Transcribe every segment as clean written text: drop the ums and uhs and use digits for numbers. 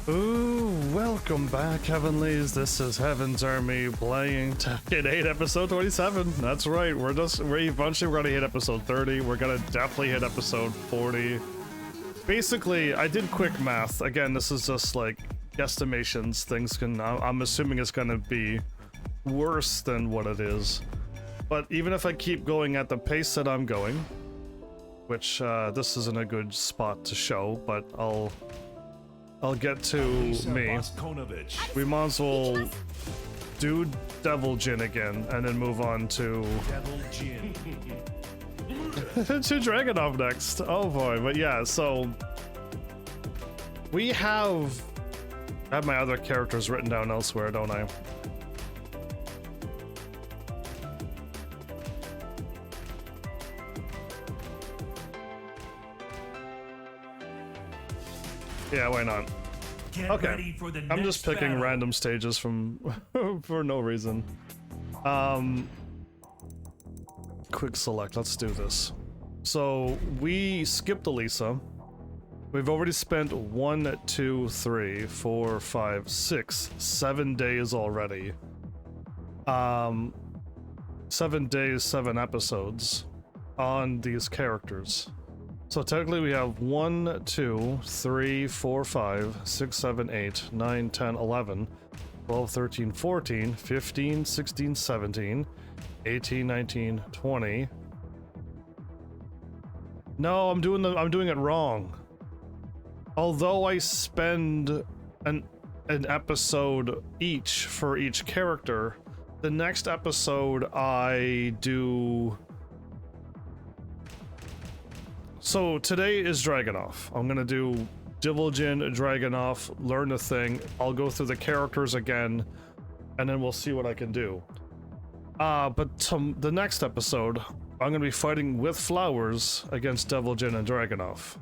Ooh, welcome back, Heavenlies. This is Heaven's Army playing Tekken 8 episode 27. That's right, we're eventually gonna hit episode 30. We're gonna definitely hit episode 40. Basically, I did quick math. Again, this is just like guesstimations. Things can, I'm assuming it's gonna be worse than what it is. But even if I keep going at the pace that I'm going, which this isn't a good spot to show, but I'll get to me. We might as well do Devil Jin again and then move on to to Dragunov next. Oh boy, but yeah, so we I have my other characters written down elsewhere, don't I? Yeah, why not? Okay, I'm just picking random stages from for no reason. Quick select, let's do this. So we skipped Alisa. We've already spent 1, 2, 3, 4, 5, 6, 7 days already. 7 days, 7 episodes on these characters. So technically we have 1, 2, 3, 4, 5, 6, 7, 8, 9, 10, 11, 12, 13, 14, 15, 16, 17, 18, 19, 20. No, I'm doing it wrong. Although I spend an episode each for each character, the next episode I do. So today is Dragunov. I'm gonna do Devil Jin, Dragunov, learn the thing. I'll go through the characters again, and then we'll see what I can do. But the next episode, I'm gonna be fighting with Flowers against Devil Jin and Dragunov.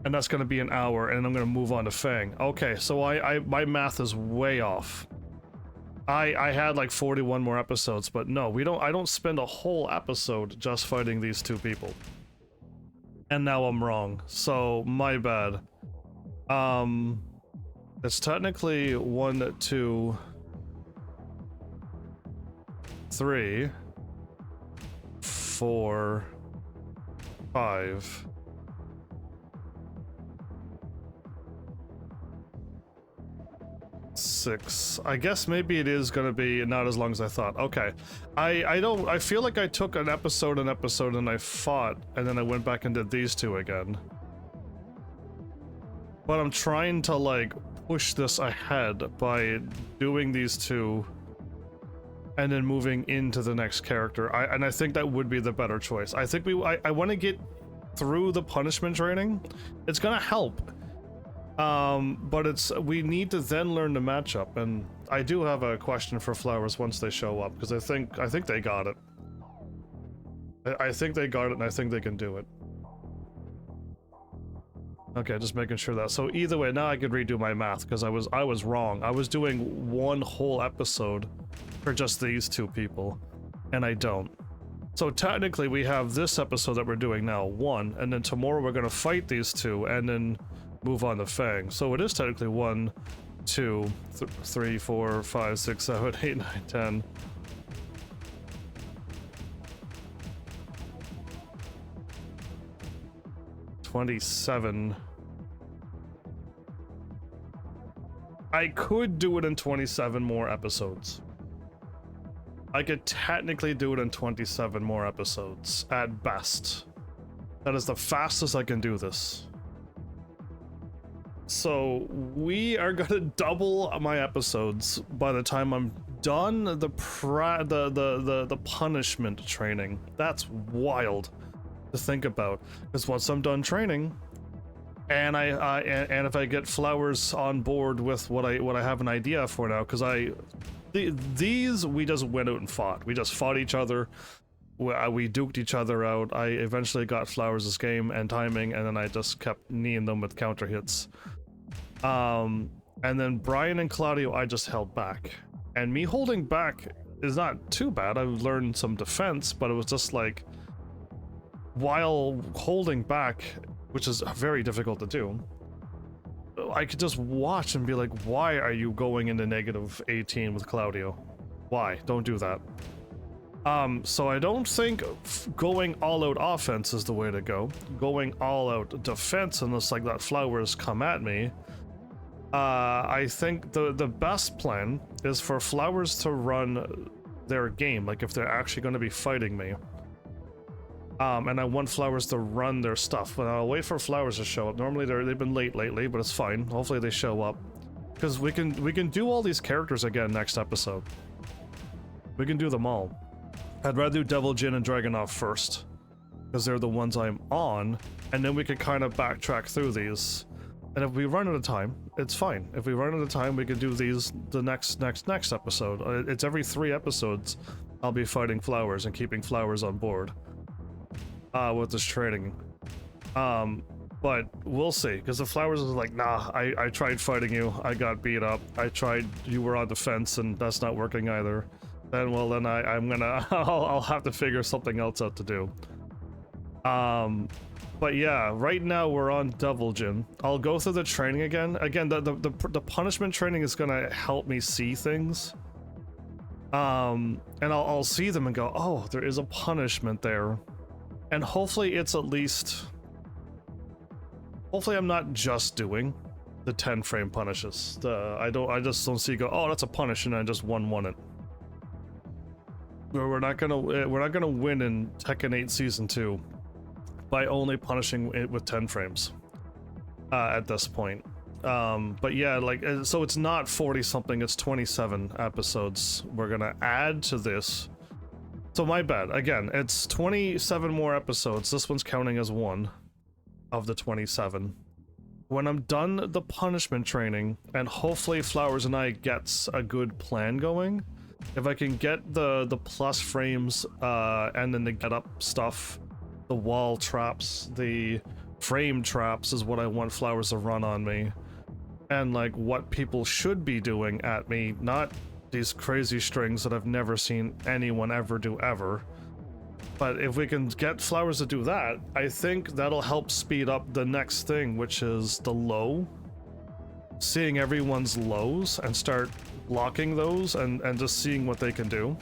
And that's gonna be an hour, and I'm gonna move on to Feng. Okay, so my math is way off. I had like 41 more episodes, but no, I don't spend a whole episode just fighting these two people. And now I'm wrong, so my bad. It's technically 1, 2, 3, 4, 5. 6. I guess maybe it is gonna be not as long as I thought. Okay. I feel like I took an episode and I fought, and then I went back and did these two again. But I'm trying to like push this ahead by doing these two and then moving into the next character. And I think that would be the better choice. I think I want to get through the punishment training. It's gonna help. But we need to then learn the matchup, and I do have a question for Flowers once they show up, because I think they got it. I think they got it, and I think they can do it. Okay, just making sure that. So either way, now I could redo my math, because I was wrong. I was doing one whole episode for just these two people, and I don't. So technically, we have this episode that we're doing now, 1, and then tomorrow we're gonna fight these two, and then move on to Feng. So it is technically 1, 2, 3, 4, 5, 6, 7, 8, 9, 10. $27. I could do it in 27 more episodes. I could technically do it in 27 more episodes, at best. That is the fastest I can do this. So we are gonna double my episodes by the time I'm done the punishment training. That's wild to think about, because once I'm done training, and and if I get Flowers on board with what I have an idea for now, because these we just went out and fought. We just fought each other. We duked each other out. I eventually got Flowers' game and timing, and then I just kept kneeing them with counter hits. And then Bryan and Claudio, I just held back. And me holding back is not too bad. I've learned some defense, but it was just like, while holding back, which is very difficult to do, I could just watch and be like, why are you going into negative 18 with Claudio? Why? Don't do that. So I don't think going all out offense is the way to go. Going all out defense, unless like that flowers come at me. I think the best plan is for flowers to run their game, like if they're actually going to be fighting me. And I want flowers to run their stuff, but I'll wait for flowers to show up. Normally they've been late lately, but it's fine. Hopefully they show up, because we can do all these characters again next episode. We can do them all. I'd rather do Devil Jin and Dragunov first, because they're the ones I'm on, and then we could kind of backtrack through these. And if we run out of time, it's fine. If we run out of time, we could do these the next episode. It's every 3 episodes I'll be fighting flowers and keeping flowers on board with this training. But we'll see, because the flowers is like, nah, I tried fighting you, I got beat up, I tried, you were on defense, and that's not working either. Then, well, then I'm gonna, I'll have to figure something else out to do. But yeah, right now we're on Devil Jin. I'll go through the training again. Again, the punishment training is gonna help me see things. And I'll see them and go, oh, there is a punishment there. And hopefully it's at least... Hopefully I'm not just doing the 10 frame punishes. I just don't see go, oh, that's a punish, and I just won it. We're not gonna win in Tekken 8 Season 2 by only punishing it with 10 frames at this point. But yeah, like, so it's not 40 something, it's 27 episodes we're gonna add to this. So my bad, again, it's 27 more episodes. This one's counting as one of the 27. When I'm done the punishment training, and hopefully Flowers and I gets a good plan going, if I can get the plus frames and then the get up stuff, the wall traps, the frame traps is what I want Flowers to run on me, and like what people should be doing at me, not these crazy strings that I've never seen anyone ever do ever. But if we can get Flowers to do that, I think that'll help speed up the next thing, which is the low. Seeing everyone's lows and start blocking those and just seeing what they can do.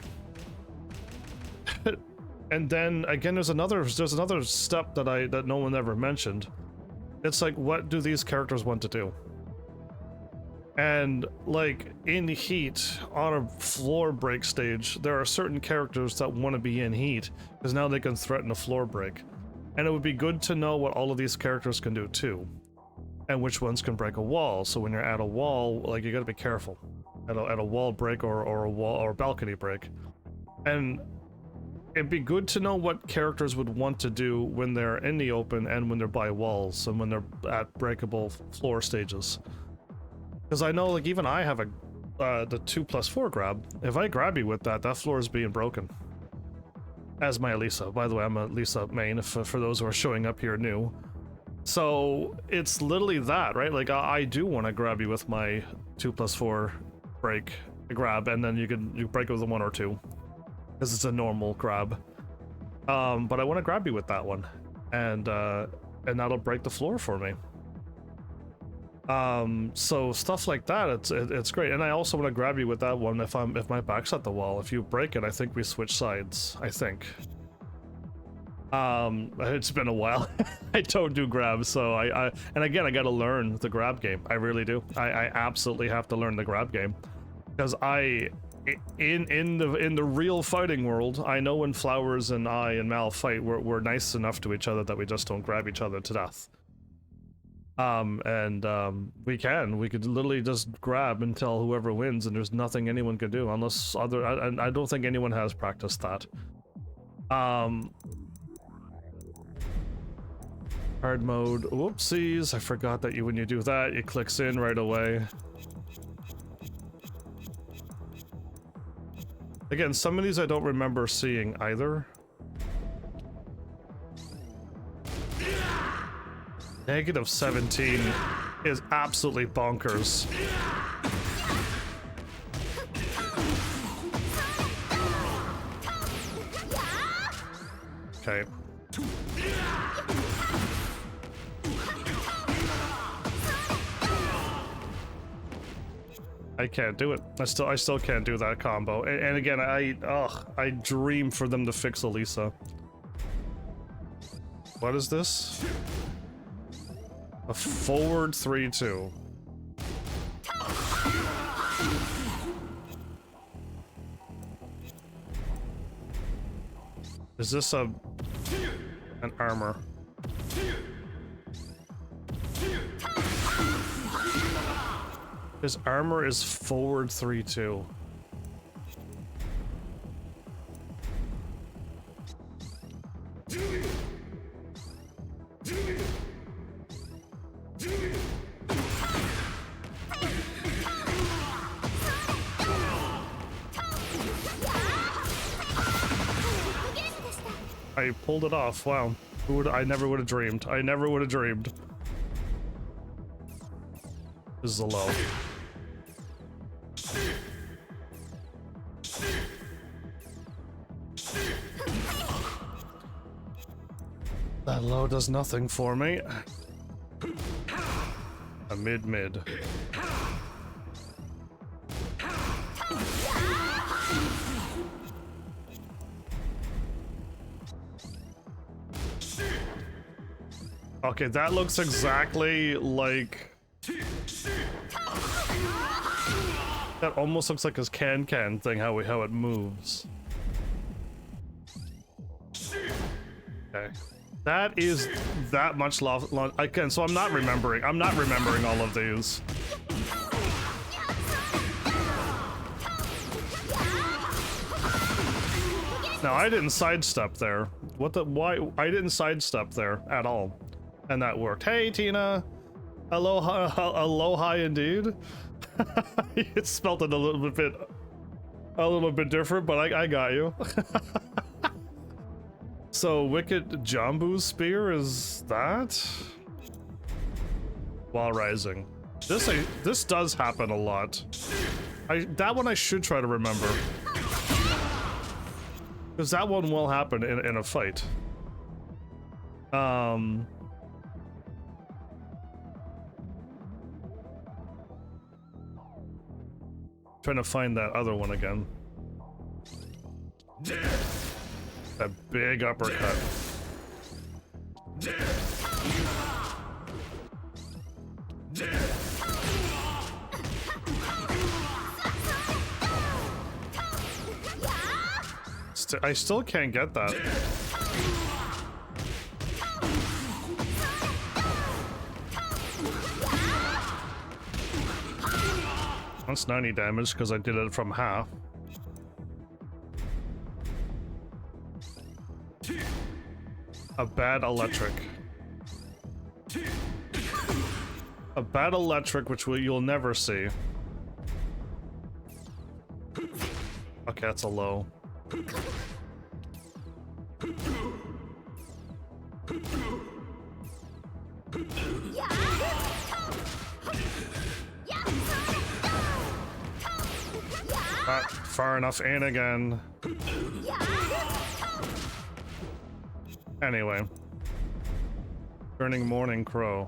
And then again, there's another step that no one ever mentioned. It's like, what do these characters want to do? And like in heat on a floor break stage, there are certain characters that want to be in heat because now they can threaten a floor break. And it would be good to know what all of these characters can do too, and which ones can break a wall. So when you're at a wall, like, you got to be careful at a wall break or a wall or a balcony break. And it'd be good to know what characters would want to do when they're in the open and when they're by walls and when they're at breakable floor stages. Because I know, like, even I have the 2+4 grab. If I grab you with that, that floor is being broken. As my Alisa. By the way, I'm a Alisa main, for those who are showing up here new. So it's literally that, right? Like, I do want to grab you with my 2+4 break grab, and then you break it with a 1 or 2. Because it's a normal grab. But I want to grab you with that one. And that'll break the floor for me. So stuff like that, it's great. And I also want to grab you with that one if my back's at the wall. If you break it, I think we switch sides, I think. It's been a while. I don't do grabs, so and again, I gotta learn the grab game. I really do. I absolutely have to learn the grab game. Because in the real fighting world, I know when Flowers and I and Mal fight, we're nice enough to each other that we just don't grab each other to death. We could literally just grab until whoever wins, and there's nothing anyone can do unless I don't think anyone has practiced that. Hard mode, whoopsies, I forgot that when you do that, it clicks in right away. Again, some of these I don't remember seeing either. Negative 17 is absolutely bonkers. Okay. I can't do it. I still can't do that combo. And again, I dream for them to fix Alisa. What is this? A forward 3-2. Is this an armor? His armor is forward 3-2. I pulled it off. Wow. I never would have dreamed. I never would have dreamed. This is a low. That low does nothing for me. A mid-mid. Okay, that looks exactly like... That almost looks like his can-can thing, how it moves. Okay. That is that much again, so I'm not remembering all of these. No, I didn't sidestep there. Why? I didn't sidestep there at all. And that worked. Hey, Tina! Aloha, aloha indeed. It spelled it a little bit different, but I got you. So, Wicked Jambu's spear is that? While rising. This does happen a lot. That one I should try to remember. Because that one will happen in a fight. Trying to find that other one again. That big uppercut. I still can't get that. That's 90 damage because I did it from half. A bad electric. A bad electric, which you'll never see. Okay, that's a low. Not far enough in again. Anyway. Burning Morning Crow.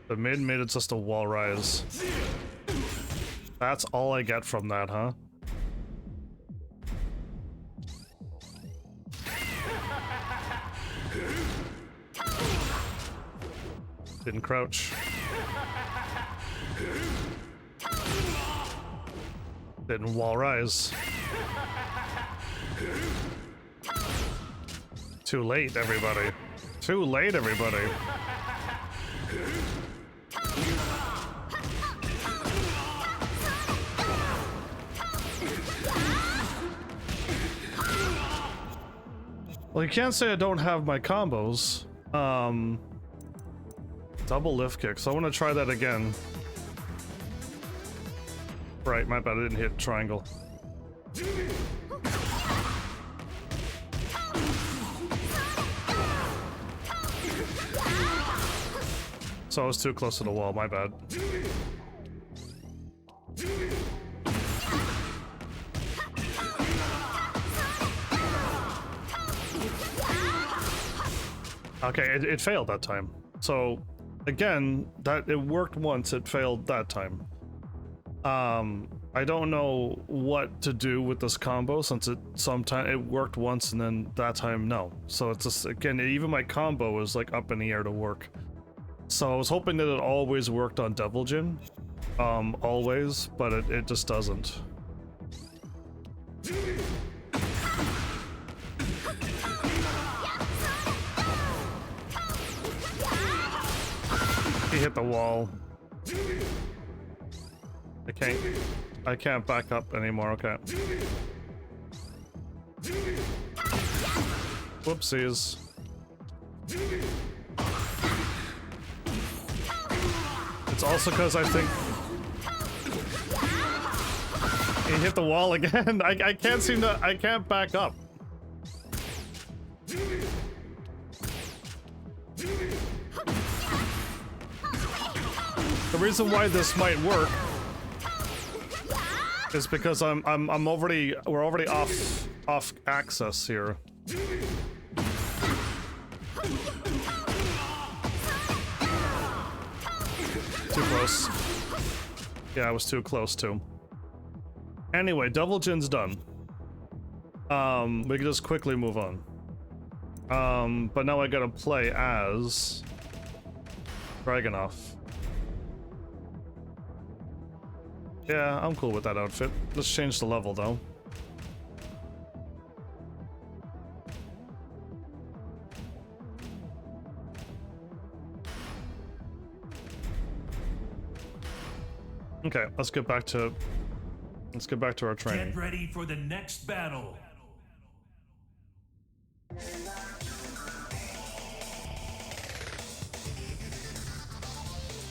The mid-mid, it's just a wall rise. That's all I get from that, huh? Didn't crouch. Didn't wall rise. Too late, everybody. Too late, everybody. Well, you can't say I don't have my combos. Double lift kick, so I want to try that again. Right, my bad, I didn't hit triangle. So I was too close to the wall, my bad. Okay, it failed that time. So again, that it worked once, it failed that time. I don't know what to do with this combo since it worked once and then that time no. So it's just, again, even my combo is like up in the air to work. So I was hoping that it always worked on Devil Jin, always, but it just doesn't. He hit the wall. I can't back up anymore, okay. Whoopsies. It's also because I think he hit the wall again. I can't back up. The reason why this might work is because we're already off axis here. Too close. Yeah, I was too close too. Anyway, Devil Jin's done. We can just quickly move on. But now I gotta play as Dragunov. Yeah, I'm cool with that outfit. Let's change the level though. Okay, let's get back to our training. Get ready for the next battle.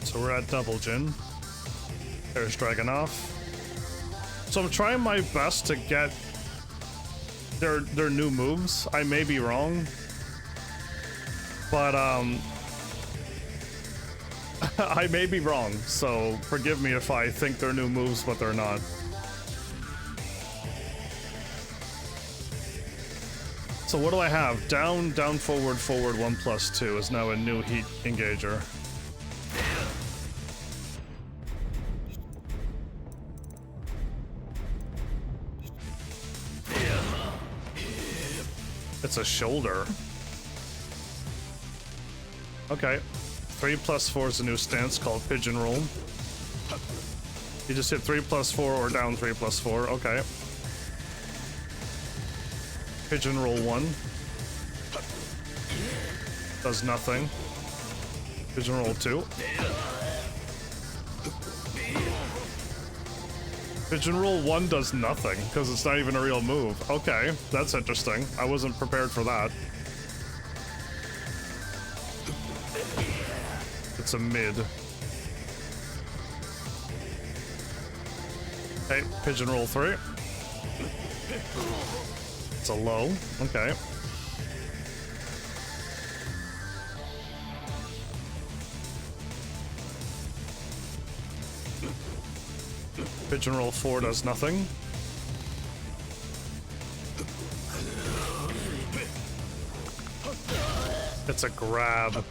So we're at Devil Jin. There's Dragunov. So I'm trying my best to get their new moves. I may be wrong, but I may be wrong. So forgive me if I think they're new moves, but they're not. So what do I have? Down, down, forward, forward, 1+2 is now a new heat engager. It's a shoulder. Okay. 3+4 is a new stance called Pigeon Roll. You just hit 3+4 or down 3+4. Okay. Pigeon Roll 1. Does nothing. Pigeon Roll 2. Pigeon Roll 1 does nothing, because it's not even a real move. Okay, that's interesting. I wasn't prepared for that. It's a mid. Okay, Pigeon Roll 3. It's a low. Okay. Pigeon Roll 4 does nothing. It's a grab.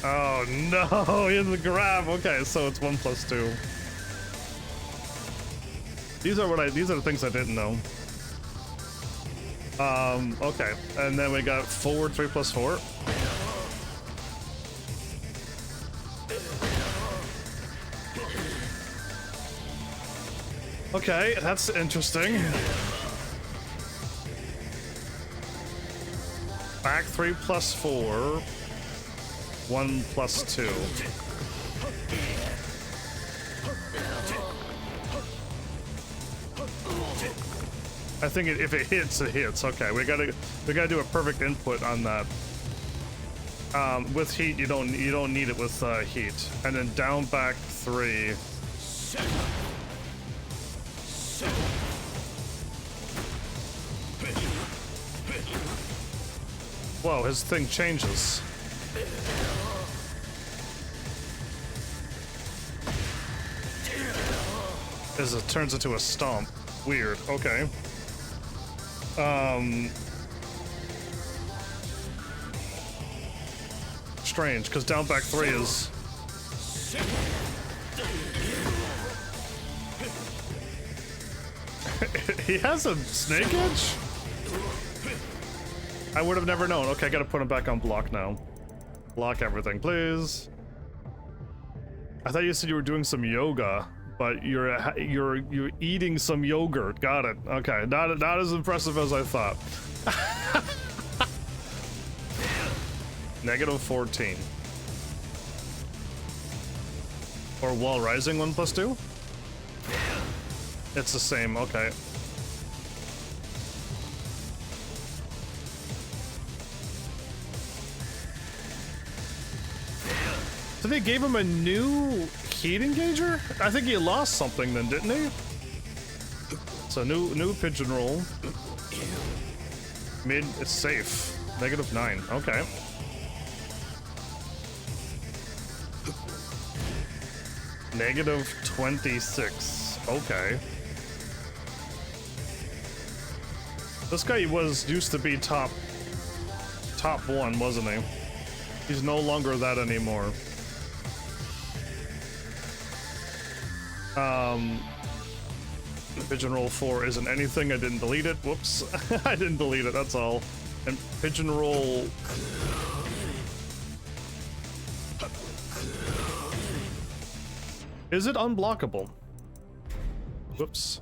Oh no, in the grab. Okay, so it's 1+2. These are the things I didn't know. Okay, and then we got forward 3+4. Okay, that's interesting. Back 3+4, 1+2. I think if it hits, it hits. Okay, we gotta do a perfect input on that. With heat, you don't need it with heat. And then down back 3. Whoa, his thing changes. As it turns into a stomp. Weird. Okay. Strange, because down back 3 is... He has a snake edge? I would have never known. Okay, I gotta put him back on block now. Block everything, please. I thought you said you were doing some yoga, but you're eating some yogurt. Got it. Okay, not as impressive as I thought. -14. Or wall rising 1+2? It's the same, okay. So they gave him a new heat engager? I think he lost something then, didn't he? So new pigeon roll. Mid, it's safe. -9, okay. -26, okay. This guy used to be top 1, wasn't he? He's no longer that anymore. Pigeon roll 4 isn't anything. I didn't delete it. Whoops. I didn't delete it, that's all. And pigeon roll... Is it unblockable? Whoops.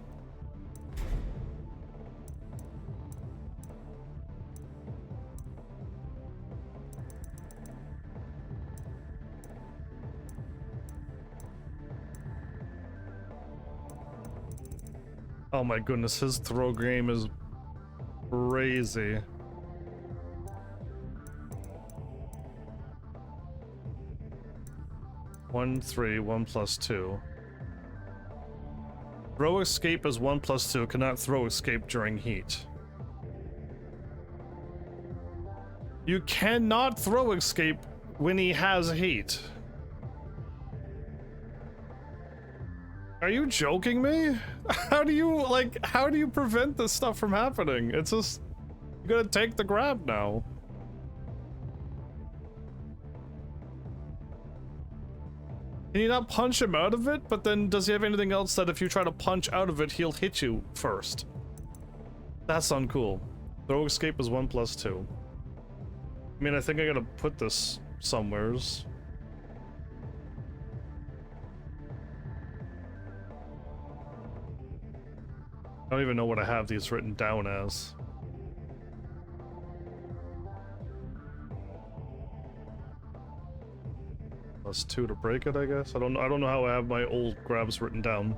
Oh my goodness, his throw game is crazy. One, 3, 1+2. Throw escape is 1+2. Cannot throw escape during heat. You cannot throw escape when he has heat. Are you joking me? How do you prevent this stuff from happening? It's just, you gotta take the grab now. Can you not punch him out of it? But then does he have anything else that if you try to punch out of it, he'll hit you first? That's uncool. Throw escape is 1+2. I mean, I think I gotta put this somewheres. I don't even know what I have these written down as. +2 to break it, I guess. I don't know how I have my old grabs written down.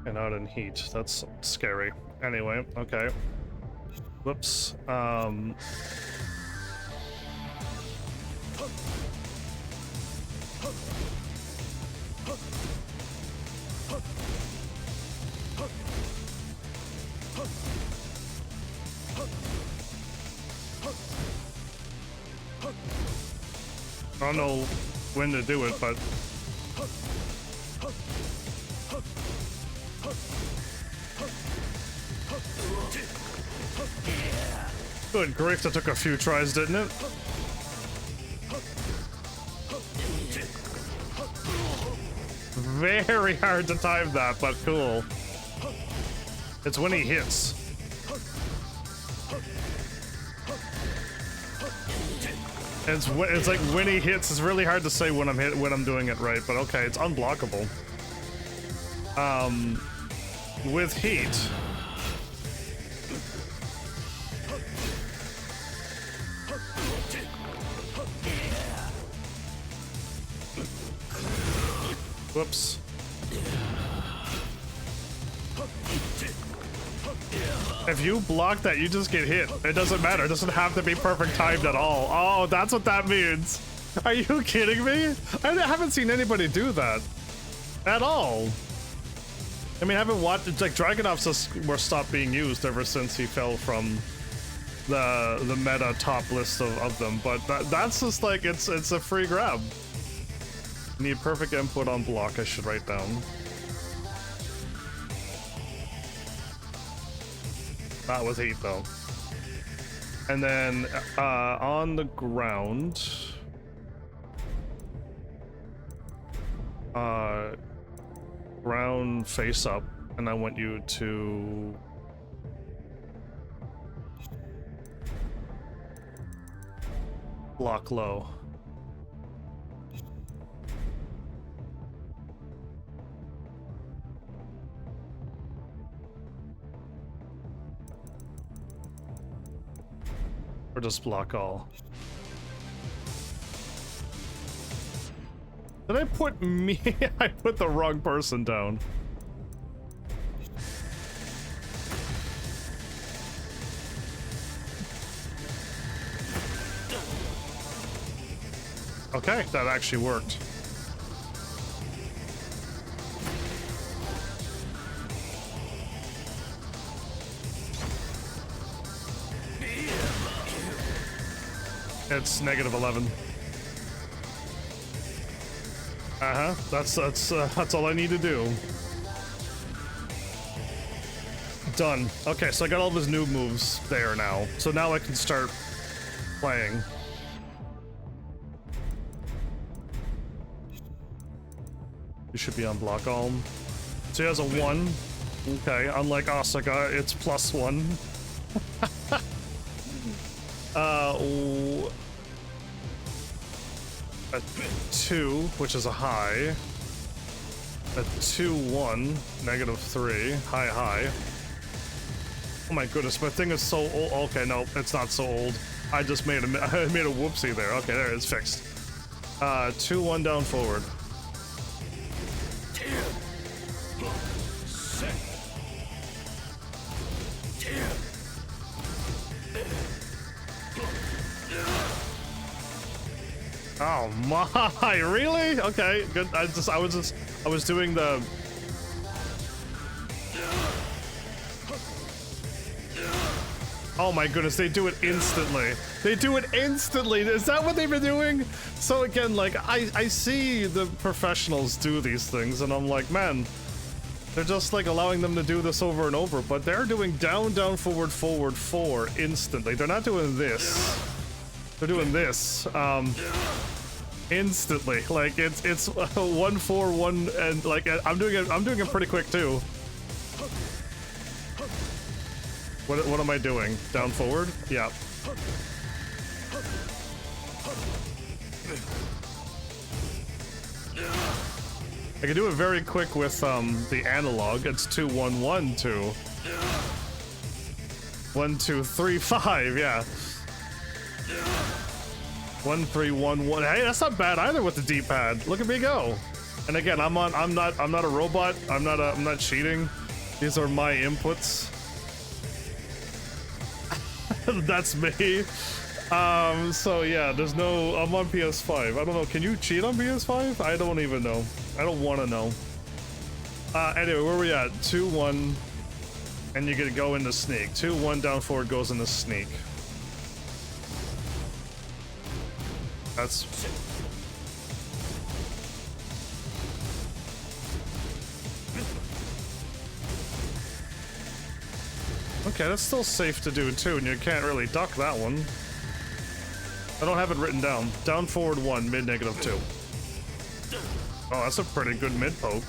And out in heat. That's scary. Anyway, okay. Whoops. I don't know when to do it, but... Good grief, that took a few tries, didn't it? Very hard to time that, but cool. It's when he hits. It's like when he hits, it's really hard to say when I'm doing it right, but okay, it's unblockable. With heat. Whoops. If you block that, you just get hit. It doesn't matter. It doesn't have to be perfect timed at all. Oh, that's what that means. Are you kidding me? I haven't seen anybody do that at all. I mean, I haven't watched. It's like Dragunov's just were stopped being used ever since he fell from the meta top list of them, but that's just like it's a free grab. Need perfect input on block. I should write down. Not with heat though. And then on the ground, ground face up, and I want you to block low. Or just block all. Did I put me? I put the wrong person down. Okay, that actually worked. It's -11. That's all I need to do. Done. Okay, so I got all of his new moves there now. So now I can start playing. You should be on block all. So he has a 1. Okay, unlike Asuka, it's +1. A 2, which is a high. A 2-1, -3, high. Oh my goodness, my thing is so old. Okay, no, it's not so old. I just made a whoopsie there. Okay, there, it's fixed. 2-1 down forward. Oh my, really? Okay, good. I was doing the... Oh my goodness, they do it instantly. They do it instantly. Is that what they've been doing? So again, like, I see the professionals do these things and I'm like, man, they're just like allowing them to do this over and over, but they're doing down, forward, 4 instantly. They're not doing this. They're doing this. Instantly. Like it's 1-4-1 and like I'm doing it pretty quick too. What am I doing? Down forward? Yeah. I can do it very quick with the analog. It's 2-1-1 2. 1 2 3 5, yeah. 1 3 1 1. Hey, that's not bad either with the D-pad. Look at me go. And again, I'm not a robot. I'm not cheating. These are my inputs. That's me. So yeah, there's no, I'm on PS5. I don't know, can you cheat on PS5? I don't even know. I don't want to know. Anyway, where are we at? 2-1, and you get to go into sneak. 2-1 down forward goes into sneak. That's... Okay, that's still safe to do too, and you can't really duck that one. I don't have it written down. Down forward 1, mid -2. Oh, that's a pretty good mid poke.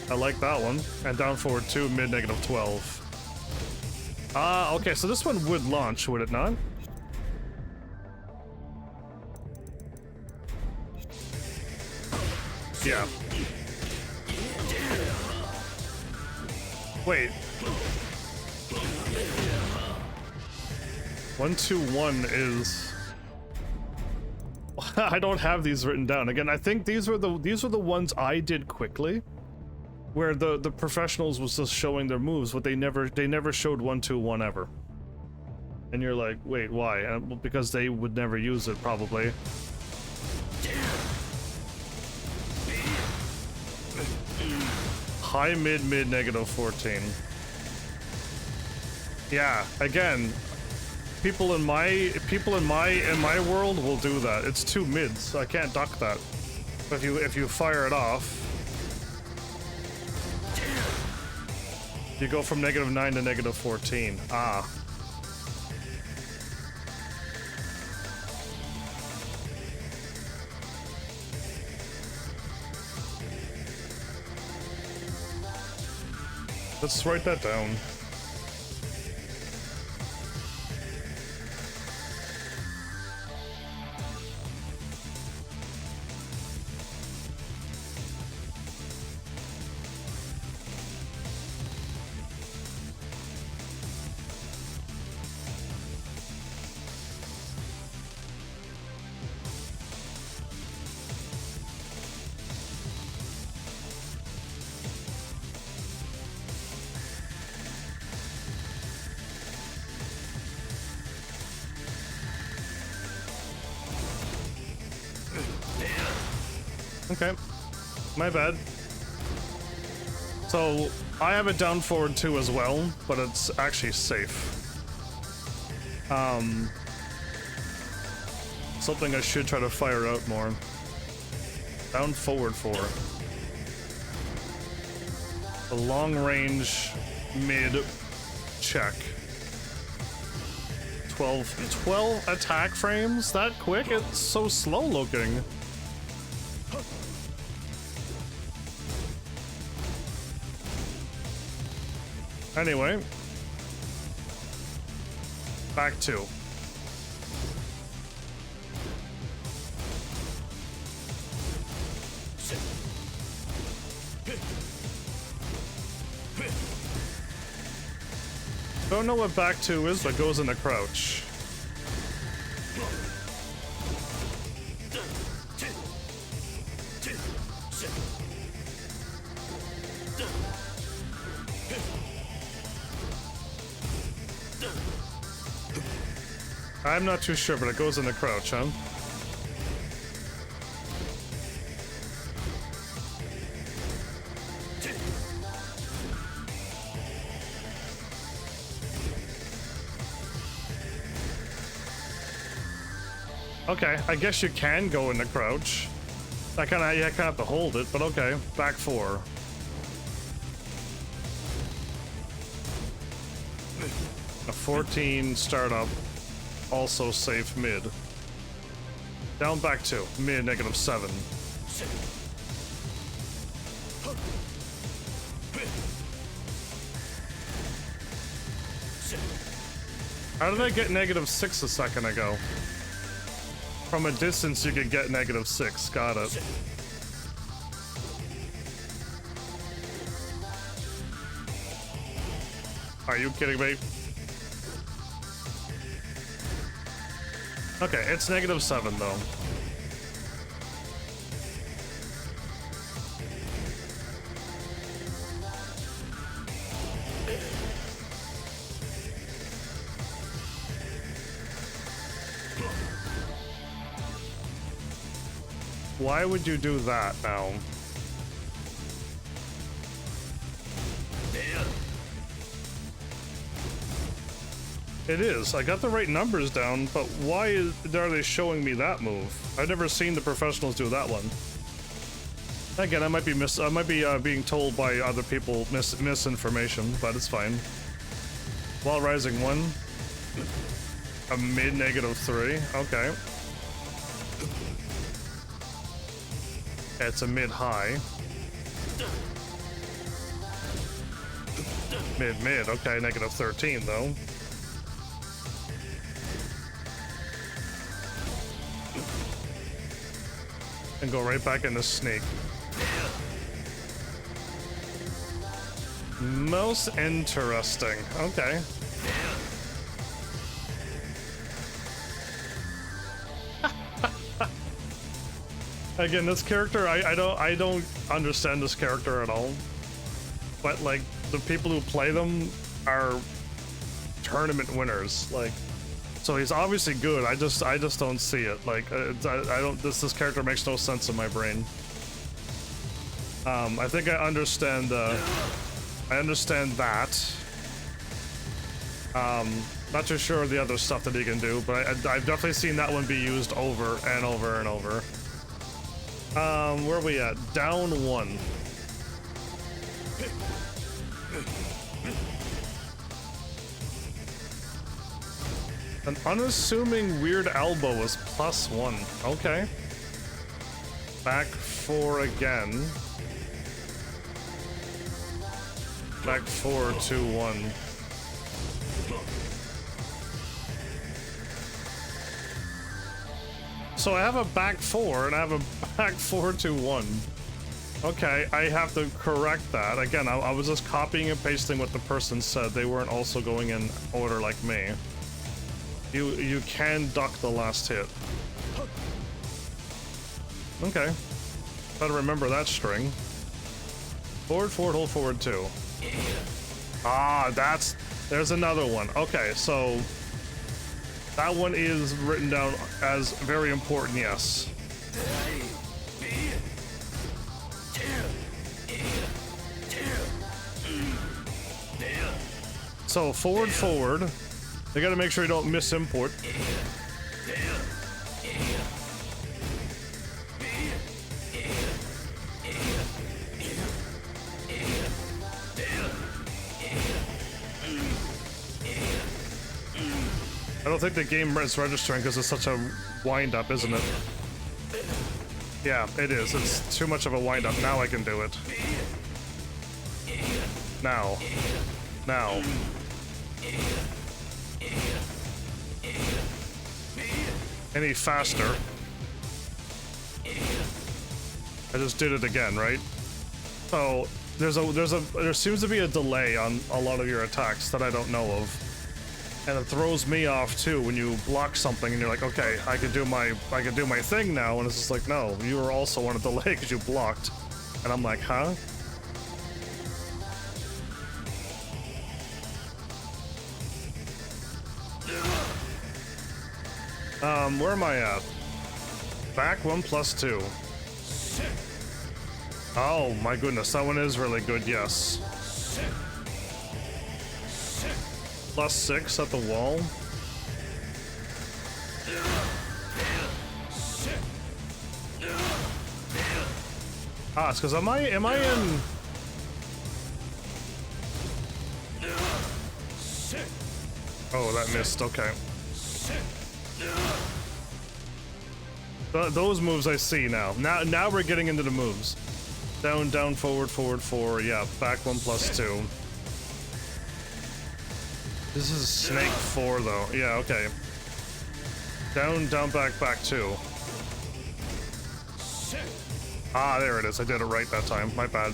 I like that one. And down forward 2, mid -12. Okay, so this one would launch, would it not? Yeah. Wait. 1 2 1 is... I don't have these written down. Again, I think these were the ones I did quickly, where the professionals was just showing their moves, but they never showed 1 2 1 ever. And you're like, wait, why? Well, because they would never use it, probably. High mid -14. Yeah, again, people in my world will do that. It's two mids, so I can't duck that. But if you fire it off, you go from -9 to -14. Ah. Let's write that down. Okay, my bad. So, I have it down forward too as well, but it's actually safe. Something I should try to fire out more. Down forward 4. A long range mid check. 12 attack frames? That quick? It's so slow looking. Anyway, back 2. Don't know what back 2 is, but goes into crouch. I'm not too sure, but it goes in the crouch, huh? Okay, I guess you can go in the crouch. I kind of have to hold it, but okay. Back 4. A 14 startup. Also safe mid. Down back 2. Mid -7. How did I get -6 a second ago? From a distance you could get -6. Got it. Are you kidding me? Okay, it's -7 though. Why would you do that now? It is. I got the right numbers down, but why are they showing me that move? I've never seen the professionals do that one. Again, I might be being told by other people misinformation, but it's fine. While rising 1, a mid -3. Okay. It's a mid high. Mid. Okay, -13 though. And go right back into sneak. Most interesting. Okay. Again, this character, I don't understand this character at all. But like the people who play them are tournament winners. Like, so he's obviously good. I just don't see it. Like, I don't. This character makes no sense in my brain. I think I understand. I understand that. Not too sure of the other stuff that he can do, but I've definitely seen that one be used over and over and over. Where are we at? Down 1. An unassuming weird elbow was +1. Okay. Back 4 again. Back 4, 2, 1. So I have a back 4 and I have a back 4, 2, 1. Okay, I have to correct that. Again, I was just copying and pasting what the person said. They weren't also going in order like me. You can duck the last hit. Okay. Better remember that string. Forward, forward, hold forward 2. Ah, there's another one. Okay, so that one is written down as very important, yes. So forward, forward. You gotta make sure you don't miss import. I don't think the game is registering because it's such a wind-up, isn't it? Yeah, it is. It's too much of a wind-up. Now I can do it. Now. Now. Any faster. I just did it again, right? So there seems to be a delay on a lot of your attacks that I don't know of. And it throws me off too when you block something and you're like, okay, I can do my thing now, and it's just like, no, you were also on a delay because you blocked. And I'm like, huh? Where am I at? Back 1 plus 2. Oh my goodness, that one is really good, yes. +6 at the wall. Ah, it's because am I in? Oh, that missed. Okay. Those moves I see now. Now we're getting into the moves. Down, down, forward, forward, 4. Yeah, back 1 plus 2. This is snake 4 though. Yeah, okay. Down, down, back, back 2. Ah, there it is. I did it right that time. My bad.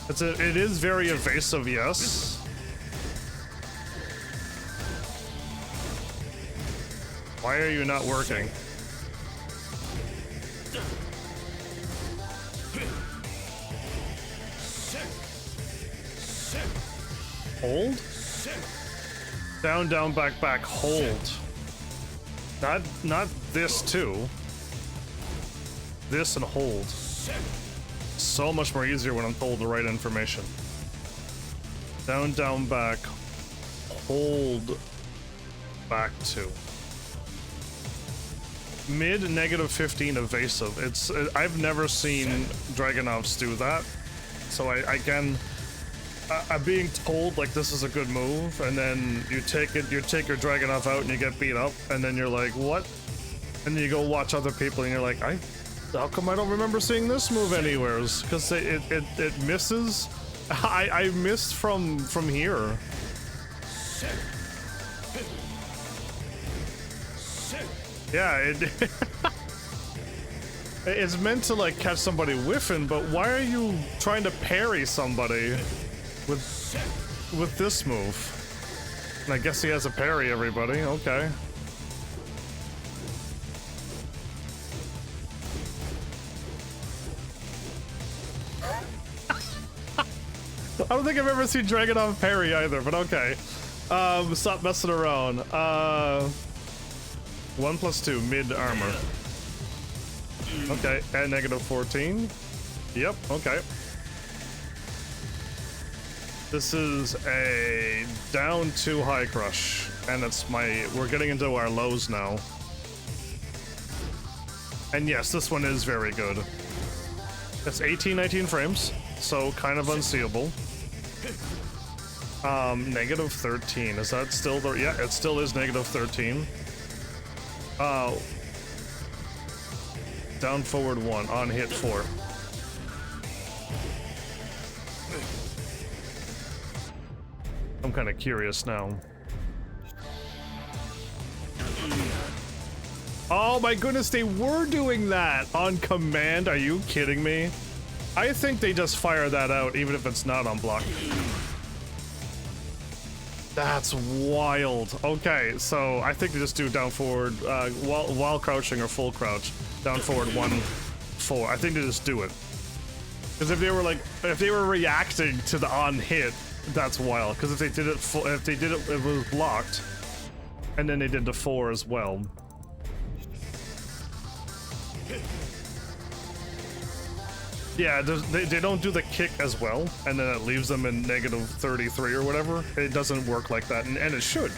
It is very evasive, yes. Why are you not working? Hold? Down, down, back, back, hold. Not this too. This and hold. So much more easier when I'm told the right information. Down, down, back, hold, back 2. Mid -15 evasive. I've never seen Dragunovs do that. So I'm being told like this is a good move, and then you take your Dragunov out and you get beat up, and then you're like, what? And then you go watch other people and you're like, how come I don't remember seeing this move anywheres? Because it misses. I missed from here. Yeah, it's meant to like catch somebody whiffing, but why are you trying to parry somebody with this move? And I guess he has a parry, everybody. Okay. I don't think I've ever seen Dragunov parry either, but okay. Stop messing around. 1 plus 2, mid armor. Okay, and -14. Yep, okay. This is a down 2 high crush, and we're getting into our lows now. And yes, this one is very good. It's 19 frames, so kind of unseeable. Negative 13, is that still the, yeah, it still is negative 13. Down forward 1, on hit 4. I'm kind of curious now. Oh my goodness, they were doing that on command. Are you kidding me? I think they just fire that out even if it's not on block. That's wild. Okay, so I think they just do down forward while crouching or full crouch. Down forward 1, 4. I think they just do it. Because if they were reacting to the on hit, that's wild. Because if they did it, it was blocked, and then they did the 4 as well. Yeah, they don't do the kick as well, and then it leaves them in negative 33 or whatever. It doesn't work like that, and it should.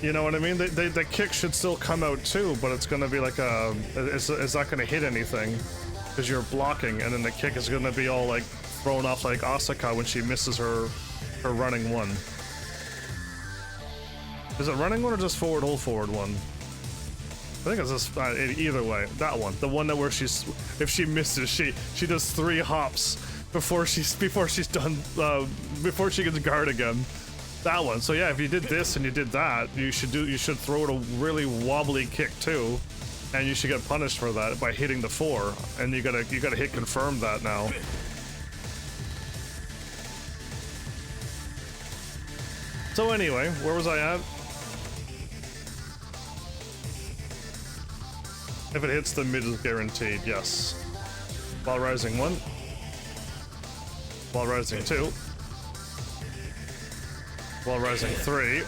You know what I mean? The kick should still come out too, but it's gonna be like it's not gonna hit anything because you're blocking, and then the kick is gonna be all like thrown off like Asuka when she misses her running 1. Is it running 1 or just forward, hold forward 1? I think it's just either way. That one, the one that where if she misses, she does 3 hops before she's done before she gets guard again. That one. So yeah, if you did this and you did that, you should throw it a really wobbly kick too, and you should get punished for that by hitting the 4. And you gotta hit confirm that now. So anyway, where was I at? If it hits the mid is guaranteed, yes. While rising 1. While rising 2. While rising 3.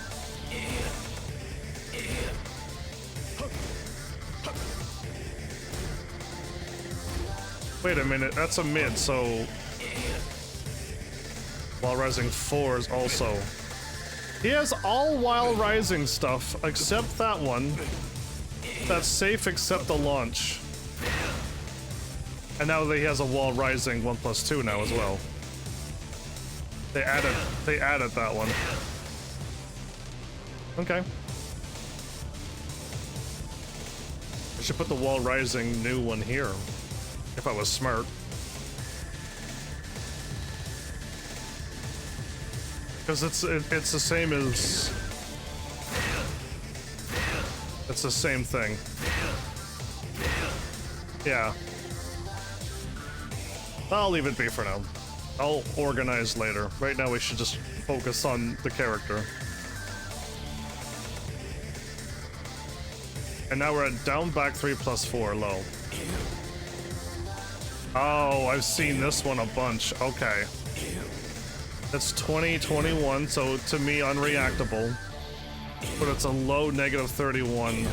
Wait a minute, that's a mid, so... While rising 4 is also... He has all while rising stuff, except that one. That's safe except the launch. And now that he has a wall rising 1+2 now as well. They added that one. Okay. I should put the wall rising new one here. If I was smart. Because it's the same as... It's the same thing. Yeah. I'll leave it be for now. I'll organize later. Right now we should just focus on the character. And now we're at down back 3+4 low. Oh, I've seen this one a bunch. Okay. It's 2021, so to me unreactable. But it's a low negative 31.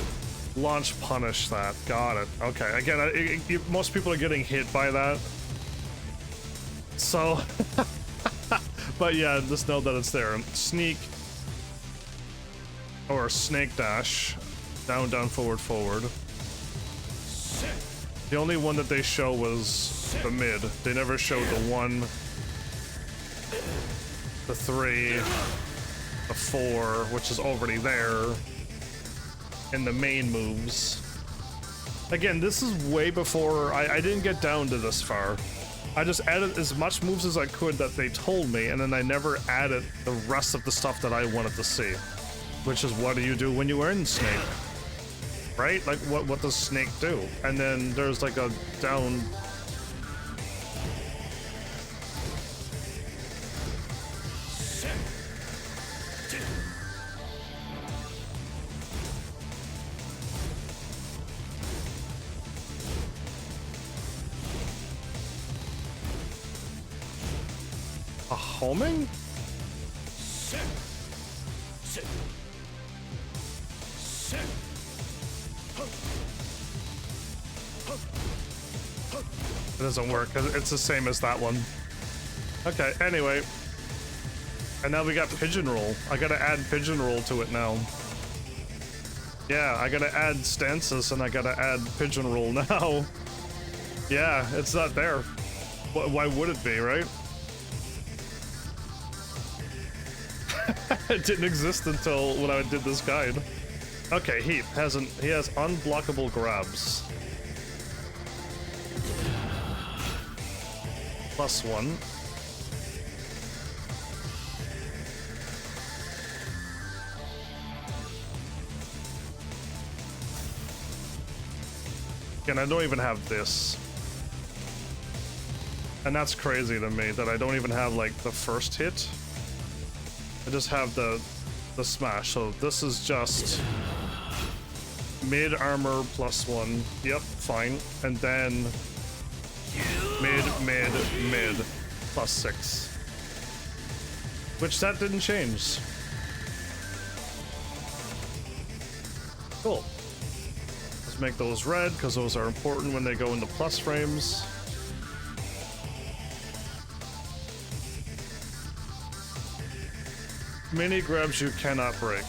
Launch punish that. Got it. Okay. Again, most people are getting hit by that. So, but yeah, just know that it's there. Sneak or snake dash. Down, down, forward, forward. The only one that they show was the mid. They never showed the 1, the 3, the 4, which is already there, and the main moves. Again, this is way before I didn't get down to this far. I just added as much moves as I could that they told me, and then I never added the rest of the stuff that I wanted to see. Which is, what do you do when you are in Snake? Right? Like, what does Snake do? And then there's like a down... A homing? It doesn't work. It's the same as that one. Okay, anyway. And now we got pigeon roll. I gotta add pigeon roll to it now. Yeah, I gotta add stances and I gotta add pigeon roll now. Yeah, it's not there. Why would it be, right? It didn't exist until when I did this guide. Okay, he has unblockable grabs. +1. And I don't even have this. And that's crazy to me that I don't even have like the first hit. I just have the smash. So this is just mid armor +1. Yep, fine. And then mid +6. Which that didn't change. Cool. Let's make those red because those are important when they go into plus frames. Mini grabs you cannot break.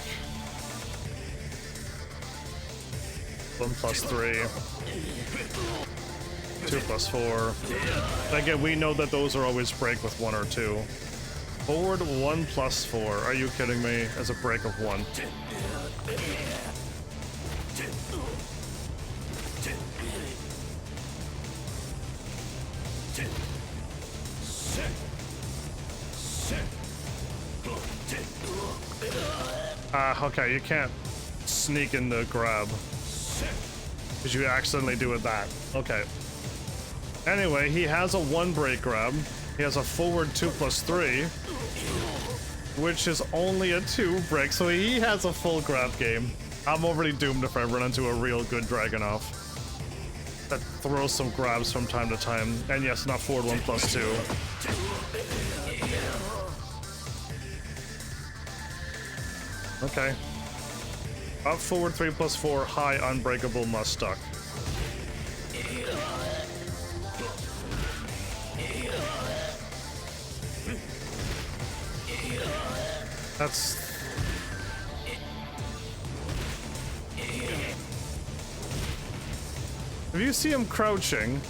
1 + 3. 2 + 4. Again, we know that those are always break with 1 or 2. Forward 1 + 4. Are you kidding me? As a break of 1. Okay, you can't sneak in the grab. Because you accidentally do with that. Okay. Anyway, he has a 1 break grab. He has a forward 2 + 3. Which is only a 2 break, so he has a full grab game. I'm already doomed if I run into a real good Dragunov. That throws some grabs from time to time. And yes, not forward 1 + 2. Okay. Up forward 3 + 4, high unbreakable must stuck. That's... If you see him crouching...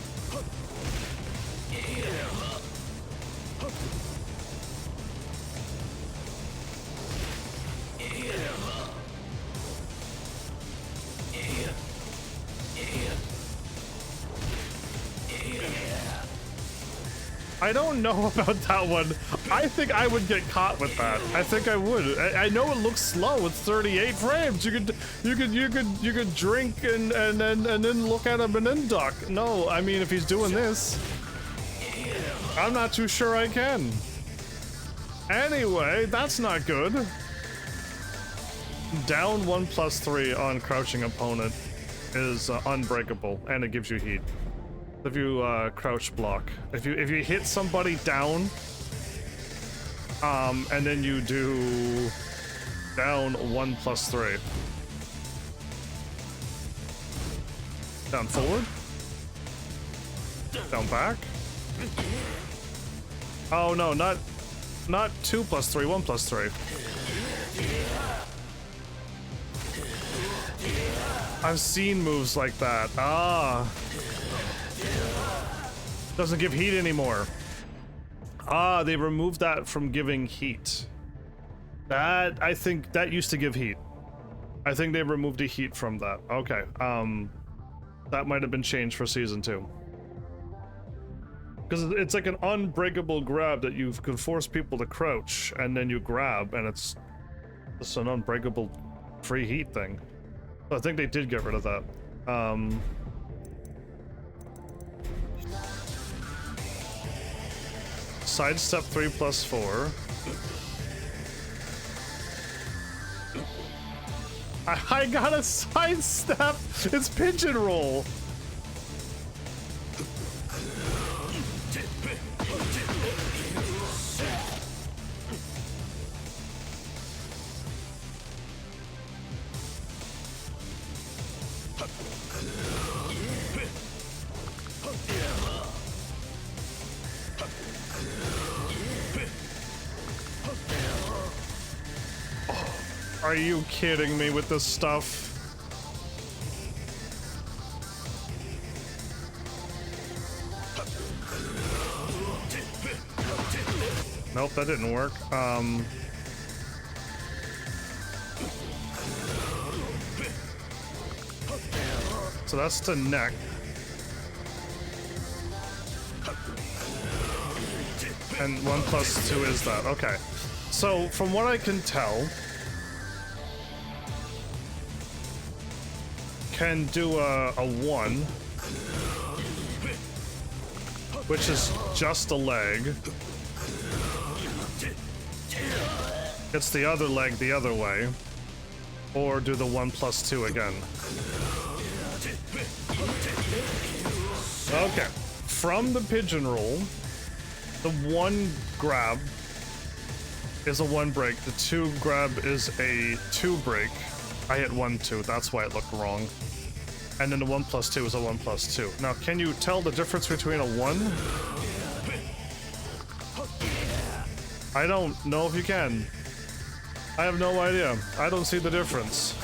I don't know about that one. I think I would get caught with that. I think I would. I know it looks slow. It's 38 frames. You could drink and then look at him and then duck. No, I mean if he's doing this, I'm not too sure I can. Anyway, that's not good. Down 1 + 3 on crouching opponent is unbreakable, and it gives you heat. If you crouch block, if you hit somebody down, and then you do down 1 + 3, down forward, down back. Oh no, not 2 + 3, 1 + 3. I've seen moves like that. Ah. Doesn't give heat anymore. Ah, they removed that from giving heat. That, I think, that used to give heat. I think they removed the heat from that. Okay, that might have been changed for season 2. Because it's like an unbreakable grab that you can force people to crouch, and then you grab, and it's an unbreakable free heat thing. So I think they did get rid of that. Sidestep 3 + 4. I got a sidestep! It's pigeon roll! Are you kidding me with this stuff? Nope, that didn't work. So that's the neck. And 1 + 2 is that. Okay. So from what I can tell, can do a 1, which is just a leg. Gets the other leg the other way, or do the 1 + 2 again. Okay, from the pigeon roll, the 1 grab is a 1 break, the 2 grab is a 2 break. I hit 1, 2, that's why it looked wrong. And then the 1 + 2 is a 1 + 2. Now, can you tell the difference between a 1? I don't know if you can. I have no idea. I don't see the difference.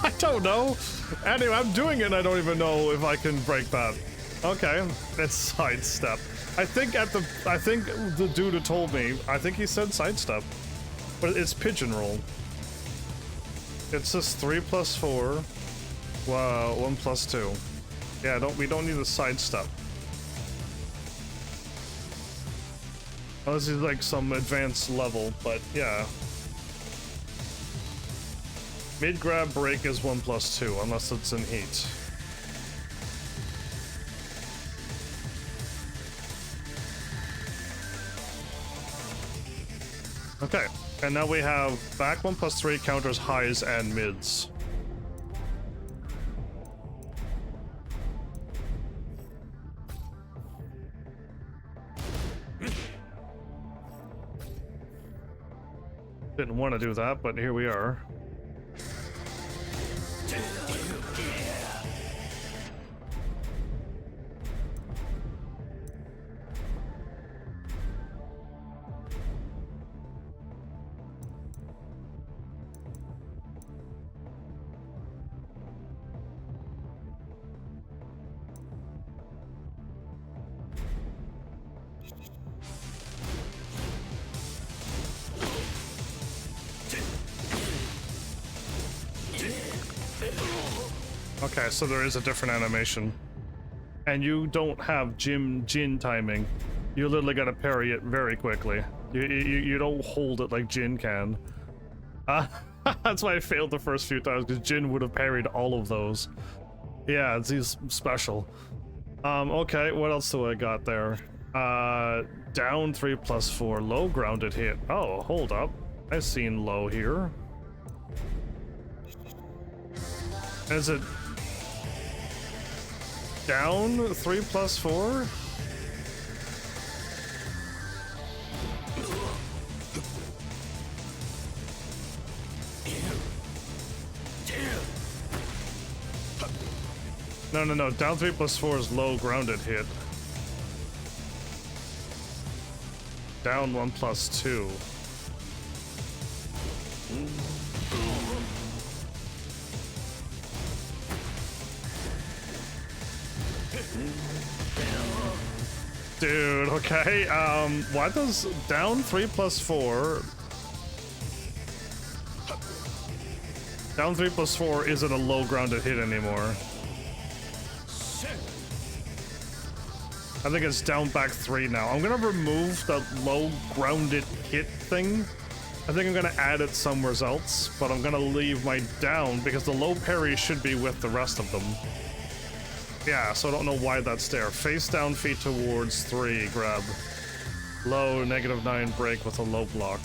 I don't know. Anyway, I'm doing it and I don't even know if I can break that. Okay, it's sidestep. I think the dude who told me, I think he said sidestep. But it's pigeon roll. It says 3 + 4. Wow, 1 + 2. Yeah, we don't need a sidestep. Unless it's like some advanced level, but yeah. Mid grab break is 1 + 2, unless it's in heat. Okay, and now we have back 1 + 3 counters highs and mids. Didn't want to do that, but here we are. Okay, so there is a different animation. And you don't have Jin timing. You literally gotta parry it very quickly. You don't hold it like Jin can. That's why I failed the first few times, because Jin would have parried all of those. Yeah, he's special. Okay, what else do I got there? Down 3 + 4, low grounded hit. Oh, hold up. I've seen low here. Is it down 3 + 4? No. Down 3 + 4 is low grounded hit. Down 1 + 2. Dude, okay, why does down 3 + 4... Down 3 + 4 isn't a low grounded hit anymore. I think it's down back 3 now. I'm gonna remove the low grounded hit thing. I think I'm gonna add it somewhere else, but I'm gonna leave my down because the low parry should be with the rest of them. Yeah, so I don't know why that's there. Face down, feet towards 3, grab. Low, -9 break with a low block.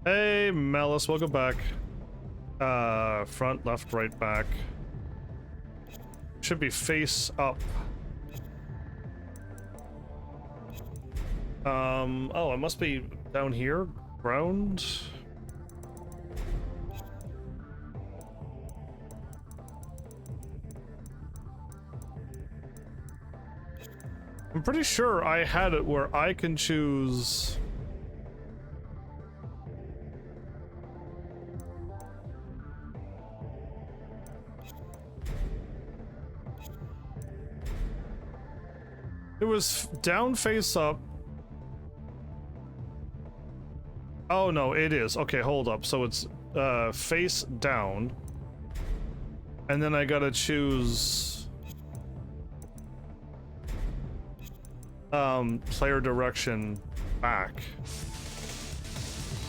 Hey, Malice, welcome back. Front, left, right, back. Should be face up. Oh, it must be down here, ground. I'm pretty sure I had it where I can choose. It was down, face up. Oh no, it is. Okay, hold up. So it's face down. And then I gotta choose player direction back.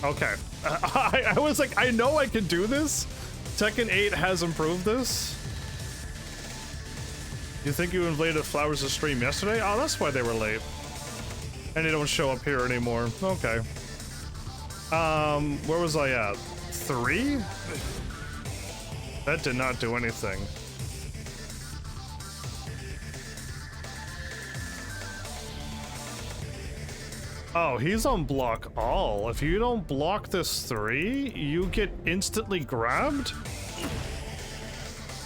Okay. I was like, I know I can do this. Tekken 8 has improved this. You think you invaded Flowers' stream yesterday? Oh, that's why they were late. And they don't show up here anymore. Okay. Where was I at? 3? That did not do anything. Oh, he's on block all. If you don't block this 3, you get instantly grabbed?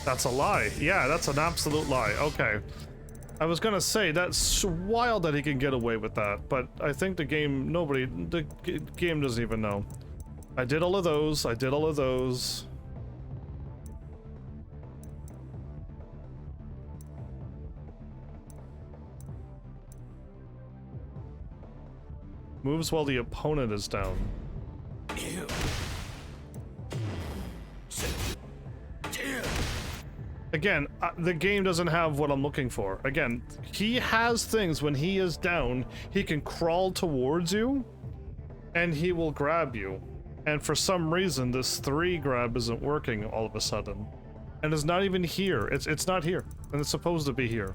That's a lie. Yeah, that's an absolute lie. Okay. I was gonna say, that's wild that he can get away with that, but I think the game, the game doesn't even know. I did all of those. I did all of those. Moves while the opponent is down. Again, the game doesn't have what I'm looking for. Again, he has things when he is down, he can crawl towards you, and he will grab you. And for some reason, this 3 grab isn't working all of a sudden. And it's not even here. It's not here. And it's supposed to be here.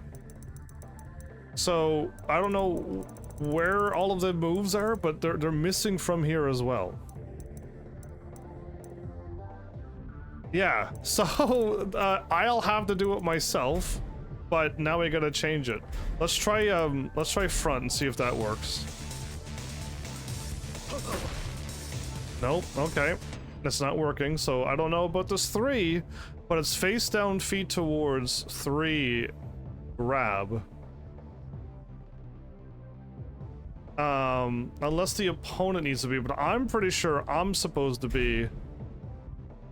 So, I don't know where all of the moves are, but they're missing from here as well. Yeah, so I'll have to do it myself, but now we gotta change it. Let's try front and see if that works. Nope, okay. It's not working, so I don't know about this 3, but it's face down, feet towards, 3 grab. Unless the opponent needs to be, but I'm pretty sure I'm supposed to be.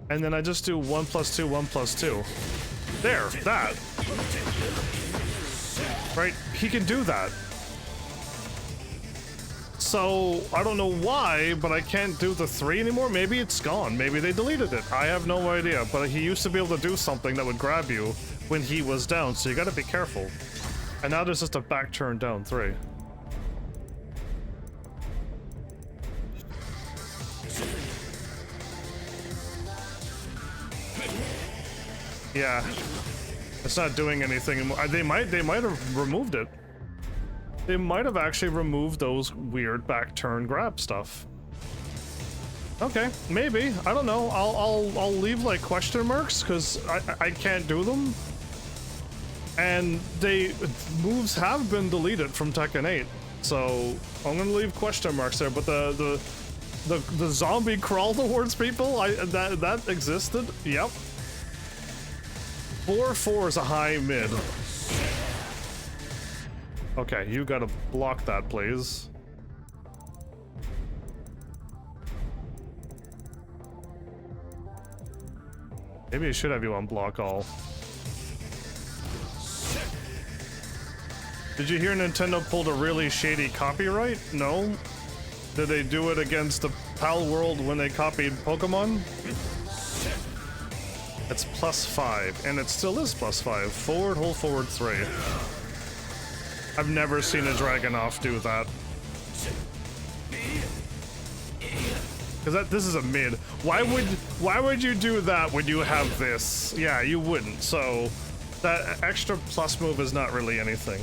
And then I just do 1 + 2, 1 + 2. There, that. Right, he can do that. So, I don't know why, but I can't do the 3 anymore. Maybe it's gone. Maybe they deleted it. I have no idea, but he used to be able to do something that would grab you when he was down, so you gotta be careful. And now there's just a back turn down 3. Yeah, it's not doing anything anymore. They might have removed it. They might have actually removed those weird back turn grab stuff. Okay, maybe. I don't know. I'll leave like question marks because I can't do them. And moves have been deleted from Tekken 8, so I'm gonna leave question marks there. But the zombie crawl towards people, that existed. Yep. 4-4 is a high mid. Okay, you gotta block that, please. Maybe I should have you on block all. Did you hear Nintendo pulled a really shady copyright? No. Did they do it against the PAL world when they copied Pokemon? It's +5, and it still is +5. Forward, hold forward 3. I've never seen a Dragunov do that. Because this is a mid. Why would you do that when you have this? Yeah, you wouldn't. So that extra plus move is not really anything.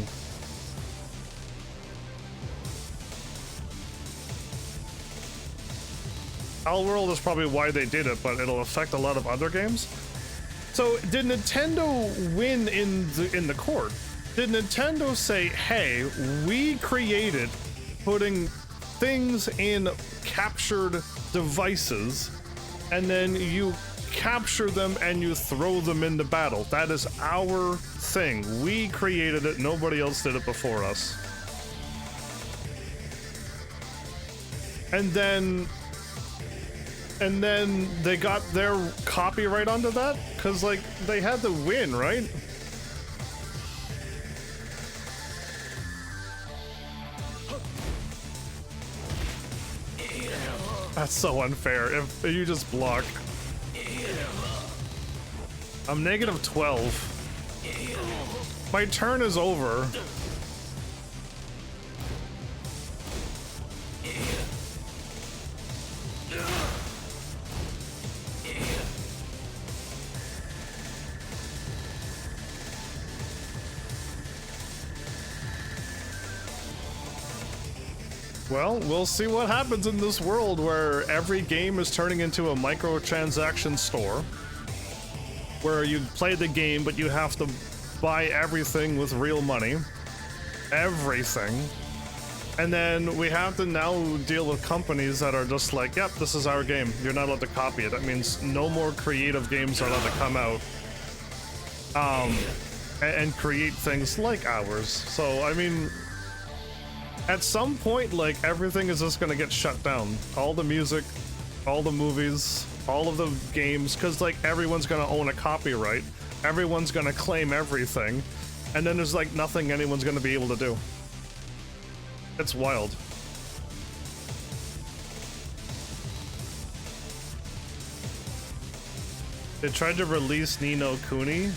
PAL World is probably why they did it, but it'll affect a lot of other games. So, did Nintendo win in the court? Did Nintendo say, hey, we created putting things in captured devices, and then you capture them and you throw them into battle. That is our thing. We created it. Nobody else did it before us. And then they got their copyright onto that, because like they had to win, right? That's so unfair. If you just block. I'm negative 12. My turn is over. Well, we'll see what happens in this world where every game is turning into a microtransaction store, where you play the game, but you have to buy everything with real money. Everything. And then we have to now deal with companies that are just like, yep, this is our game. You're not allowed to copy it. That means no more creative games are allowed to come out and create things like ours. So, I mean, at some point, like, everything is just gonna get shut down. All the music, all the movies, all of the games, because, like, everyone's gonna own a copyright. Everyone's gonna claim everything. And then there's, like, nothing anyone's gonna be able to do. It's wild. They tried to release Ni no Kuni.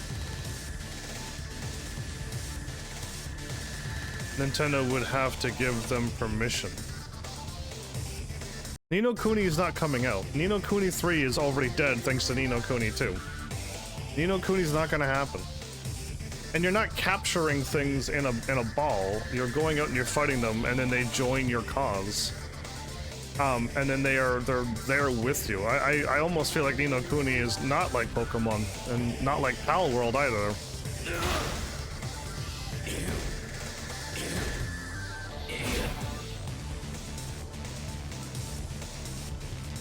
Nintendo would have to give them permission. Ni no Kuni is not coming out. Ni no Kuni 3 is already dead thanks to Ni no Kuni 2. Ni no Kuni is not gonna happen. And you're not capturing things in a ball. You're going out and you're fighting them, and then they join your cause. And then they're there with you. I almost feel like Ni no Kuni is not like Pokemon, and not like Pal World either.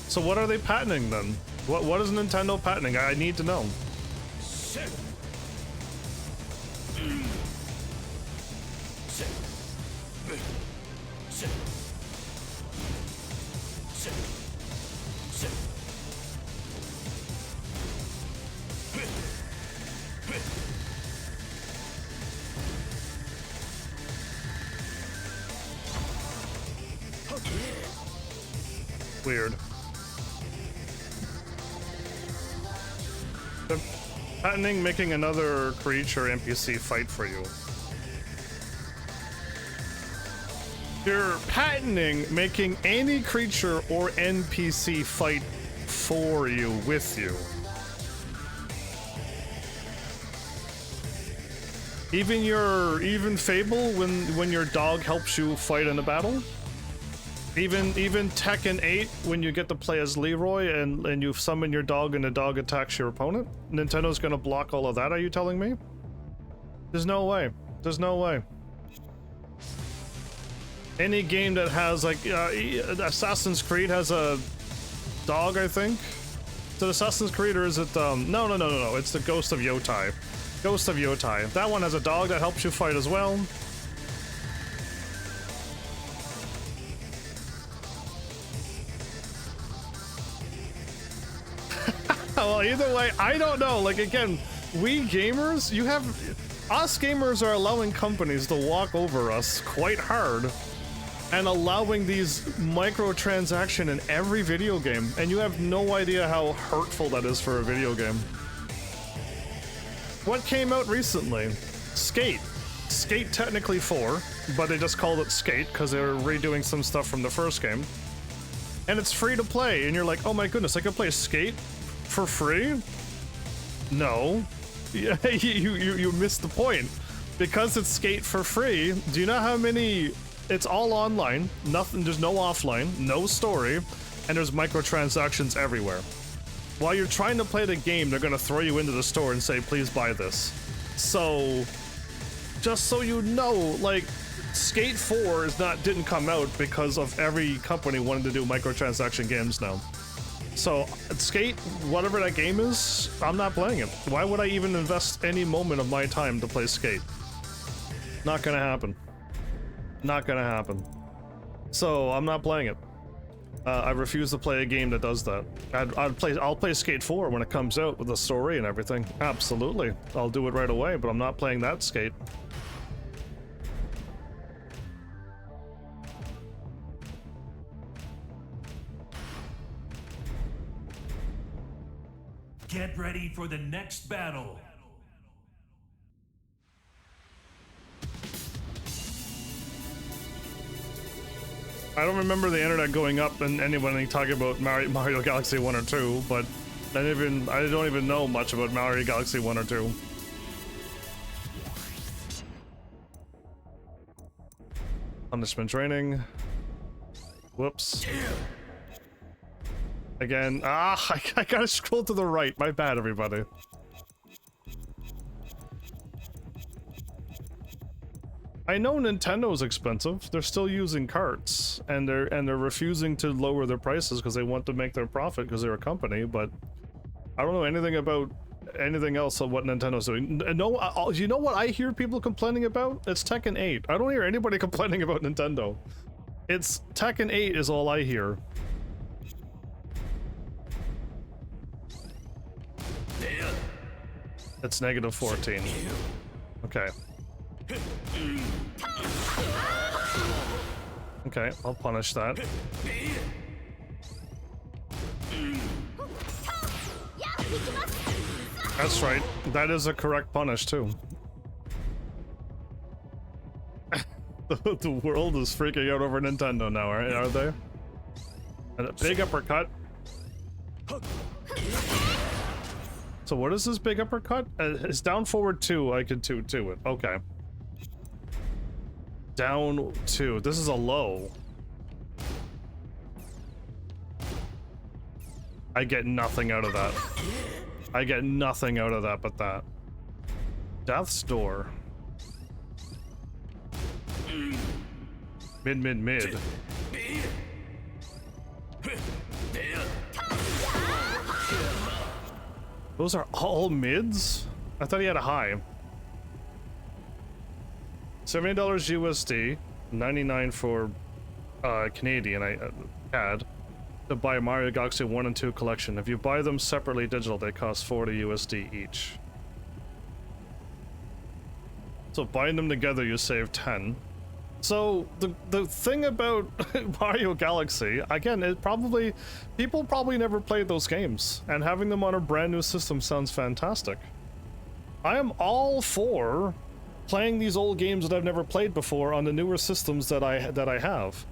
So what are they patenting then? What is Nintendo patenting? I need to know. Weird. They're patenting making another creature NPC fight for you. You're patenting making any creature or NPC fight for you, with you. Even Fable, when your dog helps you fight in a battle? Even Tekken 8, when you get to play as Leroy and you summon your dog and the dog attacks your opponent? Nintendo's gonna block all of that, are you telling me? There's no way. There's no way. Any game that has, like, Assassin's Creed has a dog, I think? Is it Assassin's Creed or is it, no, it's the Ghost of Yotai. Ghost of Yotai. That one has a dog that helps you fight as well. Well, either way, I don't know. Like, again, we gamers, us gamers are allowing companies to walk over us quite hard and allowing these microtransaction in every video game, and you have no idea how hurtful that is for a video game. What came out recently? Skate. Skate technically 4, but they just called it Skate because they were redoing some stuff from the first game. And it's free to play, and you're like, oh my goodness, I can play Skate for free? No. Yeah, you missed the point. Because it's Skate for free, do you know how many... It's all online, nothing, there's no offline, no story, and there's microtransactions everywhere. While you're trying to play the game, they're gonna throw you into the store and say, please buy this. So, just so you know, like, Skate 4 didn't come out because of every company wanting to do microtransaction games now. So Skate, whatever that game is, I'm not playing it. Why would I even invest any moment of my time to play Skate? Not gonna happen. Not gonna happen. So I'm not playing it. I refuse to play a game that does that. I'll play Skate 4 when it comes out with the story and everything. Absolutely. I'll do it right away, but I'm not playing that Skate. Get ready for the next battle. I don't remember the internet going up and anyone talking about Mario Galaxy 1 or 2, but I don't even know much about Mario Galaxy 1 or 2. Punishment training. Whoops. Again, I gotta scroll to the right. My bad, everybody. I know Nintendo's expensive. They're still using carts, and they're refusing to lower their prices because they want to make their profit because they're a company. But I don't know anything about anything else of what Nintendo's doing. No, you know what I hear people complaining about? It's Tekken 8. I don't hear anybody complaining about Nintendo. It's Tekken 8 is all I hear. It's negative 14. Okay. Okay, I'll punish that. That's right. That is a correct punish, too. The world is freaking out over Nintendo now, right? Are they? And a big uppercut. So what is this big uppercut? It's down forward 2. I could 2 it. Okay. Down 2. This is a low. I get nothing out of that. I get nothing out of that but that. Death's Door. Mid. Those are all mids? I thought he had a high. $70 USD, 99 for Canadian, I had to buy Mario Galaxy 1 and 2 collection. If you buy them separately digital, they cost 40 USD each. So buying them together, you save 10. So the thing about Mario Galaxy, again, people probably never played those games, and having them on a brand new system sounds fantastic. I am all for playing these old games that I've never played before on the newer systems that I have.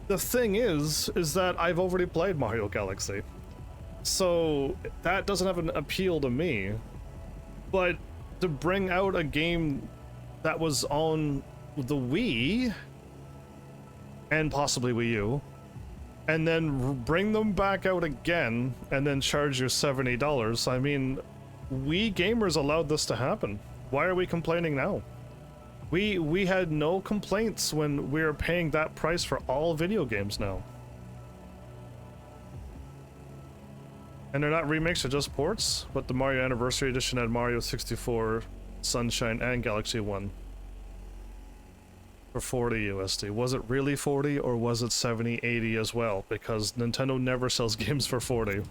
The thing is that I've already played Mario Galaxy, so that doesn't have an appeal to me. But to bring out a game that was on the Wii and possibly Wii U, and then bring them back out again and then charge you $70. I mean, Wii gamers allowed this to happen. Why are we complaining now? We had no complaints when we were paying that price for all video games now. And they're not remakes, they're just ports, but the Mario Anniversary Edition had Mario 64, Sunshine, and Galaxy 1. For 40 USD. Was it really 40 or was it 70, 80 as well? Because Nintendo never sells games for 40.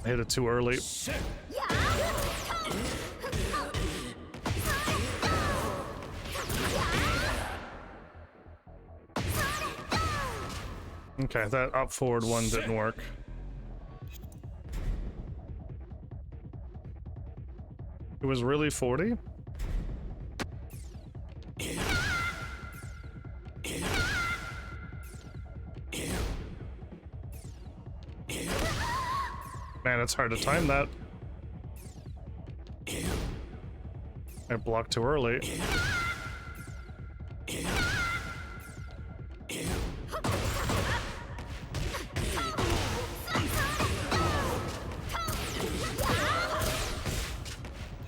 I hit it too early. Okay, that up forward one didn't work. It was really 40? Man, it's hard to time that. I blocked too early.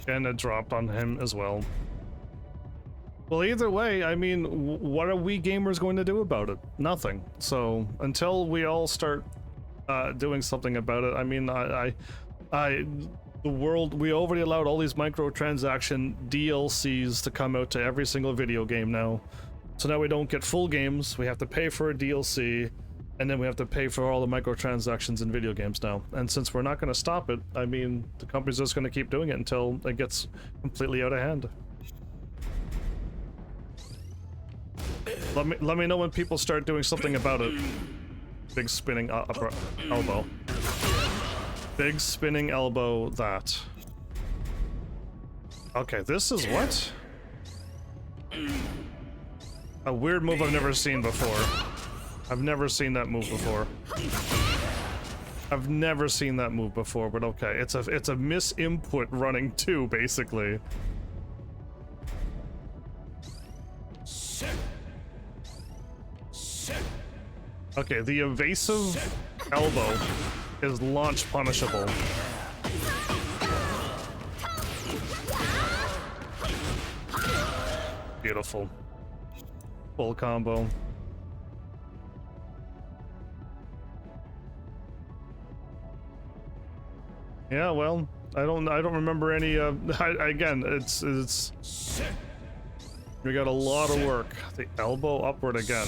And it dropped on him as well. Well, either way, I mean, what are we gamers going to do about it? Nothing. So, until we all start doing something about it, I mean, the world, we already allowed all these microtransaction DLCs to come out to every single video game now. So now we don't get full games, we have to pay for a DLC, and then we have to pay for all the microtransactions in video games now. And since we're not going to stop it, I mean, the company's just going to keep doing it until it gets completely out of hand. Let me know when people start doing something about it. Big spinning upper elbow. Big spinning elbow, that. Okay, this is what? A weird move I've never seen before. I've never seen that move before. I've never seen that move before, but okay. It's a misinput running 2, basically. Okay, the evasive elbow is launch punishable. Beautiful. Full combo. Yeah, well, I don't remember any again, it's we got a lot of work. The elbow upward again.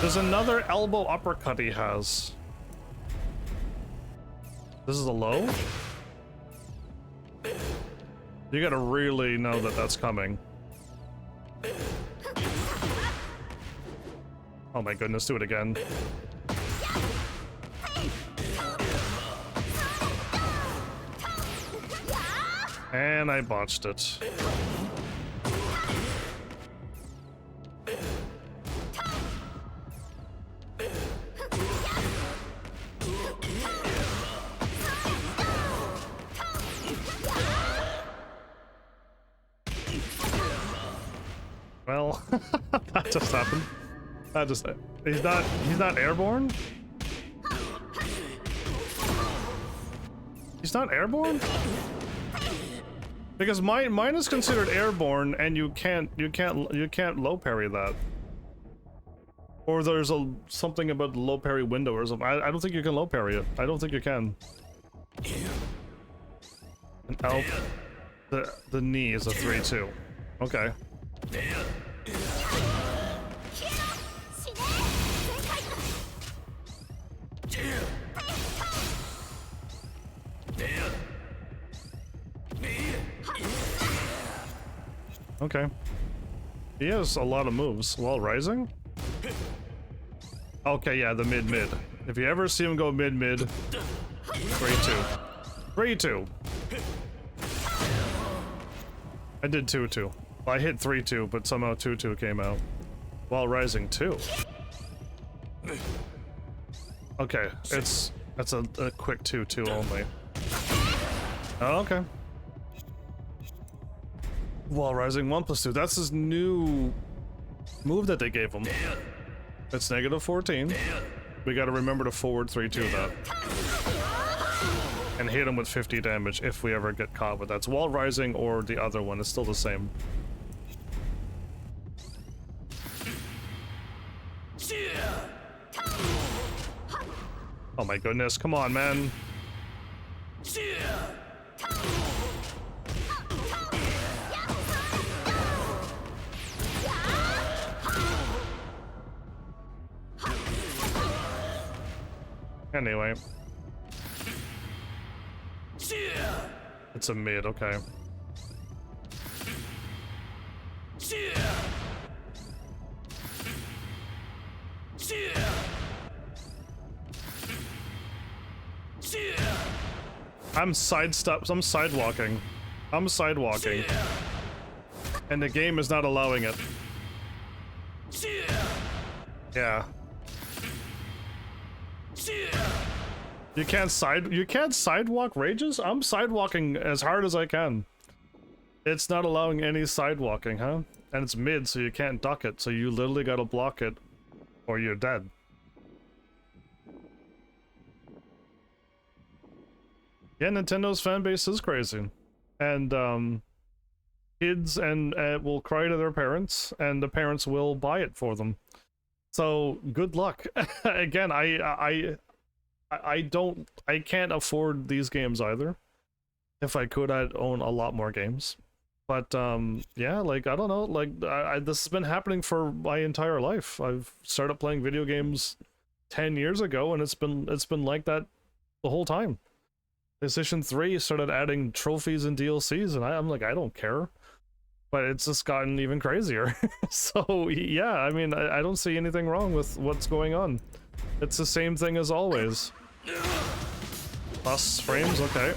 There's another elbow uppercut he has. This is a low? You gotta really know that that's coming. Oh my goodness, do it again. And I botched it. Well, that just happened. That just... He's not airborne? He's not airborne? Because mine is considered airborne, and you can't low parry that. Or there's something about the low parry window or something. I don't think you can low parry it. I don't think you can. And elp, the knee is a 3-2. Okay. Okay. He has a lot of moves while rising. Okay, yeah, the mid-mid. If you ever see him go mid-mid, 3-2. 3-2. I did 2-2. Well, I hit 3-2, but somehow 2-2 came out. While rising 2. Okay, that's a quick 2-2 only. Oh, okay. While rising 1+2. That's his new move that they gave him. It's -14. We gotta remember to forward 3-2 that. And hit him with 50 damage if we ever get caught with that. It's wall rising or the other one. It's still the same. Oh my goodness, come on, man. Anyway. It's a mid, okay. I'm sidewalking. I'm sidewalking. And the game is not allowing it. Yeah. You can't sidewalk rages? I'm sidewalking as hard as I can. It's not allowing any sidewalking, huh? And it's mid, so you can't duck it, so you literally gotta block it, or you're dead. Yeah, Nintendo's fan base is crazy. and kids and will cry to their parents, and the parents will buy it for them. So good luck. Again, I can't afford these games either. If I could, I'd own a lot more games. But yeah, like I don't know, like this has been happening for my entire life. I've started playing video games 10 years ago, and it's been like that the whole time. PlayStation 3 started adding trophies and DLCs, and I'm like, I don't care. But it's just gotten even crazier. So yeah, I mean, I don't see anything wrong with what's going on. It's the same thing as always. Plus frames, okay.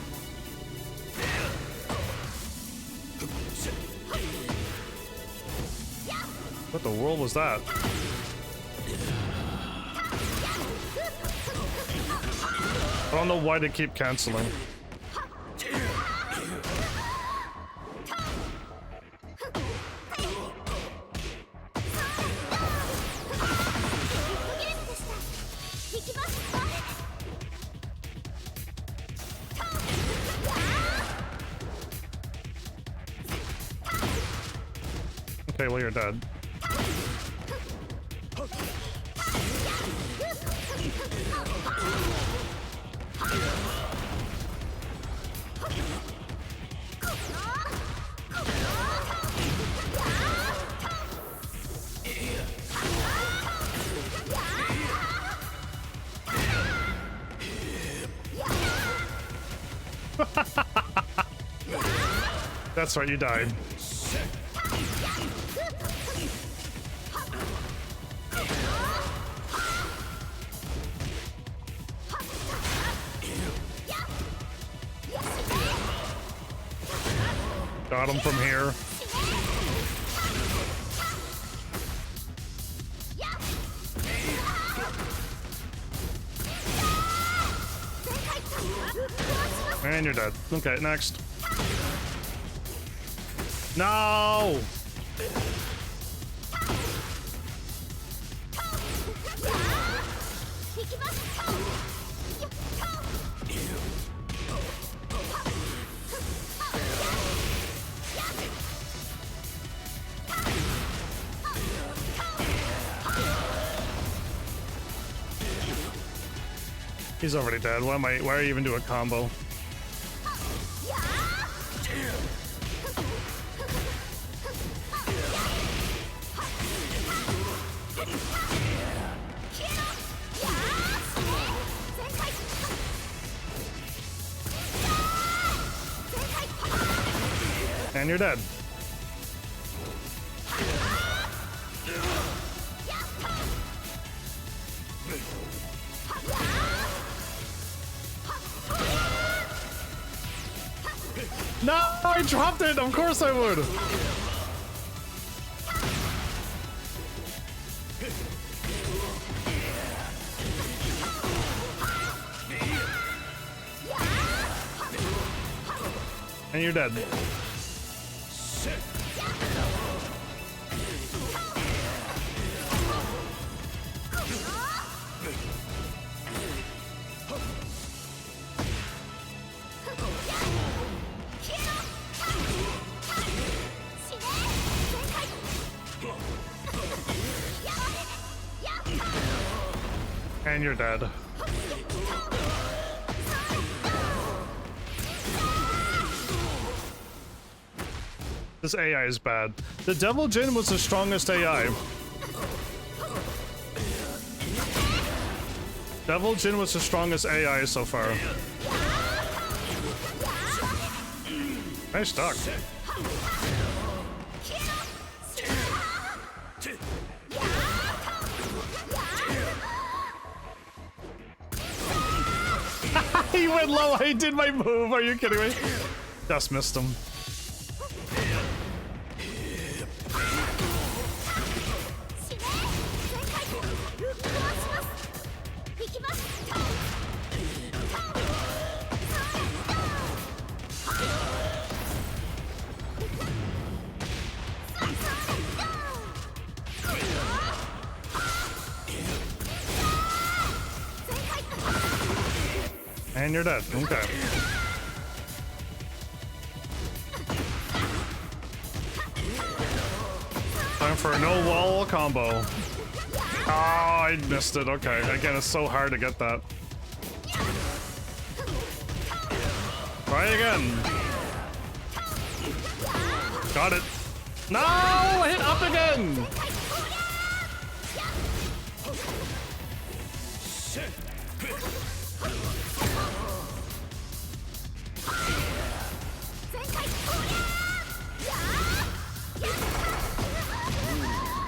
What the world was that? I don't know why they keep canceling. Okay, well, you're dead. That's right, you died. Got him from here. And you're dead. Okay, next. No! He's already dead. Why are you even doing a combo? And you're dead. No, I dropped it. Of course I would. And you're dead. And you're dead. This AI is bad. The Devil Jin was the strongest AI. Devil Jin was the strongest AI so far. Nice duck. He went low. I did my move. Are you kidding me? Just missed him. And you're dead. Okay. Time for a no wall combo. Oh, I missed it. Okay, again, it's so hard to get that. Try again. Got it. No, hit up again.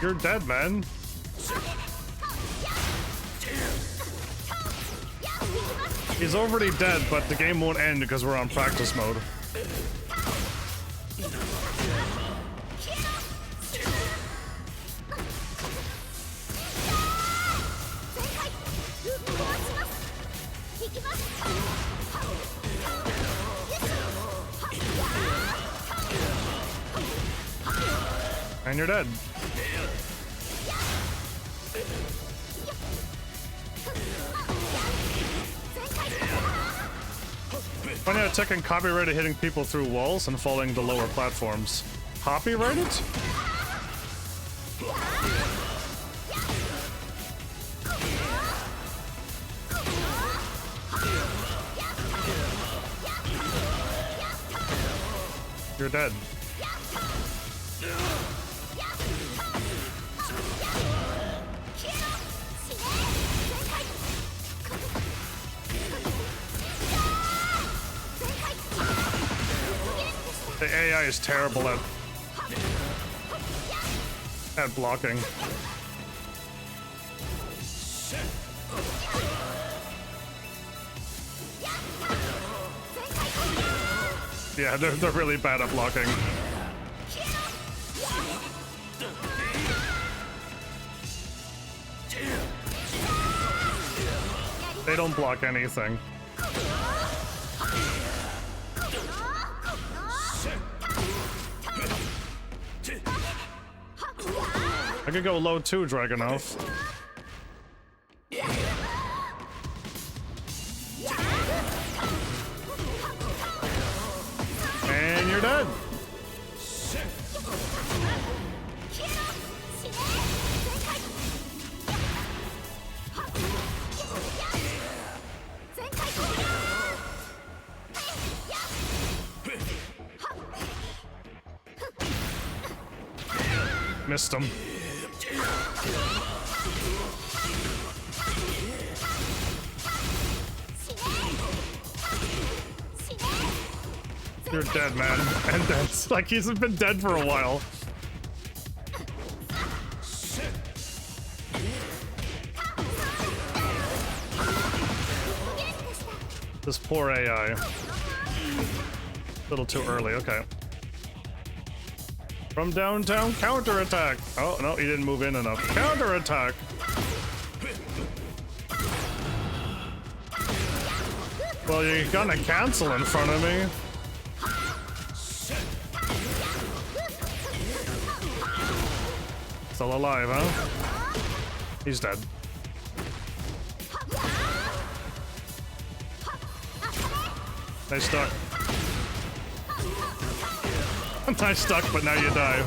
You're dead, man. He's already dead, but the game won't end because we're on practice mode. And you're dead. Funny how Tekken copyrighted hitting people through walls and falling to lower platforms. Copyrighted? You're dead. The AI is terrible at blocking. Yeah, they're really bad at blocking. They don't block anything. I could go low too, Dragunov. And you're dead. Missed him. You're dead, man. And that's like he's been dead for a while. This poor AI. A little too early, okay. From downtown, counterattack. Oh, no, he didn't move in enough. Counterattack. Well, you're gonna cancel in front of me. Still alive, huh? He's dead. Nice duck. Nice duck, but now you die.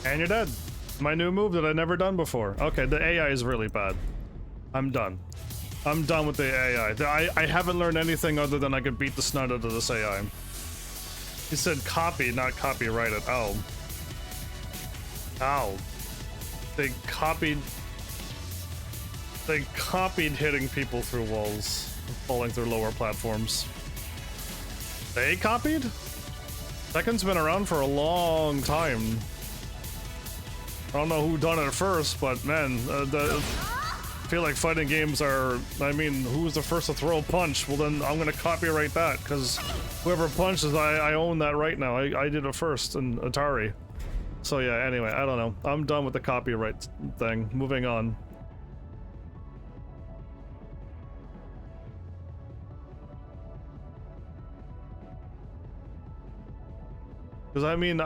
And you're dead. My new move that I've never done before. Okay, the AI is really bad. I'm done. I'm done with the AI. I haven't learned anything other than I could beat the snot out of this AI. He said copy, not copyrighted. Oh. Ow. They copied hitting people through walls, falling through lower platforms. They copied? Tekken's been around for a long time. I don't know who done it first, but man, I feel like fighting games are, I mean, who's the first to throw a punch? Well then I'm gonna copyright that, because whoever punches, I own that right now. I did it first in Atari. So yeah, anyway, I don't know. I'm done with the copyright thing. Moving on. Because I mean,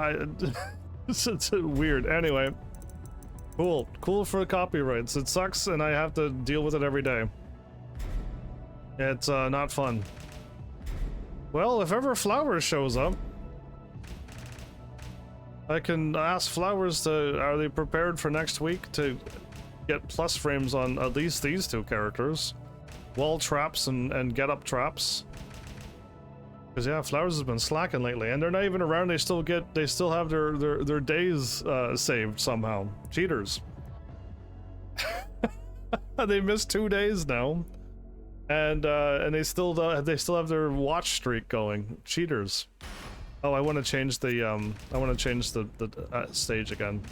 it's weird. Anyway. Cool. Cool for copyrights. It sucks and I have to deal with it every day. It's not fun. Well, if ever Flowers shows up, I can ask Flowers to, are they prepared for next week to get plus frames on at least these two characters? Wall traps and get up traps. Because yeah, Flowers has been slacking lately, and they're not even around. They still have their days saved somehow. Cheaters. They missed 2 days now, and they still have their watch streak going. Cheaters. Oh, I want to change the stage again.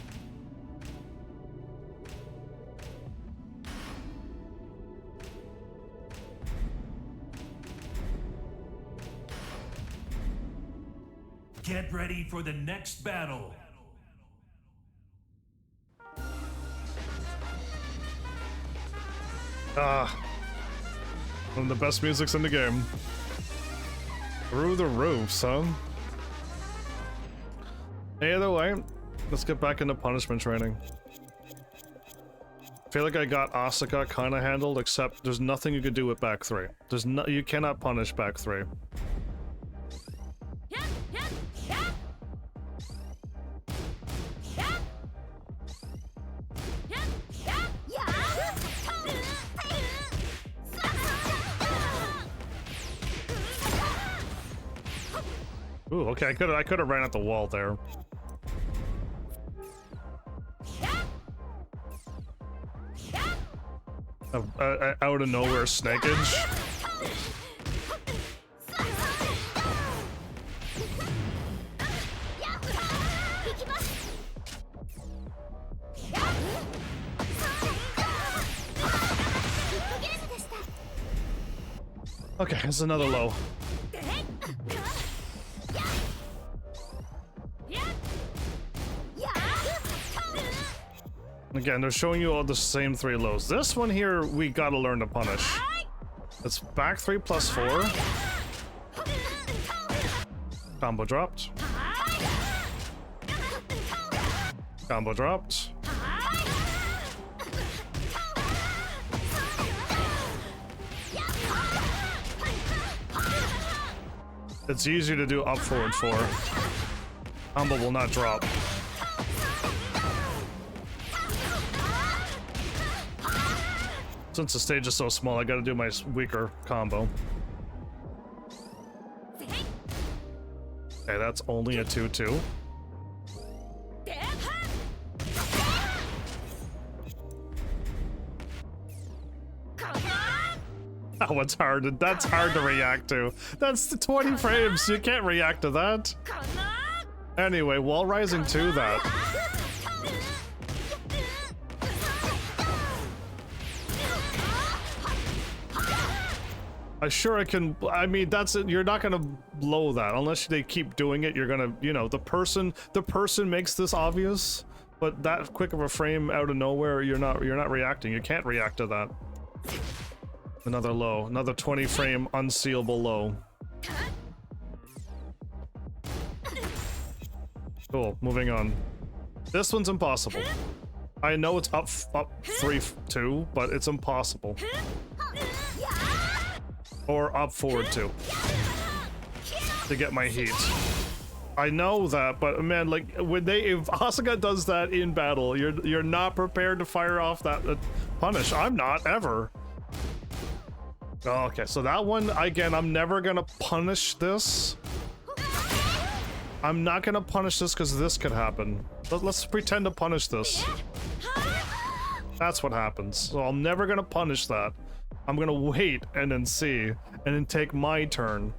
Get ready for the next battle. One of the best musics in the game. Through the roof, son. Either way, let's get back into punishment training. I feel like I got Asuka kind of handled, except there's nothing you could do with back three. You cannot punish back three. Ooh, okay, I could have ran at the wall there. Out of nowhere snakeage. Okay, it's another low. Again, they're showing you all the same three lows. This one here, we gotta learn to punish. It's back 3 plus 4. Combo dropped. Combo dropped. It's easier to do up forward 4. Combo will not drop. Since the stage is so small, I gotta do my weaker combo. Okay, that's only a 2-2. Oh, it's hard. That's hard to react to. That's the 20 frames. You can't react to that. Anyway, wall rising to that. I can, I mean, that's it. You're not gonna blow that unless they keep doing it. You're gonna, you know, the person makes this obvious, but that quick of a frame out of nowhere, you're not reacting. You can't react to that. Another low, another 20 frame unseeable low. Cool, moving on. This one's impossible. I know it's up 3-2, but it's impossible. Or up forward 2 to get my heat. I know that, but man, like if Asuka does that in battle, you're not prepared to fire off that punish. I'm not ever. Oh, okay, so that one again, I'm never gonna punish this. I'm not gonna punish this because this could happen. Let's pretend to punish this. That's what happens. So I'm never gonna punish that. I'm gonna wait and then see, and then take my turn.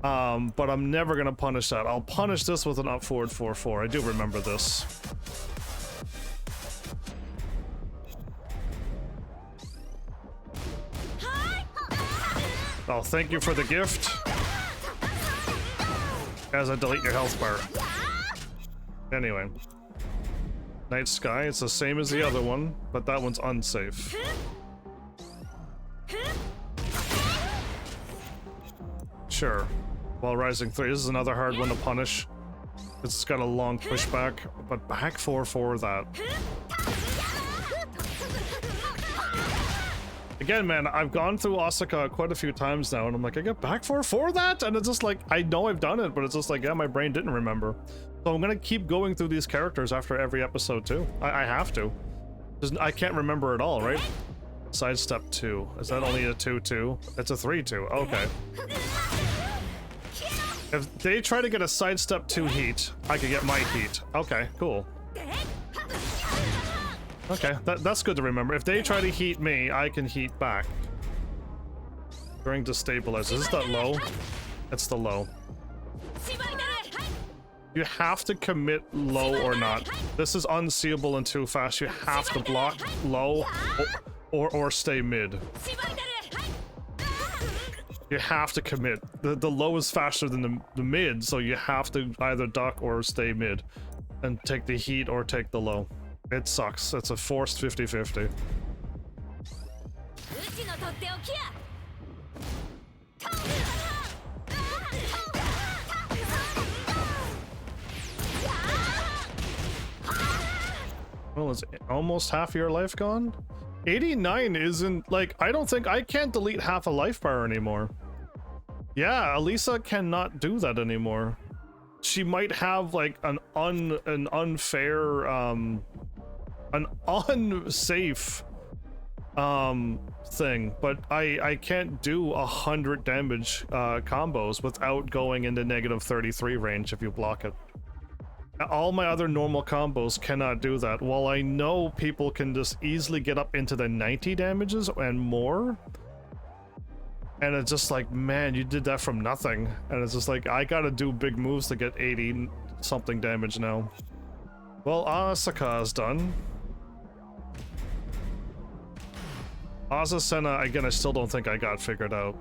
But I'm never gonna punish that. I'll punish this with an up forward 4-4. I do remember this. Oh, thank you for the gift. As I delete your health bar. Anyway. Night Sky, it's the same as the other one, but that one's unsafe. Sure. While Rising 3, this is another hard one to punish. It's got a long pushback, but back 4-4 that. Again, man, I've gone through Asuka quite a few times now, and I'm like, I get back for that? And it's just like, I know I've done it, but it's just like, yeah, my brain didn't remember. So I'm gonna keep going through these characters after every episode, too. I have to. I can't remember it all, right? Sidestep 2. Is that only a 2-2? It's a 3-2. Okay. If they try to get a sidestep 2 heat, I could get my heat. Okay, cool. Okay, that's good to remember. If they try to heat me, I can heat back. During destabilize. Is this that low? It's the low. You have to commit low or not. This is unseeable and too fast. You have to block low or stay mid. You have to commit. The low is faster than the mid, so you have to either duck or stay mid. And take the heat or take the low. It sucks. It's a forced 50-50. Well, is almost half your life gone? 89 isn't, like, I don't think I can't delete half a life bar anymore. Yeah, Alisa cannot do that anymore. She might have like an unfair, an unsafe thing, but I can't do 100 damage combos without going into -33 range if you block it. All my other normal combos cannot do that. While I know people can just easily get up into the 90 damages and more, and it's just like, man, you did that from nothing. And it's just like, I gotta do big moves to get 80 something damage now. Well, Asuka is done. Azucena, again, I still don't think I got figured out.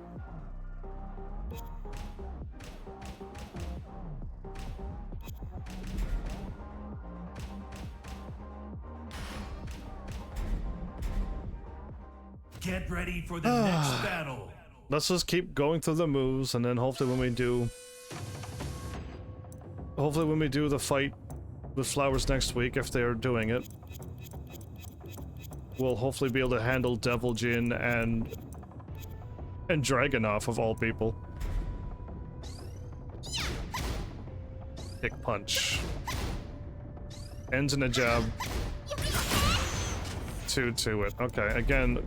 Get ready for the next battle. Let's just keep going through the moves, and then hopefully when we do the fight with Flowers next week, if they're doing it, we'll hopefully be able to handle Devil Jin and Dragunov of all people. Kick punch. Ends in a jab. 2 to it. Okay, again,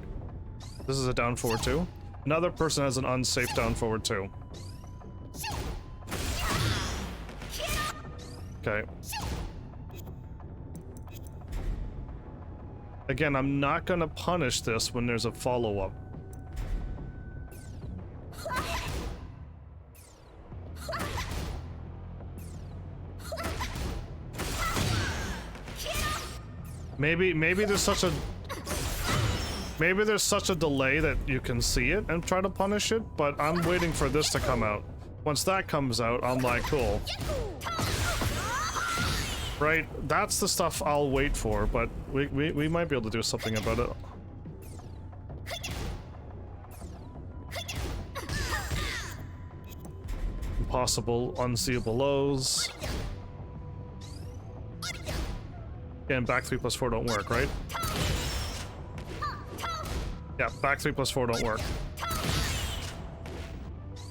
this is a down forward 2. Another person has an unsafe down forward 2. Okay. Again, I'm not gonna punish this when there's a follow-up. Maybe there's such a delay that you can see it and try to punish it, but I'm waiting for this to come out. Once that comes out, I'm like, cool. Right? That's the stuff I'll wait for, but we might be able to do something about it. Impossible, unseeable lows. Again, back 3+4 don't work, right? Yeah, back 3+4 don't work.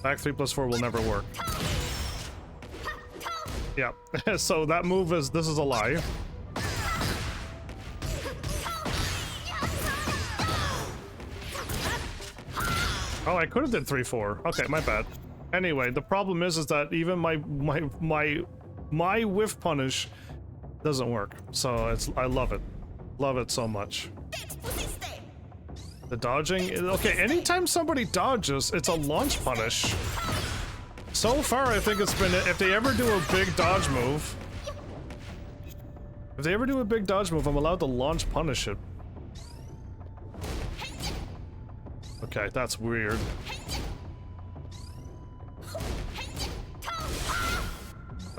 Back 3+4 will never work. Yeah, so that move is, this is a lie. Oh, I could have did 3-4. Okay, my bad. Anyway, the problem is that even my whiff punish doesn't work. So I love it. Love it so much. The dodging, okay, anytime somebody dodges, it's a launch punish. So far, I think it's been, if they ever do a big dodge move, I'm allowed to launch punish it. Okay, that's weird.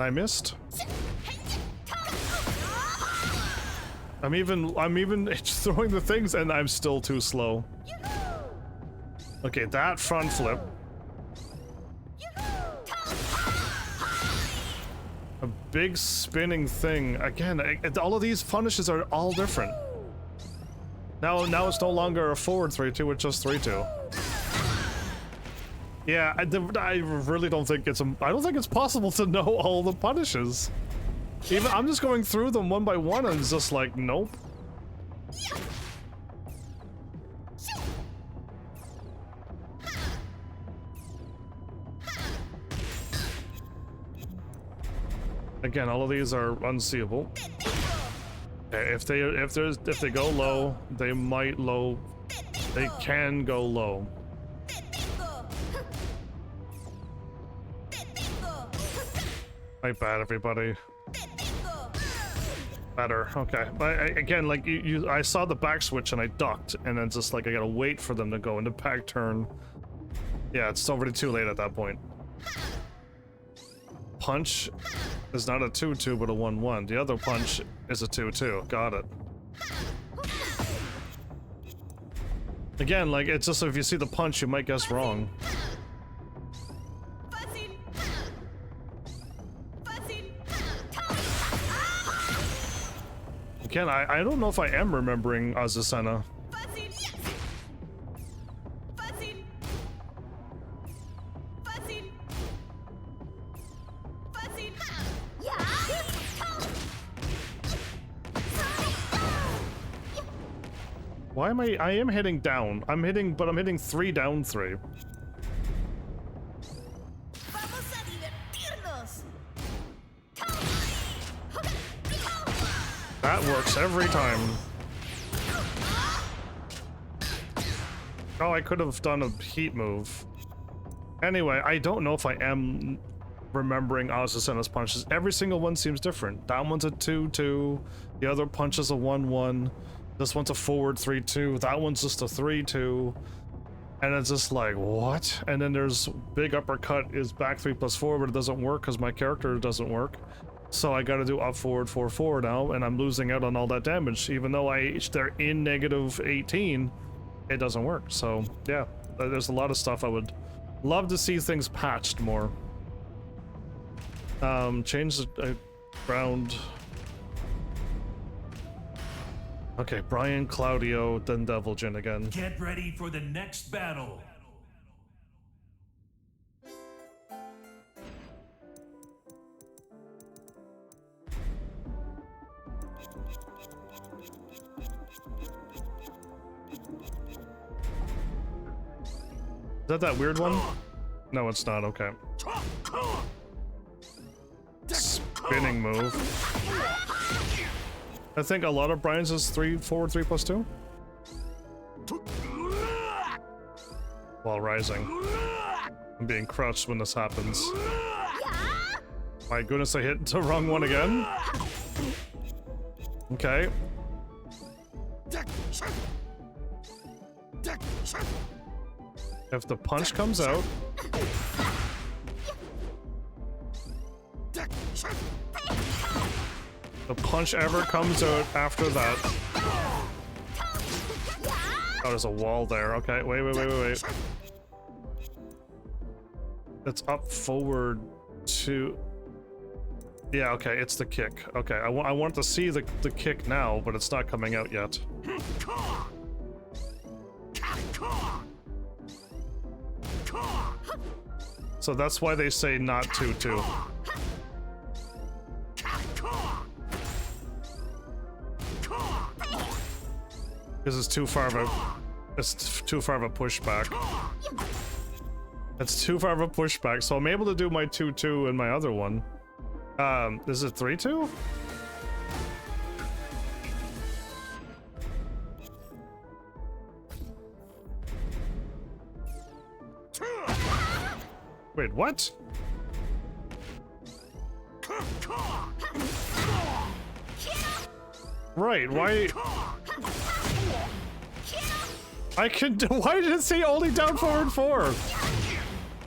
I missed. I'm even throwing the things and I'm still too slow. Okay, that front flip. A big spinning thing. Again, all of these punishes are all different. Now it's no longer a forward 3-2, it's just 3-2. Yeah, I really don't think it's I don't think it's possible to know all the punishes. Even I'm just going through them one by one and it's just like, nope. Again, all of these are unseeable. Okay, if they go low, they can go low. My bad, everybody. Better, okay. But again, like I saw the back switch and I ducked, and then just like I gotta wait for them to go into back turn. Yeah, it's already too late at that point. Punch is not a 2-2 but a 1-1. The other punch is a 2-2. Got it. Again, like it's just if you see the punch, you might guess wrong. Again, I don't know if I am remembering Azucena. Why am I am hitting down. I'm hitting 3 down 3. That works every time. Oh, I could have done a heat move. Anyway, I don't know if I am remembering Azucena's punches. Every single one seems different. That one's a 2-2. The other punch is a 1-1. This one's a forward 3-2. That one's just a 3-2. And it's just like, what? And then there's big uppercut is back 3+4, but it doesn't work because my character doesn't work. So I gotta do up forward 4-4 now, and I'm losing out on all that damage. Even though they're in -18, it doesn't work. So yeah, there's a lot of stuff I would love to see things patched more. Change the ground. Okay, Bryan, Claudio, then Devil Jin again. Get ready for the next battle. Is that weird one? No, it's not. Okay. Spinning move. I think a lot of Bryan's is 3 forward 3+2. While rising. I'm being crouched when this happens. My goodness, I hit the wrong one again. Okay. If the punch comes out, the punch ever comes out after that. Oh, there's a wall there. Okay, wait. It's up forward to... Yeah, okay, it's the kick. Okay, I want to see the kick now, but it's not coming out yet. So that's why they say not 2-2. Because it's too far of a pushback. It's too far of a pushback, so I'm able to do my 2-2 in my other one. Is it 3-2? Wait, what? Right, why? I can do. Why did it say only down forward 4?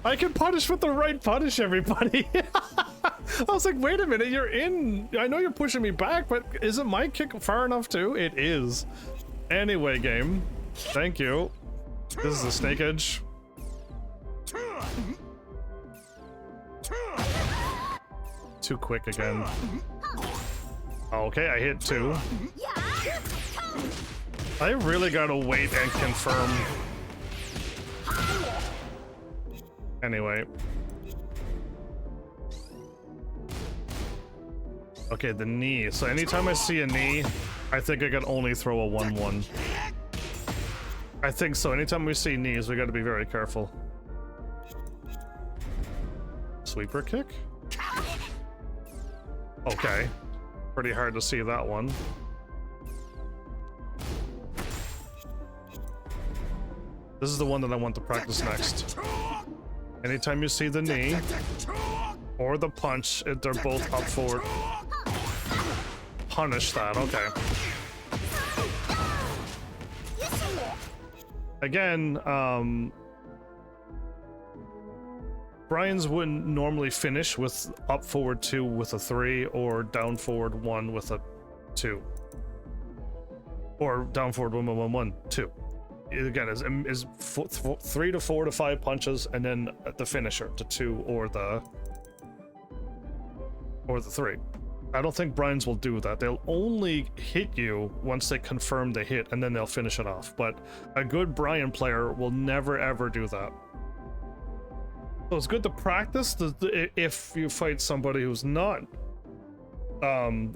I can punish with the right punish, everybody. I was like, wait a minute, you're in. I know you're pushing me back, but isn't my kick far enough too? It is. Anyway, game. Thank you. This is the snake edge. Too quick again. Okay, I hit 2. I really gotta wait and confirm. Anyway. Okay, the knee. So anytime I see a knee, I think I can only throw a 1-1. I think so. Anytime we see knees, we gotta be very careful. Sweeper kick? Okay. Pretty hard to see that one. This is the one that I want to practice next. Anytime you see the knee or the punch, they're both up forward. Punish that, okay. Again, Bryan's wouldn't normally finish with up forward 2 with a 3 or down forward 1 with a 2. Or down forward 1 1 1 1 2. Again, is 3 to 4 to 5 punches, and then the finisher, the 2 or the 3. I don't think Bryan's will do that. They'll only hit you once they confirm the hit, and then they'll finish it off. But a good Bryan player will never ever do that. So it's good to practice if you fight somebody who's not,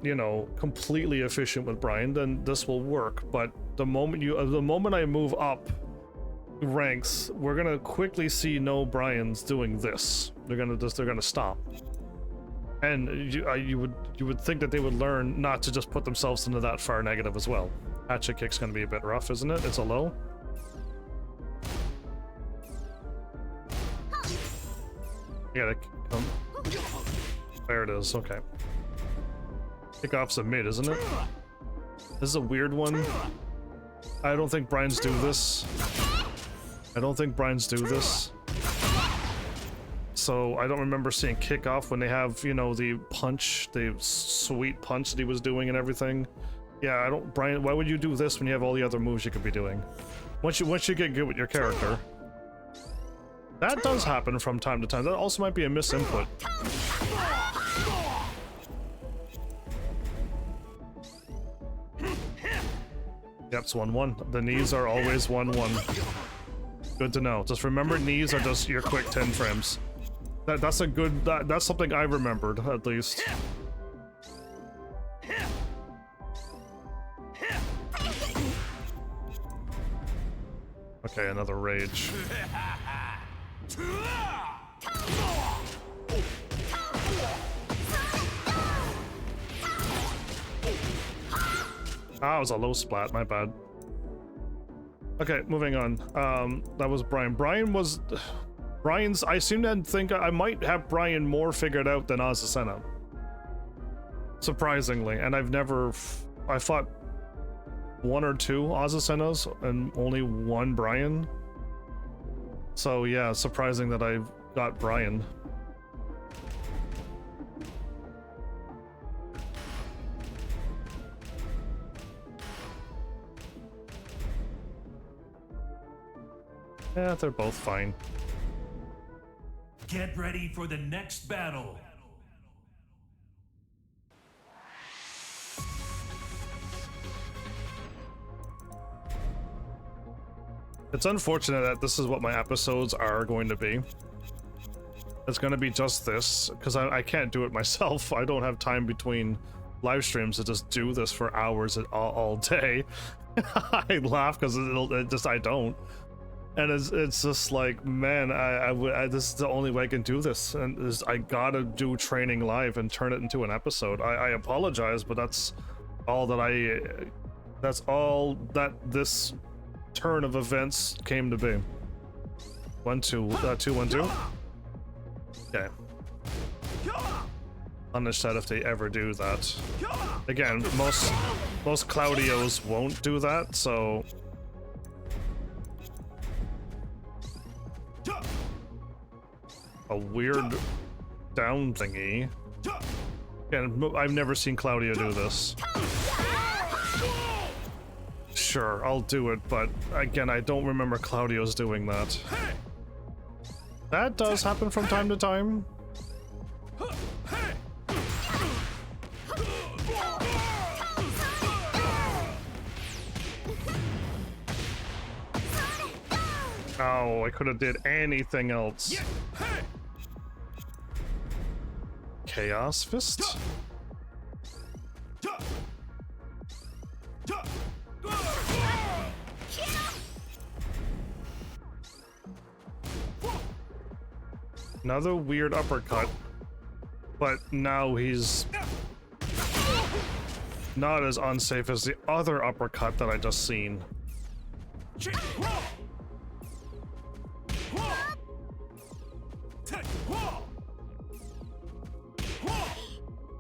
you know, completely efficient with Bryan, then this will work. But the moment I move up ranks, we're gonna quickly see no Bryans doing this. They're gonna stop. And you would think that they would learn not to just put themselves into that far negative as well. Hatchet kick's gonna be a bit rough, isn't it? It's a low. You gotta come. There it is. Okay. Kickoff's a mid, isn't it? This is a weird one. I don't think Bryans do this. I don't think Bryans do this. So I don't remember seeing kickoff when they have, you know, the punch, the sweet punch that he was doing and everything. Yeah, I don't. Bryan, why would you do this when you have all the other moves you could be doing? Once you get good with your character. That does happen from time to time. That also might be a misinput. Yep, it's 1-1. The knees are always 1-1. Good to know. Just remember, knees are just your quick 10 frames. That's a good. That's something I remembered at least. Okay, another rage. Ah, it was a low splat, my bad. Okay, moving on. That was Bryan. Bryan's, I seem to think I might have Bryan more figured out than Azucena. Surprisingly, and I fought 1 or 2 Azucenas and only 1 Bryan. So yeah, surprising that I got Bryan. Yeah, they're both fine. Get ready for the next battle. It's unfortunate that this is what my episodes are going to be. It's going to be just this, because I can't do it myself. I don't have time between live streams to just do this for hours all day. I laugh because I don't. And it's just like, man, this is the only way I can do this, and I gotta do training live and turn it into an episode. I apologize, but that's all that this turn of events came to be. 1-2, 2-1-2. Okay. Punish that if they ever do that. Again, most Claudios won't do that, so. A weird down thingy. Again, I've never seen Claudio do this. Sure, I'll do it, but again, I don't remember Claudio's doing that. That does happen from time to time. Oh, I could have did anything else. Chaos Fist? Another weird uppercut, but now he's not as unsafe as the other uppercut that I just seen.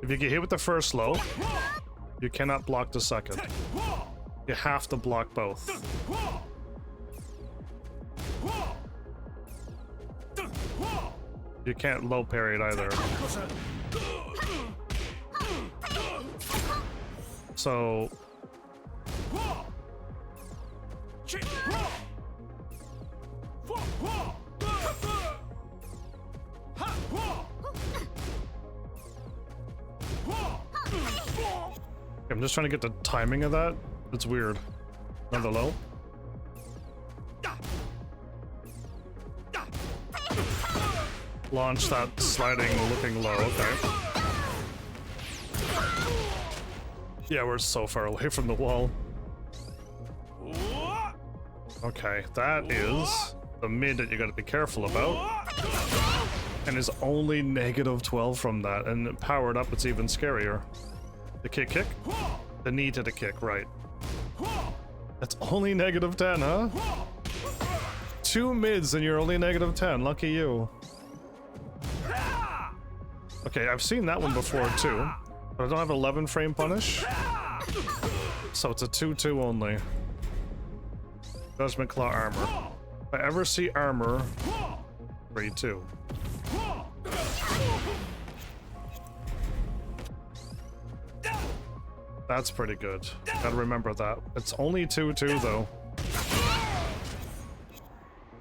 If you get hit with the first low, you cannot block the second. You have to block both. You can't low parry it either. So I'm just trying to get the timing of that. It's weird. Another low. Launch that sliding looking low, okay. Yeah, we're so far away from the wall. Okay, that is the mid that you gotta be careful about. And is only -12 from that, and powered up it's even scarier. The kick? The knee to the kick, right. That's only -10, huh? 2 mids and you're only -10, lucky you. Okay, I've seen that one before too, but I don't have 11 frame punish, so it's a 2-2 only. Judgment Claw armor. If I ever see armor, 3-2. That's pretty good. Gotta remember that. It's only 2-2 though.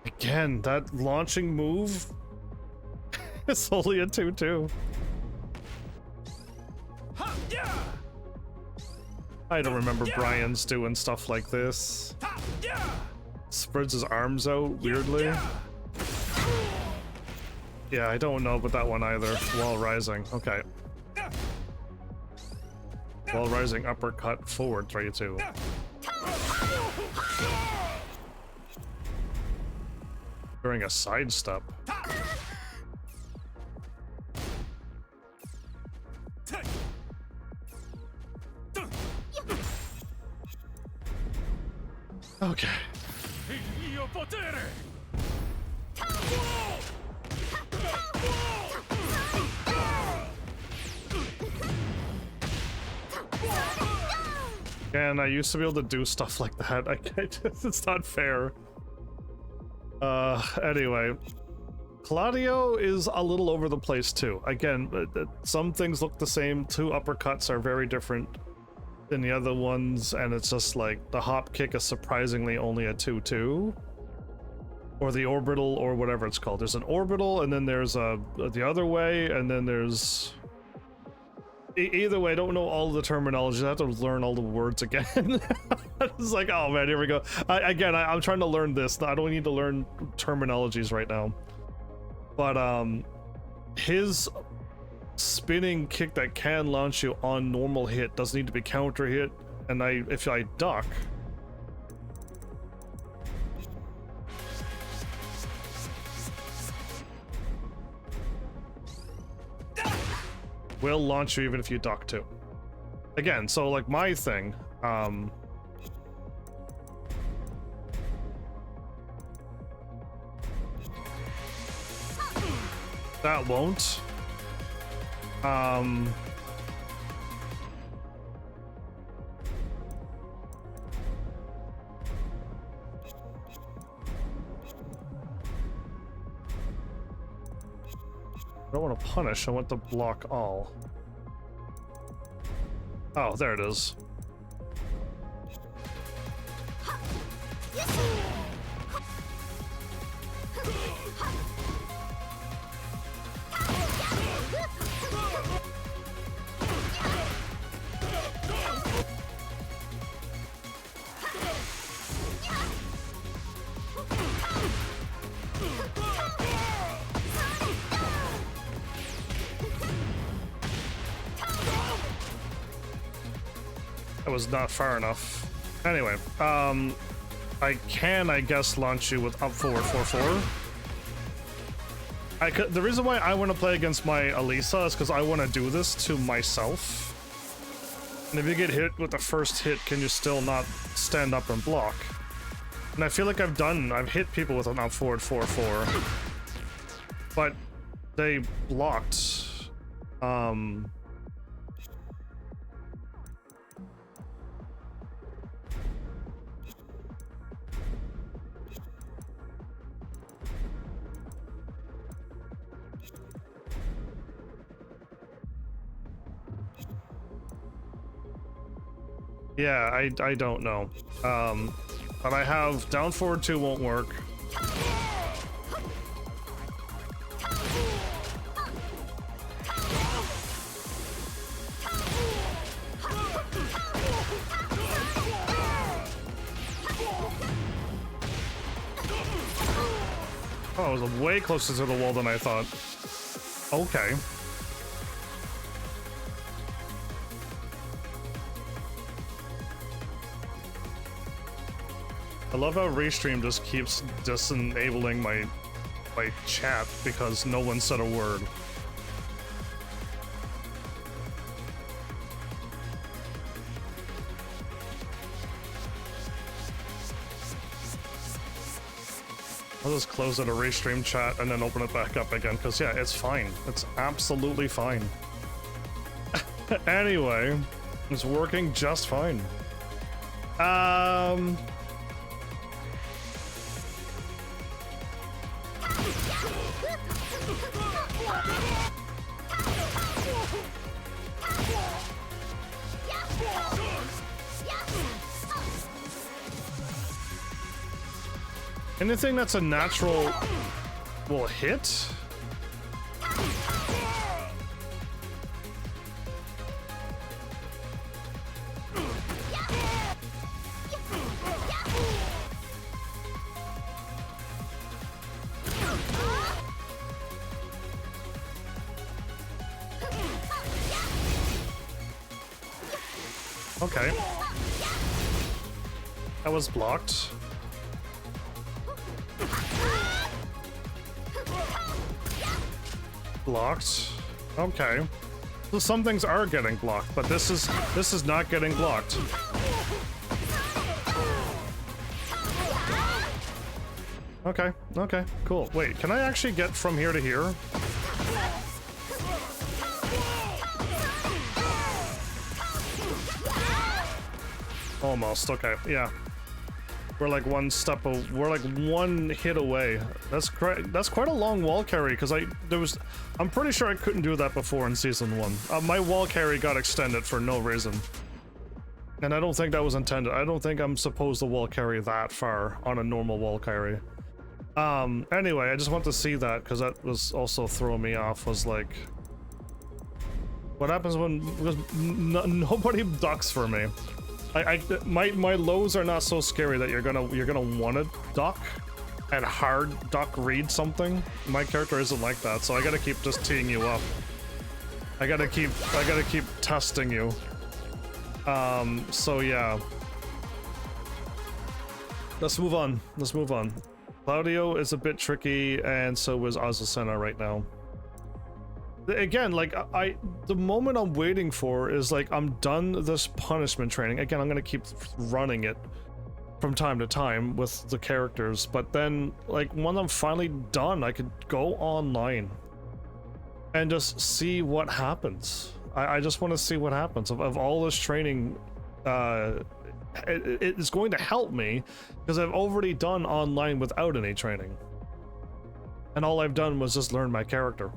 Again, that launching move is only a 2-2. I don't remember Bryan's doing stuff like this. Spreads his arms out weirdly. Yeah, I don't know about that one either. Wall rising. Okay. Wall rising uppercut forward 3-2. During a sidestep. Okay. And I used to be able to do stuff like that. It's not fair. Anyway. Claudio is a little over the place too. Again, some things look the same. 2 uppercuts are very different than the other ones, and it's just like the hop kick is surprisingly only a 2-2. Or the orbital, or whatever it's called. There's an orbital, and then there's the other way, and then there's... Either way, I don't know all the terminology. I have to learn all the words again. It's like, oh man, here we go. I'm trying to learn this. I don't need to learn terminologies right now. But his spinning kick that can launch you on normal hit does need to be counter hit, and if I duck, will launch you even if you duck too. Again, so like my thing, that won't. I don't want to punish, I want to block all. Oh, there it is. was not far enough. Anyway, I can, I guess, launch you with up forward 4-4. The reason why I want to play against my Alisa is because I want to do this to myself. And if you get hit with the first hit, can you still not stand up and block? And I feel like I've hit people with an up forward 4-4. But they blocked. Yeah, I don't know. But I have down forward 2 won't work. Oh, it was way closer to the wall than I thought. Okay. I love how Restream just keeps disenabling my chat because no one said a word. I'll just close out a Restream chat and then open it back up again because yeah, it's fine. It's absolutely fine. Anyway, it's working just fine. Anything that's a natural will hit? Okay. That was blocked. Blocked. Okay. So some things are getting blocked, but this is not getting blocked. Okay, okay, cool. Wait, can I actually get from here to here? Almost, okay, yeah. We're like we're like one hit away. That's quite a long wall carry, because I'm pretty sure I couldn't do that before in season 1. My wall carry got extended for no reason. And I don't think that was intended. I don't think I'm supposed to wall carry that far on a normal wall carry. Anyway, I just want to see that, because that was also throwing me off, was like... What happens when... Because nobody ducks for me. My lows are not so scary that you're gonna want to duck and hard duck read something. My character isn't like that, so I gotta keep just teeing you up. I gotta keep testing you. So yeah. Let's move on. Let's move on. Claudio is a bit tricky, and so is Azucena right now. Again, like, the moment I'm waiting for is, like, I'm done this punishment training. Again, I'm gonna keep running it from time to time with the characters, but then, like, when I'm finally done, I could go online and just see what happens. I just want to see what happens. Of all this training, it's going to help me, because I've already done online without any training. And all I've done was just learn my character.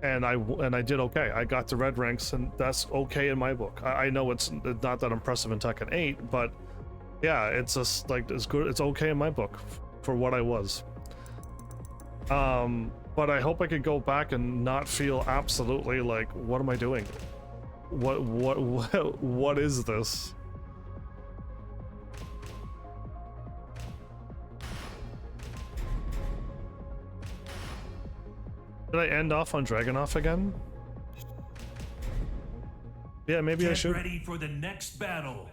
And I did okay. I got to red ranks, and that's okay in my book. I know it's not that impressive in Tekken 8, but yeah, it's just like it's good. It's okay in my book for what I was. But I hope I could go back and not feel absolutely like, what am I doing? What is this? Did I end off on Dragunov again? Yeah, maybe I Get should. ready for the next battle.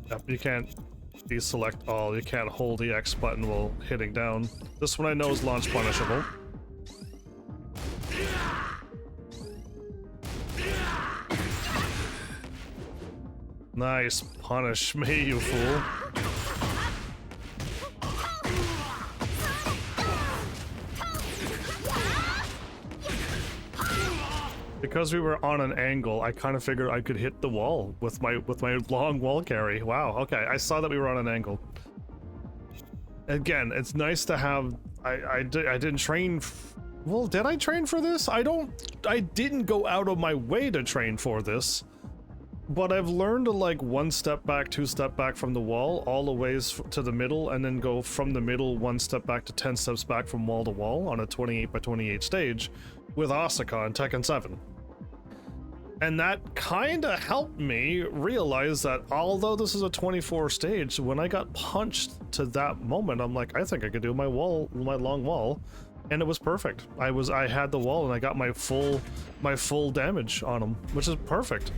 Yep, you can't deselect all. You can't hold the X button while hitting down. This one I know is launch punishable. Nice. Punish me, you fool. Because we were on an angle, I kind of figured I could hit the wall with my long wall carry. Wow, okay, I saw that we were on an angle. Again, it's nice to have... I didn't train... Well, did I train for this? I didn't go out of my way to train for this. But I've learned to, like, 1 step back, 2 step back from the wall, all the ways to the middle, and then go from the middle 1 step back to 10 steps back from wall to wall on a 28 by 28 stage with Asuka in Tekken 7. And that kinda helped me realize that although this is a 24 stage, when I got punched to that moment, I'm like, I think I could do my long wall, and it was perfect. I had the wall and I got my full damage on him, which is perfect.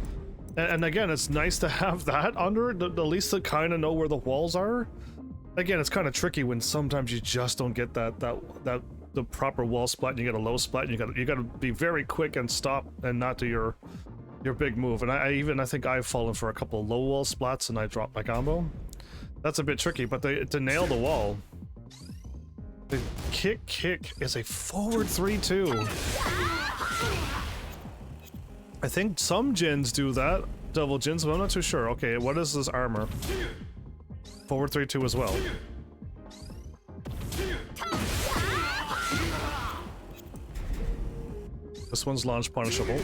And again, it's nice to have that under it, at least to kind of know where the walls are. Again, it's kind of tricky when sometimes you just don't get the proper wall splat, and you get a low splat, and you gotta be very quick and stop and not do your big move. And I think I've fallen for a couple low wall splats and I dropped my combo. That's a bit tricky, but to nail the wall, the kick is a forward 3-2. I think some Jins do that, double Jins, but I'm not too sure. Okay, what is this armor? Forward 3-2 as well. This one's launch punishable.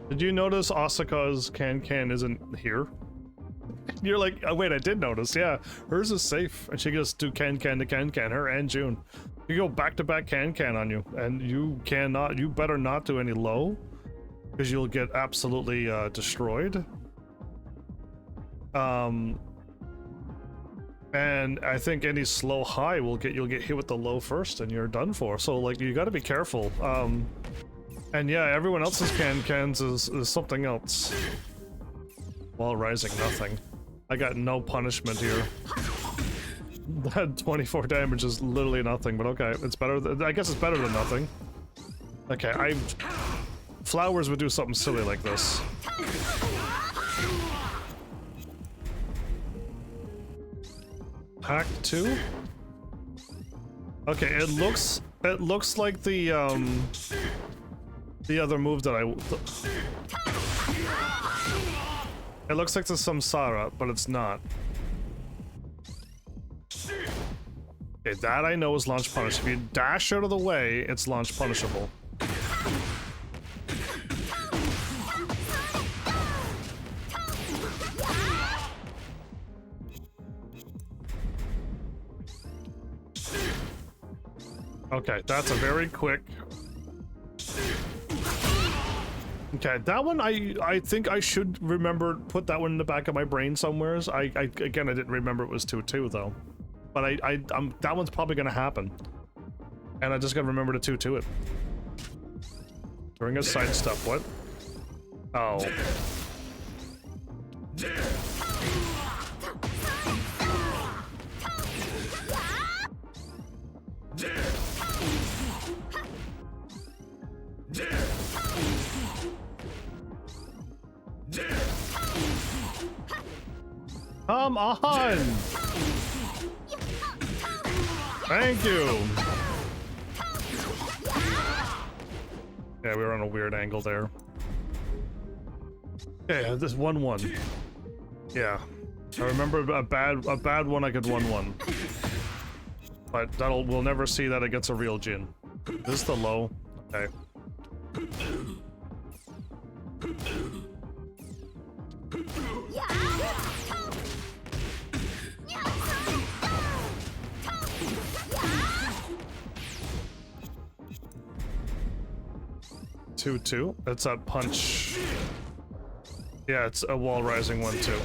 Did you notice Asuka's can isn't here? You're like, oh, wait, I did notice. Yeah, hers is safe, and she can just do can to can. Her and June, you go back to back can on you, and you cannot. You better not do any low, because you'll get absolutely destroyed. And I think any slow high you'll get hit with the low first, and you're done for. So like, you got to be careful. And yeah, everyone else's cans is something else. Wall rising, nothing. I got no punishment here. That 24 damage is literally nothing, but okay, it's better. I guess it's better than nothing. Okay, Flowers would do something silly like this. Pack 2? Okay, it looks like the other move that it looks like the Samsara, but it's not. Okay, that I know is launch punish. If you dash out of the way, it's launch punishable. Okay, that's a very quick... Okay, that one I think I should put that one in the back of my brain somewhere. Again, I didn't remember it was 2-2 though. But that one's probably gonna happen. And I just gotta remember to 2-2 it. During a sidestep, what? Oh. Come on! Thank you! Yeah, we were on a weird angle there. Yeah, this 1-1. Yeah. I remember a bad one I could 1-1. But we'll never see that against a real Jin. This is the low. Okay. 2-2. It's that punch. Yeah, it's a wall rising one too.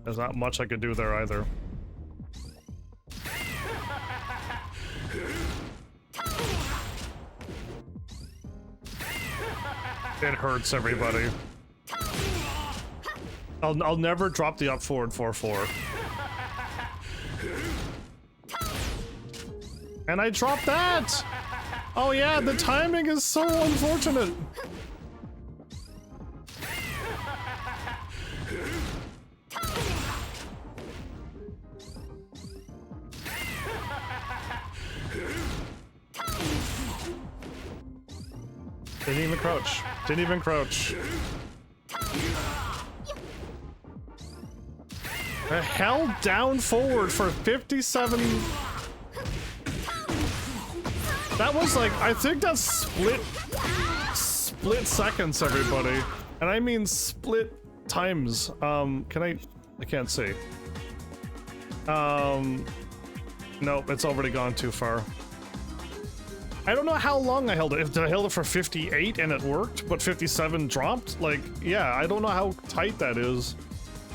There's not much I could do there either. It hurts everybody. I'll never drop the up forward 4-4. And I dropped that! Oh yeah, the timing is so unfortunate. Didn't even crouch. Didn't even crouch. I held down forward for 57. That was like, I think that's split seconds, everybody. And I mean split times. I can't see. Nope, it's already gone too far. I don't know how long I held it. Did I hold it for 58 and it worked, but 57 dropped? Like, yeah, I don't know how tight that is.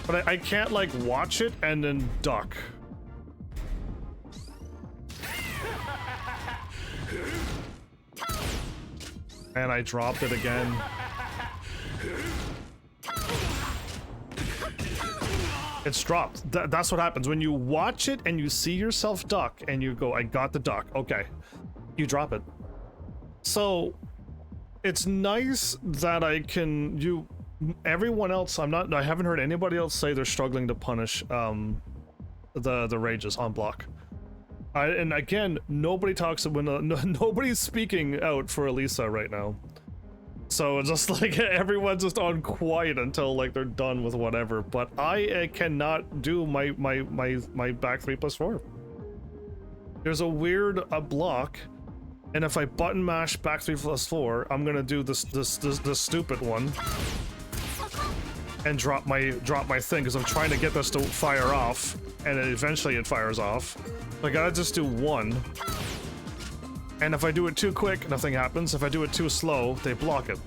But I can't, like, watch it and then duck. And I dropped it again. It's dropped. That's what happens. When you watch it and you see yourself duck and you go, I got the duck. Okay. You drop it. So it's nice that I can everyone else, I haven't heard anybody else say they're struggling to punish the rages on block. And again, nobody talks when nobody's speaking out for Alisa right now. So it's just like everyone's just on quiet until like they're done with whatever. But I cannot do my back 3+4. There's a weird block. And if I button mash back 3+4, I'm gonna do this stupid one and drop my thing because I'm trying to get this to fire off, and eventually it fires off. So I gotta just do one. And if I do it too quick, nothing happens. If I do it too slow, they block it.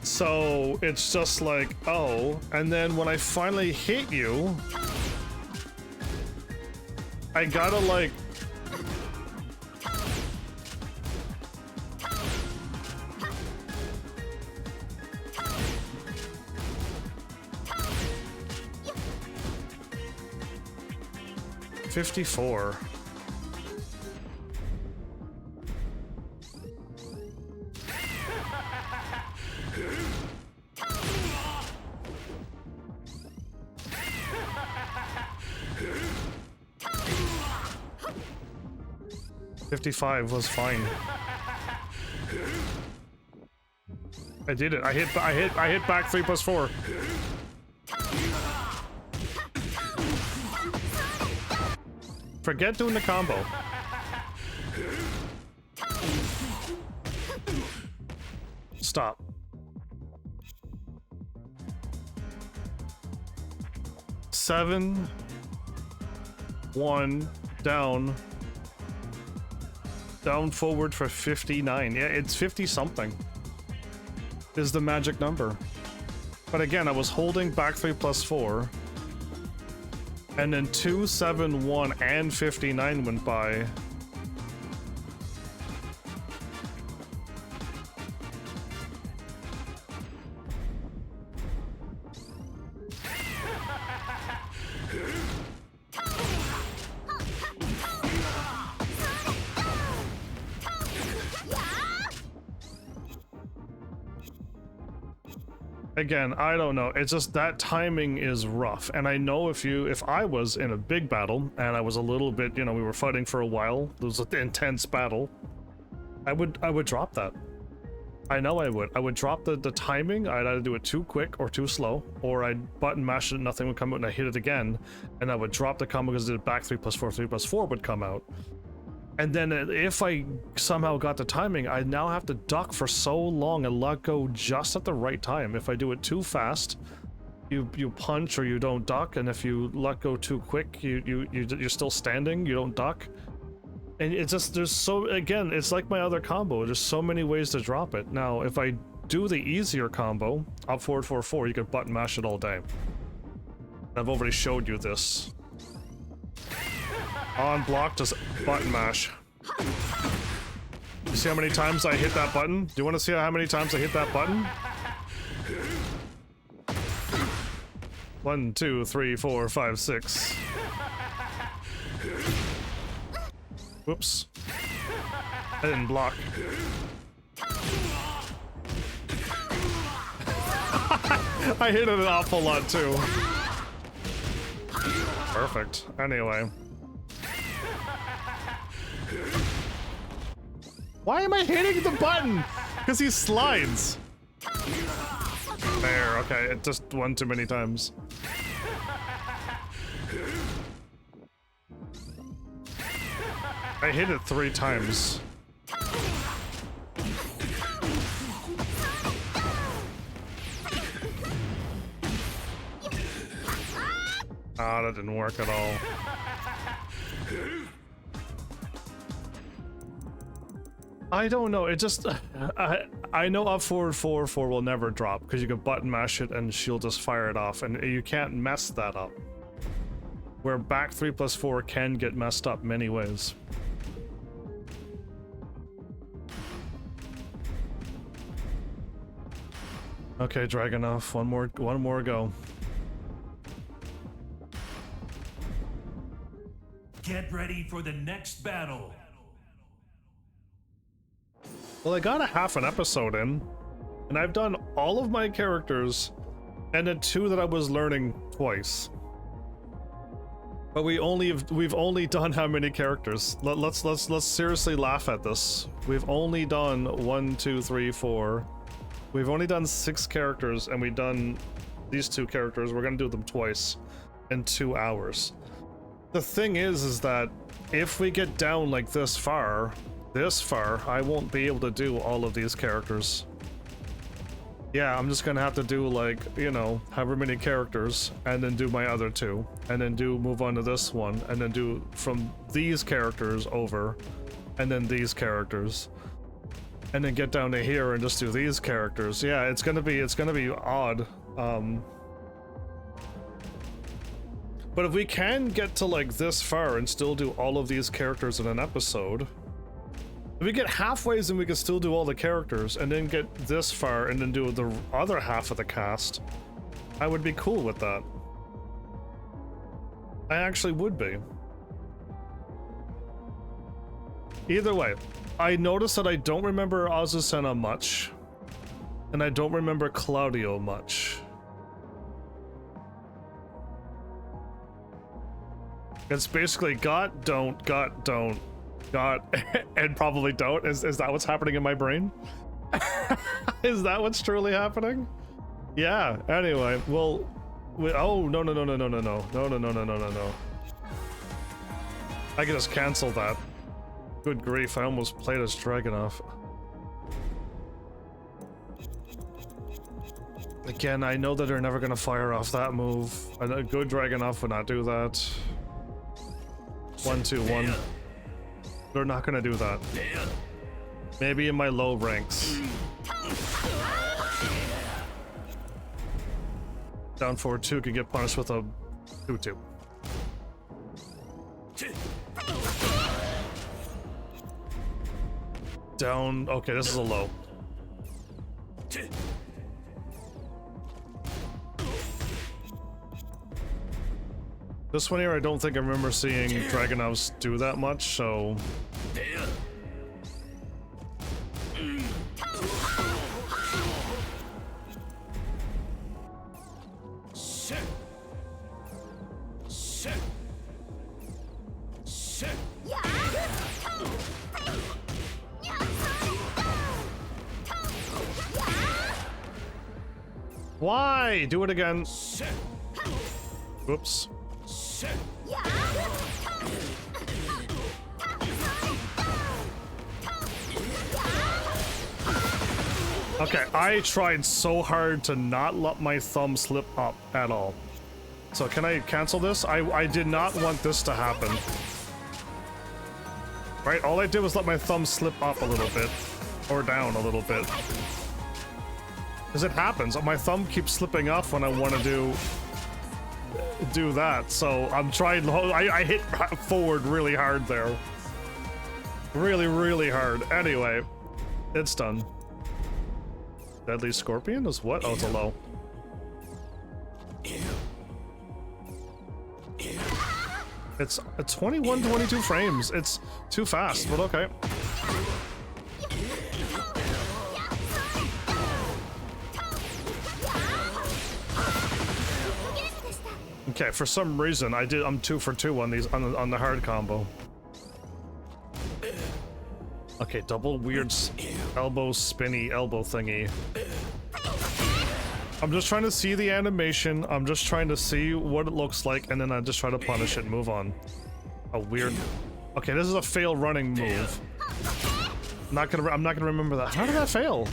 So it's just like, oh, and then when I finally hit you, I gotta like. $54. $55 was fine. I did it. I hit back 3+4. Forget doing the combo. Stop. Seven, 1, down forward for 59. Yeah, it's 50 something is the magic number. But again, I was holding back 3+4. And then 2, 7, 1, and 59 went by. Again, I don't know. It's just that timing is rough. And I know if I was in a big battle and I was a little bit, we were fighting for a while, it was an intense battle, I would drop that. I know I would. I would drop the timing. I'd either do it too quick or too slow, or I'd button mash it and nothing would come out and I hit it again, and I would drop the combo because I did it back 3+4, 3+4 would come out. And then if I somehow got the timing, I now have to duck for so long and let go just at the right time. If I do it too fast, you punch or you don't duck, and if you let go too quick, you're still standing, you don't duck. And it's just, there's so, again, it's like my other combo. There's so many ways to drop it. Now, if I do the easier combo, up forward 4-4, you can button mash it all day. I've already showed you this. On block, just button mash. You see how many times I hit that button? Do you want to see how many times I hit that button? 1, 2, 3, 4, 5, 6. Whoops. I didn't block. I hit it an awful lot too. Perfect. Anyway. Why am I hitting the button? Because he slides. There, okay, it just won too many times. I hit it 3 times. Ah, that didn't work at all. I don't know, it just... I know up forward 4-4 will never drop, because you can button mash it and she'll just fire it off, and you can't mess that up. Where back 3+4 can get messed up many ways. Okay, Dragunov, one more go. Get ready for the next battle. Well, I got a half an episode in, and I've done all of my characters, and the 2 that I was learning twice. But we've only done how many characters? Let's seriously laugh at this. We've only done 1, 2, 3, 4. We've only done 6 characters, and we've done these 2 characters. We're gonna do them twice in 2 hours. The thing is that if we get down like this far, I won't be able to do all of these characters. Yeah, I'm just gonna have to do, like, you know, however many characters, and then do my other 2, and then move on to this one, and then do from these characters over, and then these characters, and then get down to here and just do these characters. Yeah, it's gonna be odd. But if we can get to like this far and still do all of these characters in an episode, if we get halfway and we can still do all the characters, and then get this far and then do the other half of the cast, I would be cool with that. I actually would be. Either way, I noticed that I don't remember Azucena much, and I don't remember Claudio much. It's basically got, don't, and probably don't. Is that what's happening in my brain? Is that what's truly happening? Yeah, anyway, well, oh, no. I can just cancel that. Good grief, I almost played as Dragunov. Again, I know that they're never gonna fire off that move. A good Dragunov would not do that. 1, 2, 1. They're not gonna do that. Maybe in my low ranks. Down forward 2 could get punished with a 2-2. Down, okay, this is a low. This one here, I don't think I remember seeing Dragunovs do that much, so... Why? Do it again. Whoops. Okay, I tried so hard to not let my thumb slip up at all. So can I cancel this? I did not want this to happen. Right, all I did was let my thumb slip up a little bit. Or down a little bit. Because it happens. My thumb keeps slipping off when I want to do that. So I'm trying. I hit forward really hard there. Really, really hard. Anyway, it's done. Deadly Scorpion is what? Oh, it's a low. It's a 21, 22 frames. It's too fast, but okay. Okay, for some reason I'm 2 for 2 on these on the hard combo. Okay, double weird elbow spinny elbow thingy. I'm just trying to see the animation. I'm just trying to see what it looks like, and then I just try to punish it and move on. A weird. Okay, this is a fail running move. I'm not gonna remember that. How did that fail?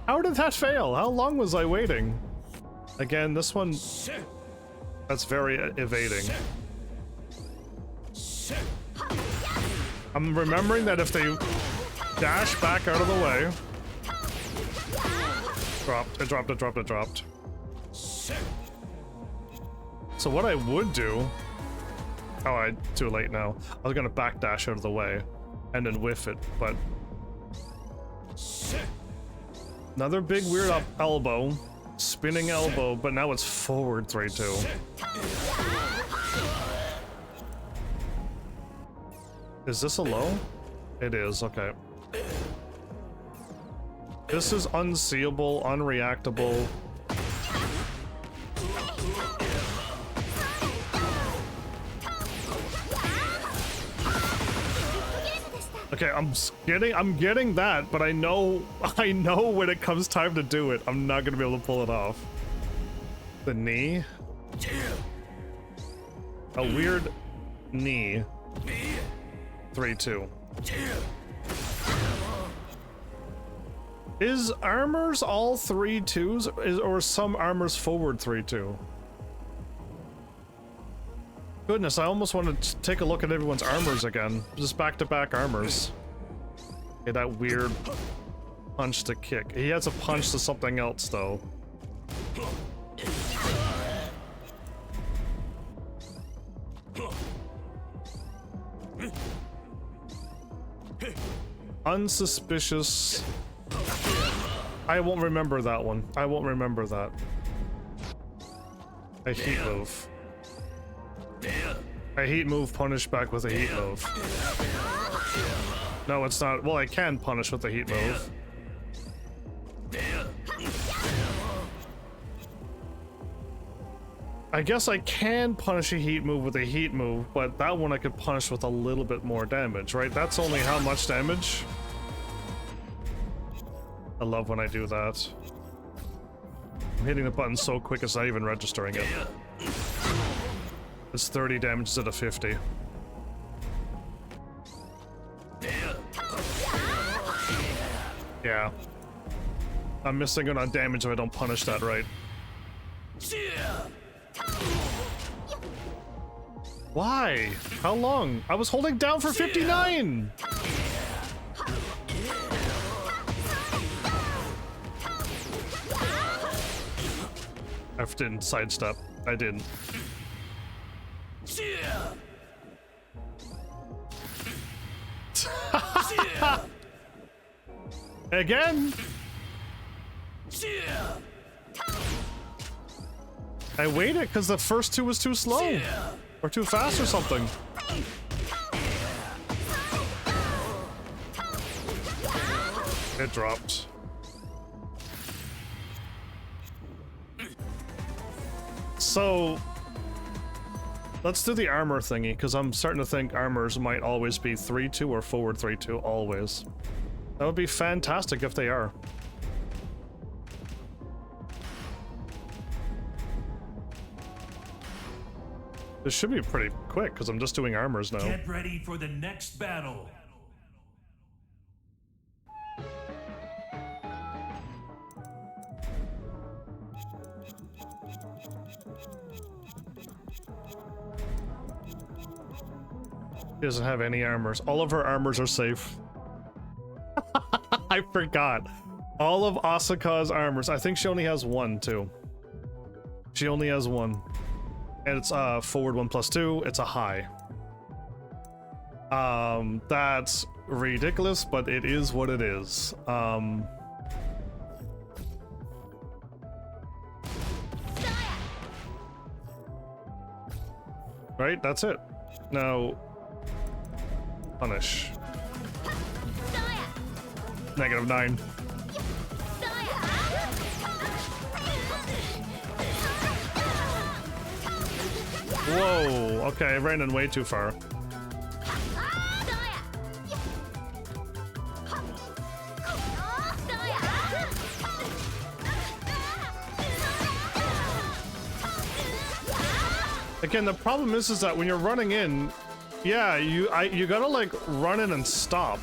How did that fail? How long was I waiting? Again, this one. That's very evading. I'm remembering that if they dash back out of the way. It dropped. So what I would do... Oh, too late now. I was gonna backdash out of the way and then whiff it, but... Another big weird up elbow. Spinning elbow, but now it's forward 3-2. Is this a low? It is, okay. This is unseeable, unreactable. Okay, I'm getting that, but I know when it comes time to do it, I'm not gonna be able to pull it off. The knee? A weird knee. 3-2. Is armors all 3-2s, or some armors forward 3-2? Goodness, I almost want to take a look at everyone's armors again. Just back-to-back armors. Okay, that weird punch to kick. He has a punch to something else, though. Unsuspicious. I won't remember that one. I won't remember that. A heat move. A heat move punished back with a heat move. No, it's not. Well, I can punish with a heat move. I guess I can punish a heat move with a heat move, but that one I could punish with a little bit more damage, right? That's only how much damage? I love when I do that. I'm hitting the button so quick it's not even registering it. It's 30 damage instead of 50. Yeah. I'm missing out on damage if I don't punish that right. Why? How long? I was holding down for 59! I didn't sidestep. I didn't. Again? I waited because the first two was too slow. Or too fast or something. It dropped. So let's do the armor thingy, because I'm starting to think armors might always be 3-2 or forward 3-2, always. That would be fantastic if they are. This should be pretty quick, because I'm just doing armors now. Get ready for the next battle. She doesn't have any armors. All of her armors are safe. I forgot. All of Asuka's armors. I think she only has one, too. She only has one. And it's forward 1+2. It's a high. That's ridiculous, but it is what it is. Right? That's it. Now, punish. -9. Whoa, okay, I ran in way too far. Again, the problem is that when you're running in, yeah, you gotta like run in and stop.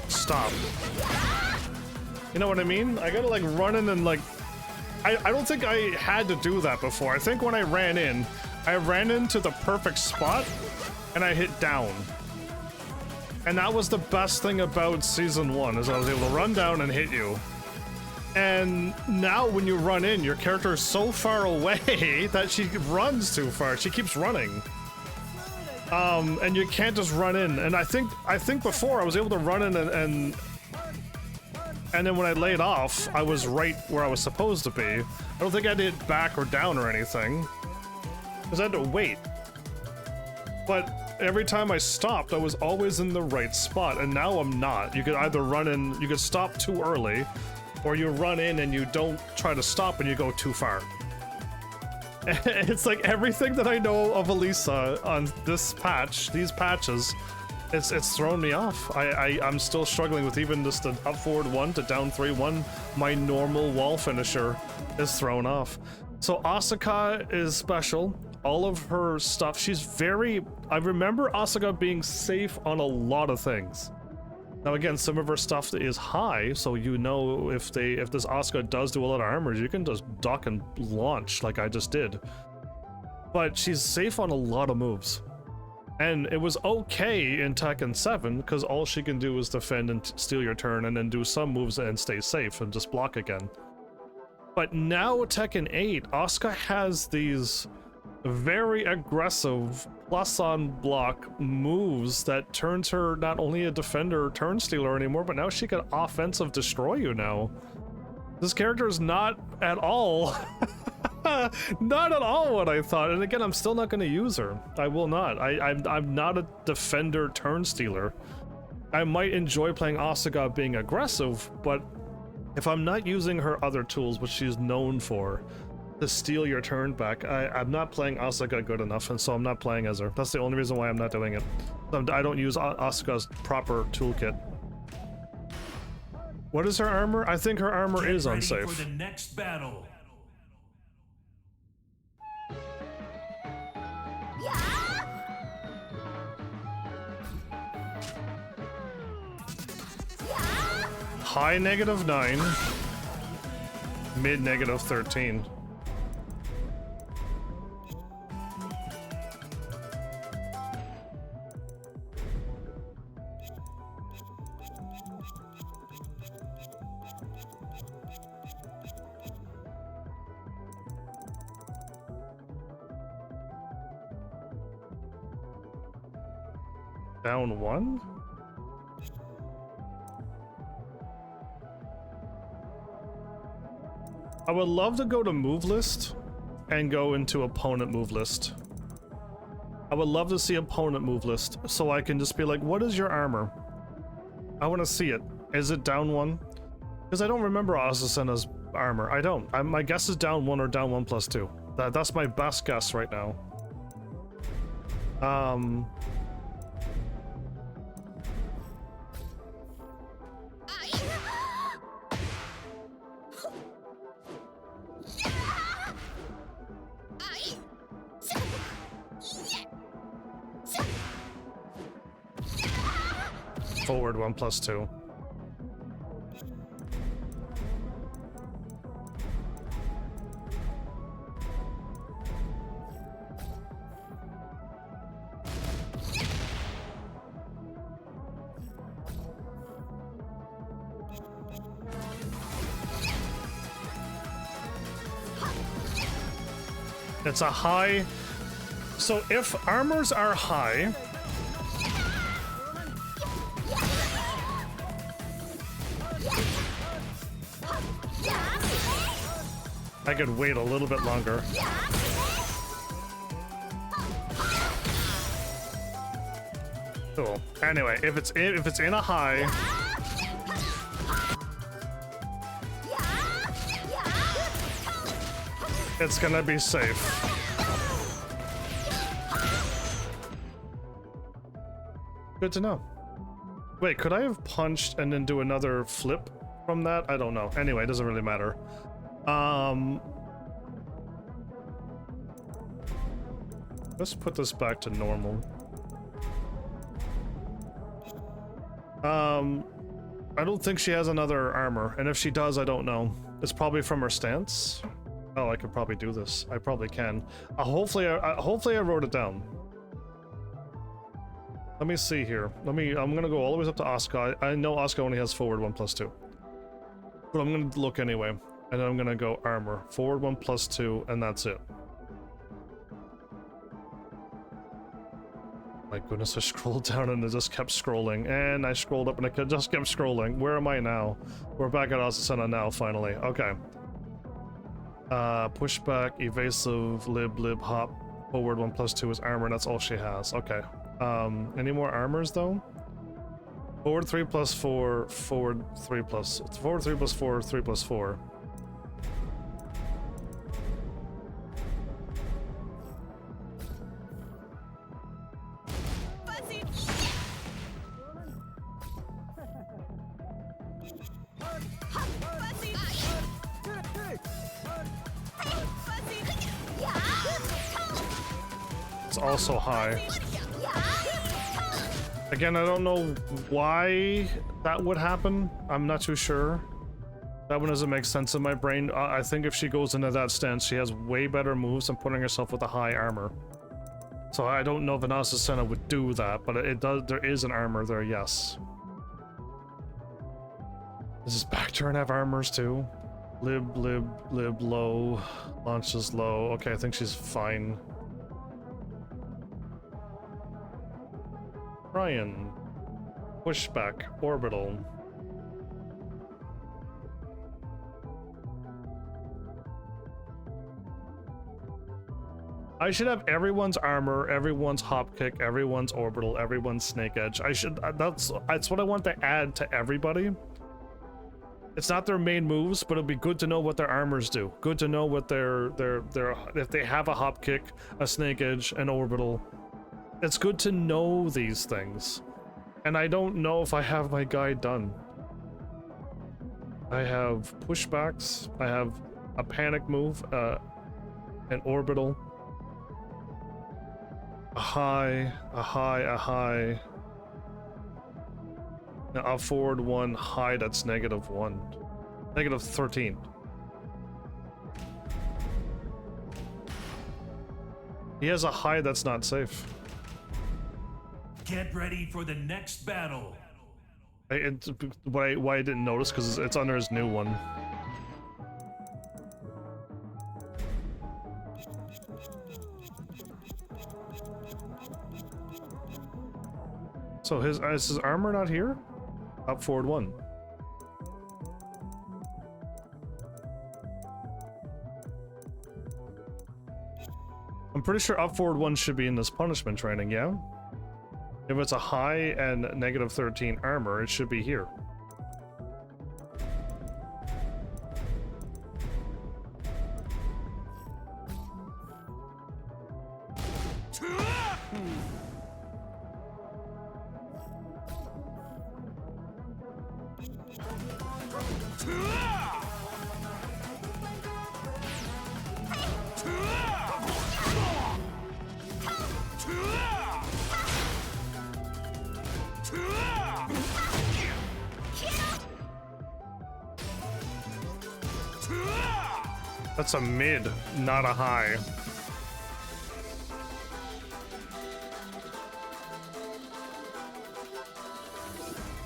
Stop. You know what I mean? I gotta like run in and like, I don't think I had to do that before. I think when I ran into the perfect spot and I hit down. And that was the best thing about season 1, is I was able to run down and hit you. And now when you run in, your character is so far away that she runs too far. She keeps running. And you can't just run in. And I think before I was able to run in and then when I laid off, I was right where I was supposed to be. I don't think I had to hit back or down or anything, because I had to wait. But every time I stopped, I was always in the right spot, and now I'm not. You could either run in, you could stop too early, or you run in and you don't try to stop and you go too far. It's like everything that I know of Alisa on this patch, these patches, it's thrown me off. I'm still struggling with even just the up forward 1 to down 3-1. My normal wall finisher is thrown off. So Asuka is special. All of her stuff, she's very... I remember Asuka being safe on a lot of things. Now again, some of her stuff is high, so you know if this Asuka does do a lot of armors, you can just duck and launch like I just did. But she's safe on a lot of moves. And it was okay in Tekken 7, because all she can do is defend and steal your turn and then do some moves and stay safe and just block again. But now Tekken 8, Asuka has these very aggressive plus on block moves that turns her not only a defender turn stealer anymore, but now she can offensive destroy you now. This character is not at all not at all what I thought. And again, I'm still not going to use her. I will not. I'm not a defender turn stealer. I might enjoy playing Asuka being aggressive, but if I'm not using her other tools, which she's known for, to steal your turn back, I'm not playing Asuka good enough, and so I'm not playing as her. That's the only reason why I'm not doing it. I don't use Asuka's proper toolkit. What is her armor? I think her armor is unsafe. For the next battle. High -9, mid -13. Down 1? I would love to go to move list and go into opponent move list. I would love to see opponent move list so I can just be like, what is your armor? I want to see it. Is it down 1? Because I don't remember Azucena's armor. I don't. My guess is down 1 or down 1+2. That's my best guess right now. Forward 1+2. It's a high. So if armors are high, I could wait a little bit longer. Cool. Anyway, if it's in a high, it's gonna be safe. Good to know. Wait, could I have punched and then do another flip from that? I don't know. Anyway, it doesn't really matter. Let's put this back to normal. I don't think she has another armor, and if she does, I don't know. It's probably from her stance. Oh, I could probably do this. I probably can. Hopefully I wrote it down. Let me see here. I'm gonna go all the way up to Asuka. I know Asuka only has forward 1+2. But I'm gonna look anyway. And then I'm gonna go armor. Forward 1+2, and that's it. My goodness, I scrolled down and it just kept scrolling. And I scrolled up and it just kept scrolling. Where am I now? We're back at Azucena now, finally. Okay. Pushback, evasive, lib, hop. Forward 1+2 is armor, and that's all she has. Okay. Any more armors though? Forward 3+4, forward 3+4, 3+4. It's also high. Again, I don't know why that would happen. I'm not too sure. That one doesn't make sense in my brain. I think if she goes into that stance, she has way better moves than putting herself with a high armor. So I don't know if an Azucena would do that, but it does. There is an armor there, yes. Does this back turn have armors too? Lib, low. Launches low. Okay, I think she's fine. Bryan. Pushback. Orbital. I should have everyone's armor, everyone's hop kick, everyone's orbital, everyone's snake edge. I should. That's what I want to add to everybody. It's not their main moves, but it'll be good to know what their armors do. Good to know what their if they have a hop kick, a snake edge, an orbital. It's good to know these things. And I don't know if I have my guide done. I have pushbacks, I have a panic move, an orbital, a high. Now I'll forward 1, high, that's -1. -13. He has a high that's not safe. Get ready for the next battle. Why I didn't notice, because it's under his new one. So is his armor not here? Up forward 1. I'm pretty sure up forward 1 should be in this punishment training, yeah? If it's a high and -13 armor, it should be here. That's a mid, not a high.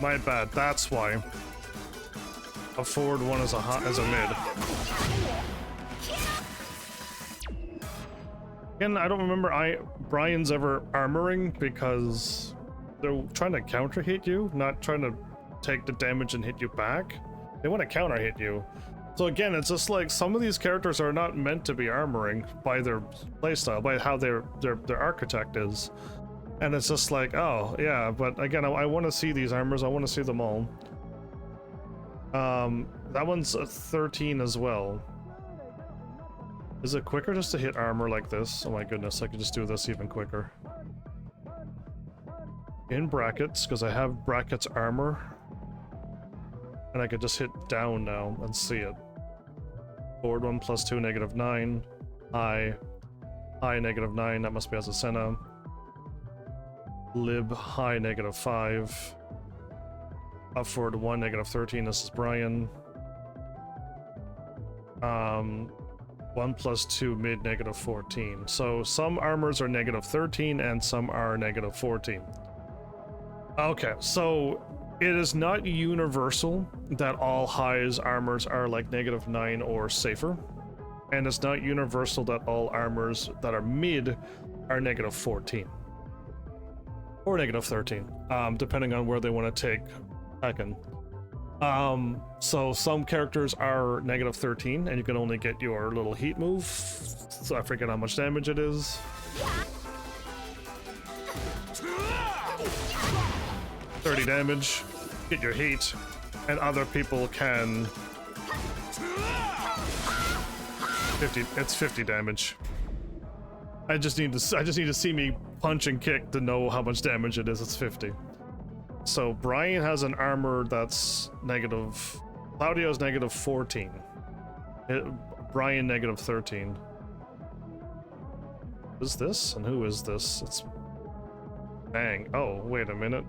My bad, that's why. A forward 1 is a mid. Again, I don't remember Bryan's ever armoring because they're trying to counter hit you, not trying to take the damage and hit you back. They want to counter hit you. So again, it's just like some of these characters are not meant to be armoring by their playstyle, by how their architect is. And it's just like, oh yeah, but again, I want to see these armors. I want to see them all. That one's a 13 as well. Is it quicker just to hit armor like this? Oh my goodness, I could just do this even quicker. In brackets, because I have brackets armor. And I could just hit down now and see it. Forward 1 plus 2, -9. High -9, that must be Azucena. Lib high -5. Up forward 1, -13, this is Bryan. 1 plus 2, mid -14. So some armors are -13 and some are -14. Okay, so it is not universal that all highs armors are like -9 or safer. And it's not universal that all armors that are mid are -14. Or -13, depending on where they want to take TEKKEN. So some characters are -13 and you can only get your little heat move. So I forget how much damage it is. 30 damage, get your heat, and other people can 50 damage. I just need to see me punch and kick to know how much damage it is. It's 50. So Bryan has an armor that's negative. Claudio's -14. Bryan -13. What is this? And who is this? It's Feng. Oh, wait a minute.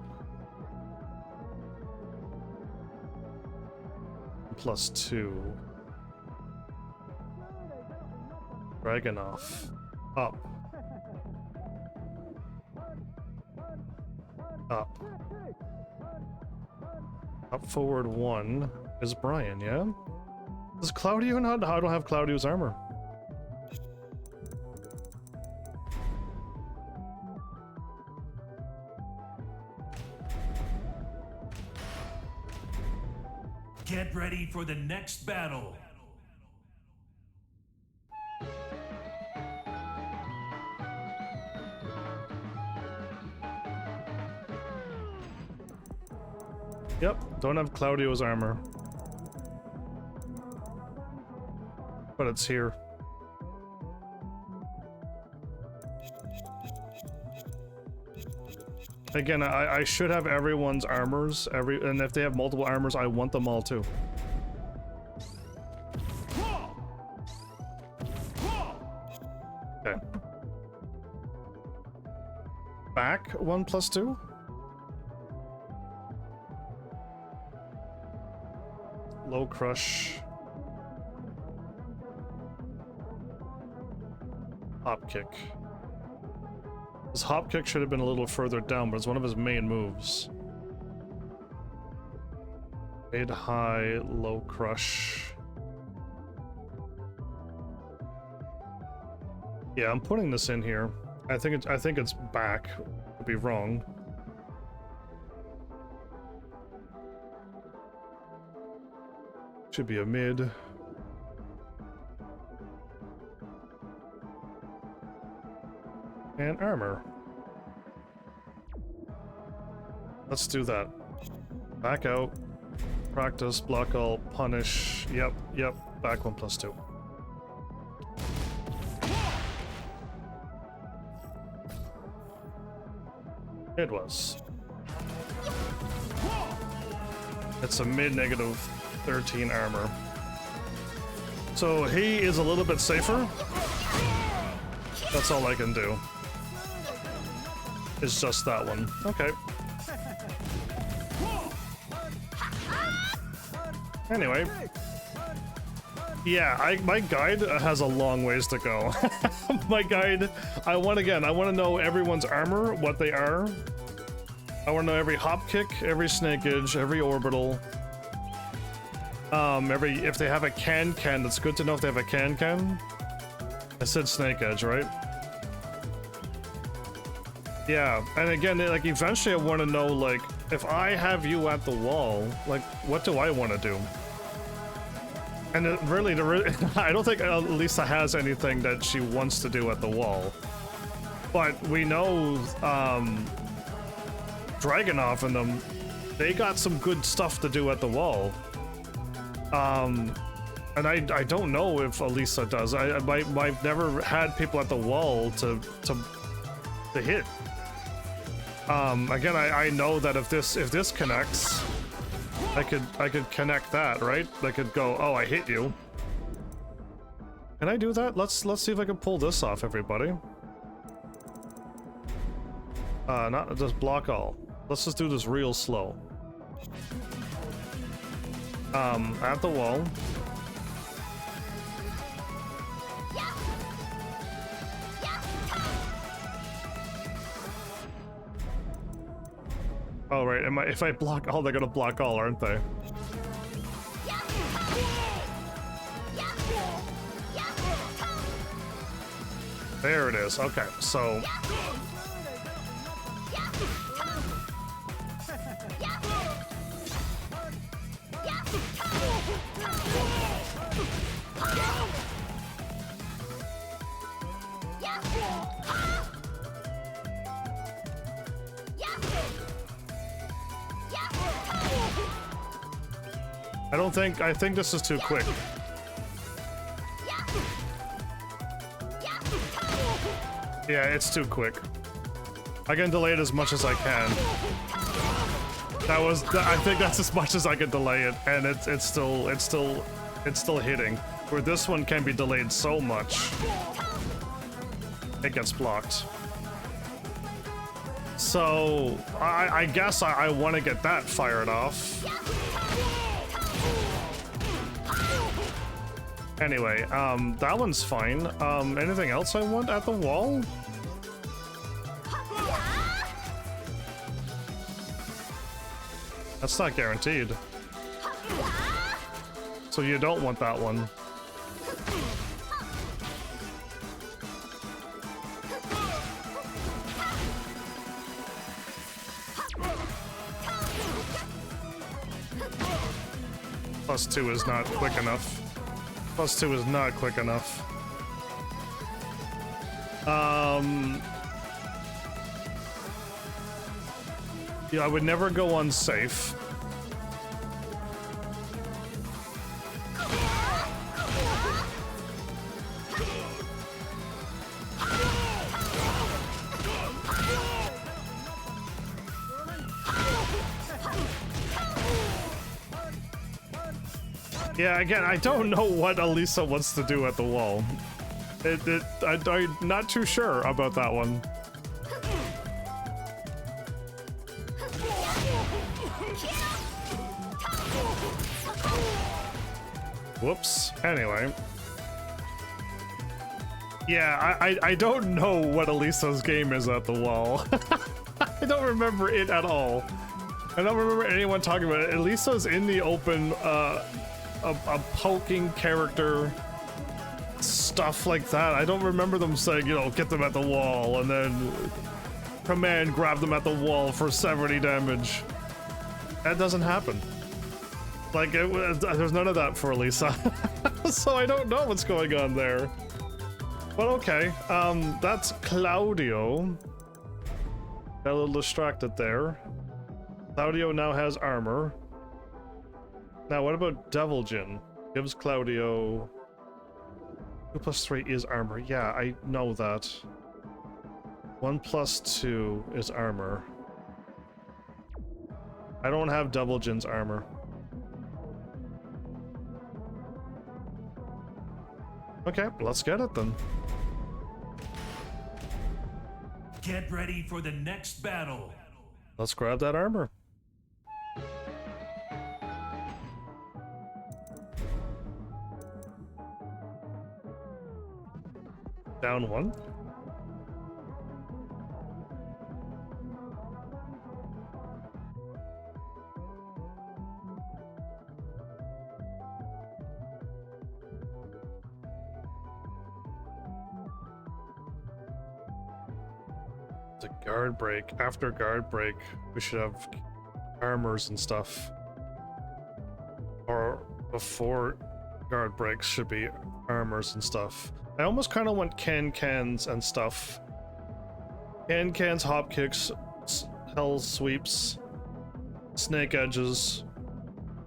+2. Dragunov. Up. Up. Up forward 1 is Bryan, yeah? Is Claudio not? I don't have Claudio's armor. Get ready for the next battle. Yep, don't have Claudio's armor. But it's here. Again, I should have everyone's armors, and if they have multiple armors, I want them all too. Okay. Back 1 plus 2? Low crush. Hop kick. His hop kick should have been a little further down, but it's one of his main moves. Mid, high, low crush. Yeah, I'm putting this in here. I think it's back. Could be wrong. Should be a mid. And armor. Let's do that. Back out. Practice, block all, punish. Yep. Back 1 plus 2. It was. It's a mid -13 armor. So he is a little bit safer. That's all I can do. It's just that one. Okay. Anyway. Yeah, my guide has a long ways to go. My guide, I want to know everyone's armor, what they are. I want to know every hop kick, every snake edge, every orbital. If they have a can, that's good to know if they have a can. I said snake edge, right? Yeah, and again, like, eventually I want to know, like, if I have you at the wall, like, what do I want to do? And really, I don't think Alisa has anything that she wants to do at the wall. But we know, Dragunov and them, they got some good stuff to do at the wall. And I don't know if Alisa does. I've never had people at the wall to hit. Again, I know that if this connects, I could connect that, right? I could go, oh, I hit you. Can I do that? Let's see if I can pull this off, everybody. Not just block all. Let's just do this real slow. At the wall. Oh, right. If I block all, they're gonna block all, aren't they? There it is. Okay, so... I think this is too quick. Yeah, it's too quick. I can delay it as much as I can. I think that's as much as I can delay it, and it's still hitting. Where this one can be delayed so much, it gets blocked. So I guess I want to get that fired off. Anyway, that one's fine. Anything else I want at the wall? That's not guaranteed. So you don't want that one. +2 is not quick enough. +2 is not quick enough. Yeah, I would never go unsafe. Yeah, again, I don't know what Alisa wants to do at the wall. I'm not too sure about that one. Whoops. Anyway. Yeah, I don't know what Alisa's game is at the wall. I don't remember it at all. I don't remember anyone talking about it. Alisa's in the open, a poking character, stuff like that. I don't remember them saying, you know, get them at the wall, and then command grab them at the wall for 70 damage. That doesn't happen. Like, there's none of that for Alisa. So I don't know what's going on there. But okay, that's Claudio. Got a little distracted there. Claudio now has armor. Now, what about Devil Jin? Gives Claudio 2+3 is armor. Yeah, I know that. 1+2 is armor. I don't have Devil Jin's armor. Okay, let's get it then. Get ready for the next battle. Let's grab that armor. Down one. The guard break. After guard break, we should have armors and stuff. Or before guard breaks should be armors and stuff. I almost kind of want cans and stuff. Cans, hop kicks, hell sweeps, snake edges,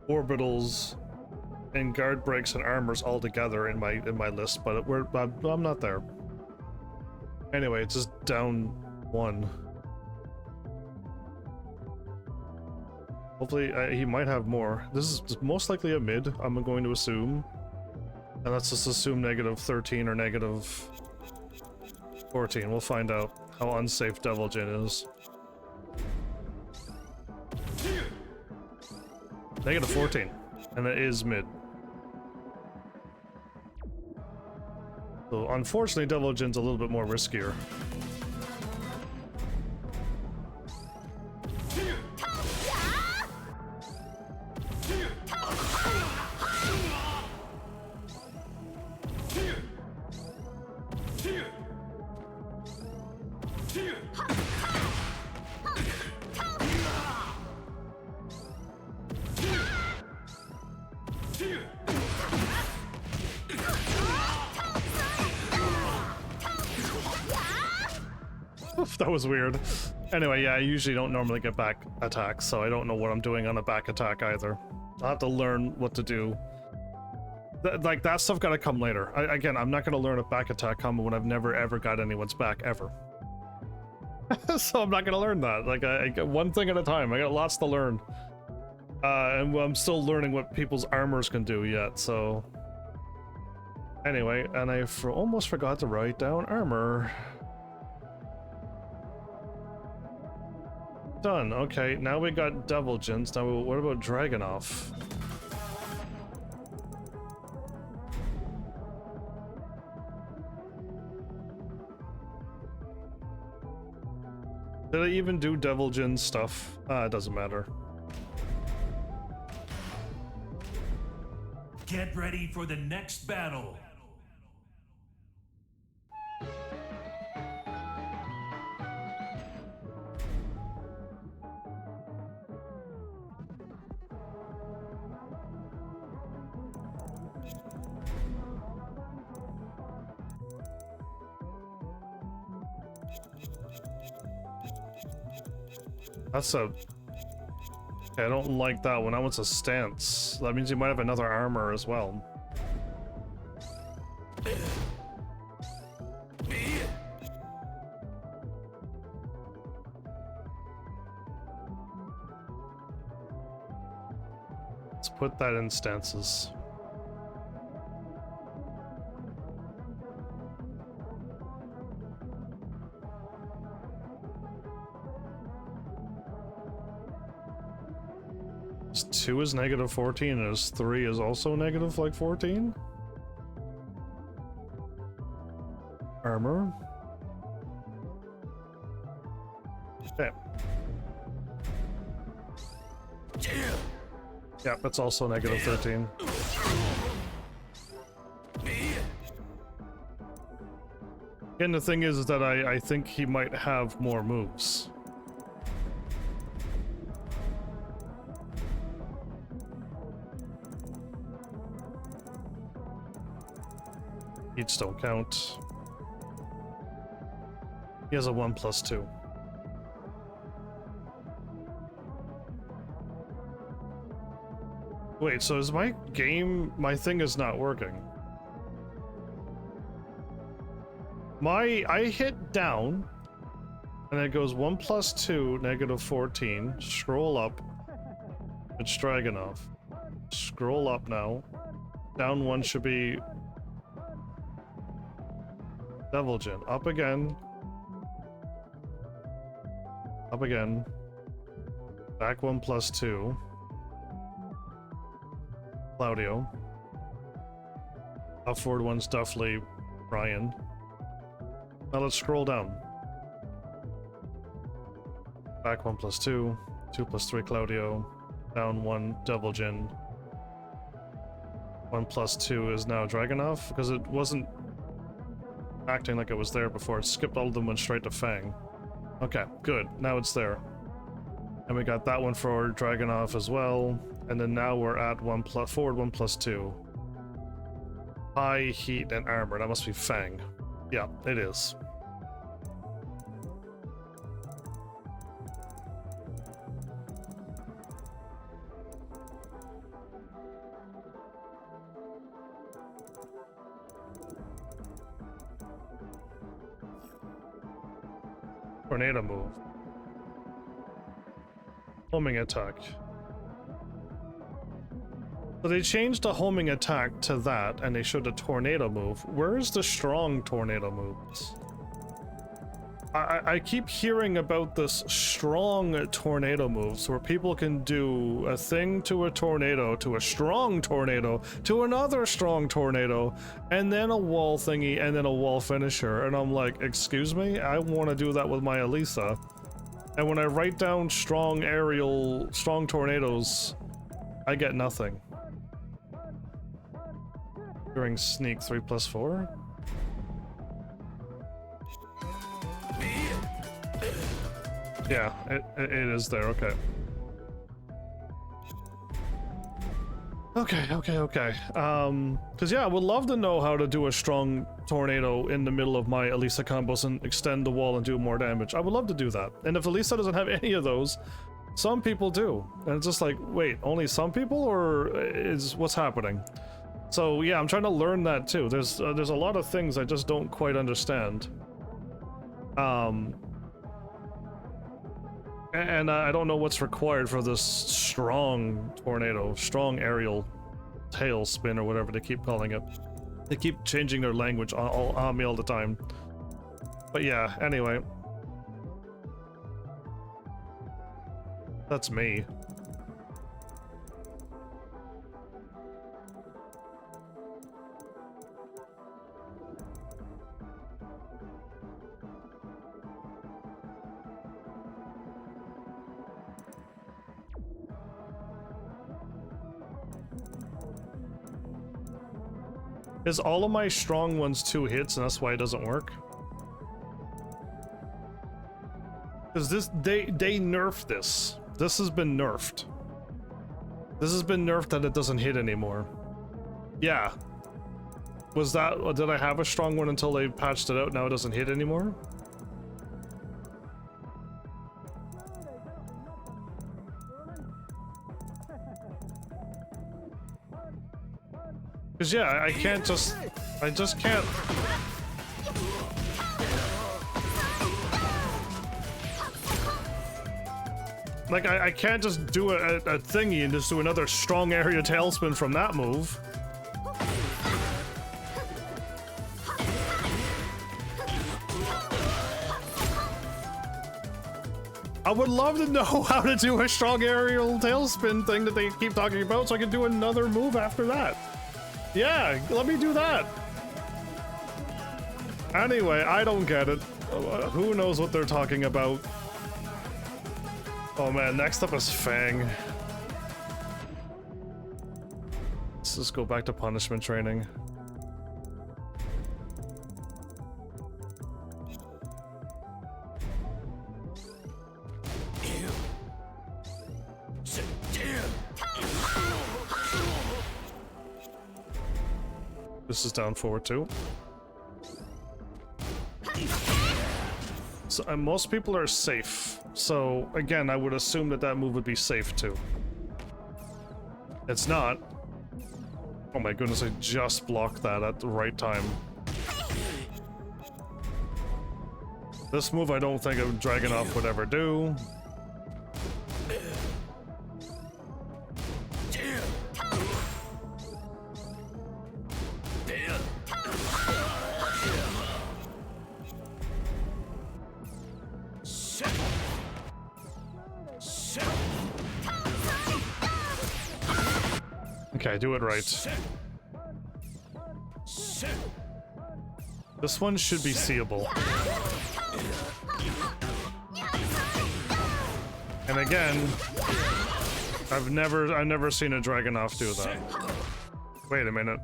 orbitals, and guard breaks and armors all together in my list, but I'm not there. Anyway, it's just down one. Hopefully he might have more. This is most likely a mid, I'm going to assume. And let's just assume negative 13 or negative 14. We'll find out how unsafe Devil Jin is. Negative 14. And it is mid. So unfortunately Devil Jin's a little bit more riskier. That was weird. Anyway, yeah, I usually don't normally get back attacks, so I don't know what I'm doing on a back attack either. I'll have to learn what to do. Like, that stuff gotta come later. Again, I'm not gonna learn a back attack combo when I've never ever got anyone's back, ever. So I'm not gonna learn that. Like, I get one thing at a time. I got lots to learn. And I'm still learning what people's armors can do yet, so... Anyway, and I almost forgot to write down armor. Done. Okay, now we got Devil Jins. Now, what about Dragunov? Did I even do Devil Jin stuff? It doesn't matter. Get ready for the next battle. That's a... Okay, I don't like that one. That one's a stance. That means you might have another armor as well. Let's put that in stances. His 2 is negative 14 and his 3 is also negative like 14? Armor. Okay. Yeah, that's also negative 13. And the thing is that I think he might have more moves. Each don't count. He has a 1+2. Wait, so is my thing is not working. I hit down, and it goes 1+2, negative 14. Scroll up. It's Dragunov. Scroll up now. Down 1 should be Devil Jin. Up again. Up again. Back 1+2. Claudio. Up forward 1's definitely Bryan. Now let's scroll down. Back 1+2. 2+3 Claudio. Down 1 Devil Jin. 1+2 is now Dragunov because it wasn't acting like it was there before. It skipped all of them, went straight to Feng. Okay, good. Now it's there. And we got that one for Dragunov as well. And then now we're at forward 1+2. High, heat, and armor. That must be Feng. Yeah, it is. Tornado move. Homing attack. So they changed the homing attack to that, and they showed a tornado move. Where's the strong tornado moves? I keep hearing about this strong tornado moves where people can do a thing to a tornado, to a strong tornado, to another strong tornado, and then a wall thingy, and then a wall finisher. And I'm like, excuse me? I want to do that with my Alisa. And when I write down strong tornadoes, I get nothing. During sneak 3+4? Yeah, it is there, okay. Okay. Cause yeah, I would love to know how to do a strong tornado in the middle of my Alisa combos and extend the wall and do more damage. I would love to do that. And if Alisa doesn't have any of those, some people do. And it's just like, wait, only some people, or is what's happening? So yeah, I'm trying to learn that too. There's a lot of things I just don't quite understand. And I don't know what's required for this strong tornado, strong aerial tailspin, or whatever they keep calling it. They keep changing their language on me all the time. But yeah, anyway. That's me. Is all of my strong ones 2 hits and that's why it doesn't work? Because they nerfed this. This has been nerfed. This has been nerfed that it doesn't hit anymore. Yeah. Was that, did I have a strong one until they patched it out, now it doesn't hit anymore? Cause yeah, I just can't. Like, I can't just do a thingy and just do another strong area tailspin from that move. I would love to know how to do a strong aerial tailspin thing that they keep talking about so I can do another move after that. Yeah, let me do that. Anyway, I don't get it. Who knows what they're talking about? Oh man, next up is Feng. Let's just go back to punishment training. This is down forward too. So most people are safe. So again, I would assume that that move would be safe too. It's not. Oh my goodness, I just blocked that at the right time. This move I don't think a Dragunov would ever do. Okay, do it right. This one should be seeable. And again, I've never seen a Dragunov do that. Wait a minute.